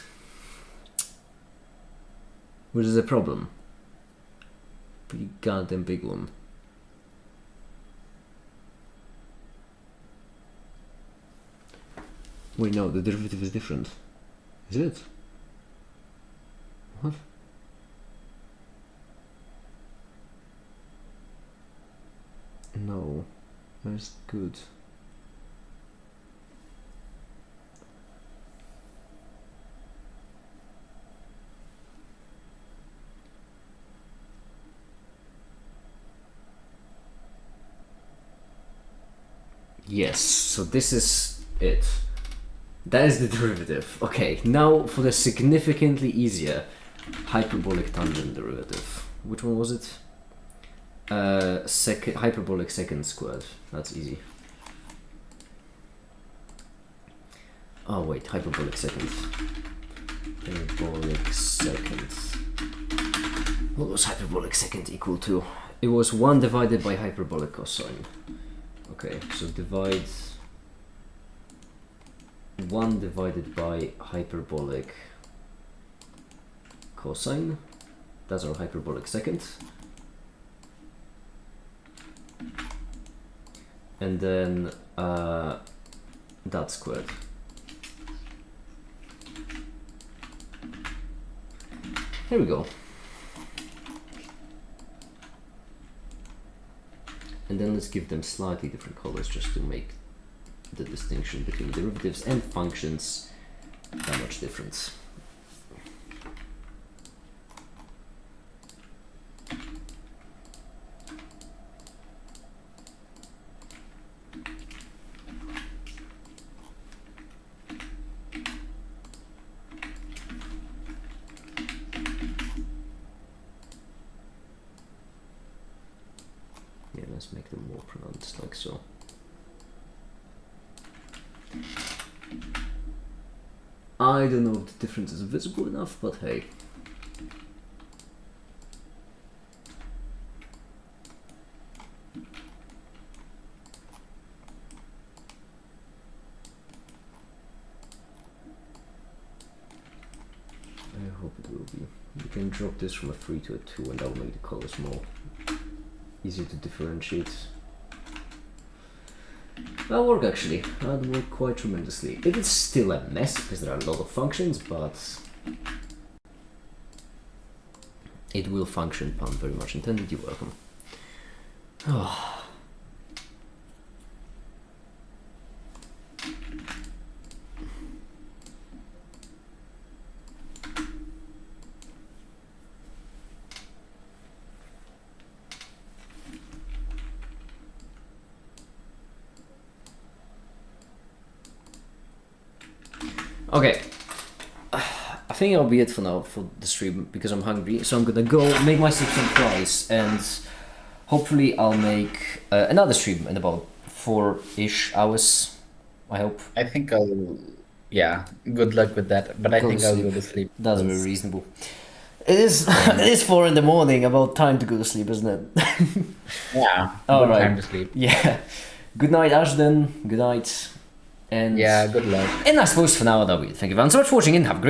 which is a problem. Pretty goddamn big one. Wait, no, the derivative is different. Is it? What? No, that's good. Yes, so this is it. That is the derivative. Okay, now for the significantly easier hyperbolic tangent derivative. Which one was it? Hyperbolic second squared. That's easy. Oh wait, hyperbolic second. Hyperbolic second. What was hyperbolic second equal to? It was 1 divided by hyperbolic cosine. Okay, so divide 1 divided by hyperbolic cosine. That's our hyperbolic second. And then that squared. Here we go. And then let's give them slightly different colors just to make the distinction between derivatives and functions that much different. Yeah, let's make them more pronounced like so. I don't know if the difference is visible enough, but hey. I hope it will be. You can drop this from a 3 to a 2 and that will make the colors more easier to differentiate. That'll work actually. That'll work quite tremendously. It is still a mess because there are a lot of functions, but it will function. Pun very much intended. You're welcome. Oh. Okay, I think that'll be it for now for the stream because I'm hungry. So I'm gonna go make myself some fries and hopefully I'll make another stream in about 4-ish hours. I hope. I think I'll. Yeah, good luck with that. But I Go to think I'll sleep. go to sleep. That's very reasonable. It is. It is 4 in the morning. About time to go to sleep, isn't it? Yeah. All good right. time to sleep. Yeah. Good night, Ashton. Good night. And Yeah, good luck. and I suppose for now that'll be it. Thank you very much for watching and have a great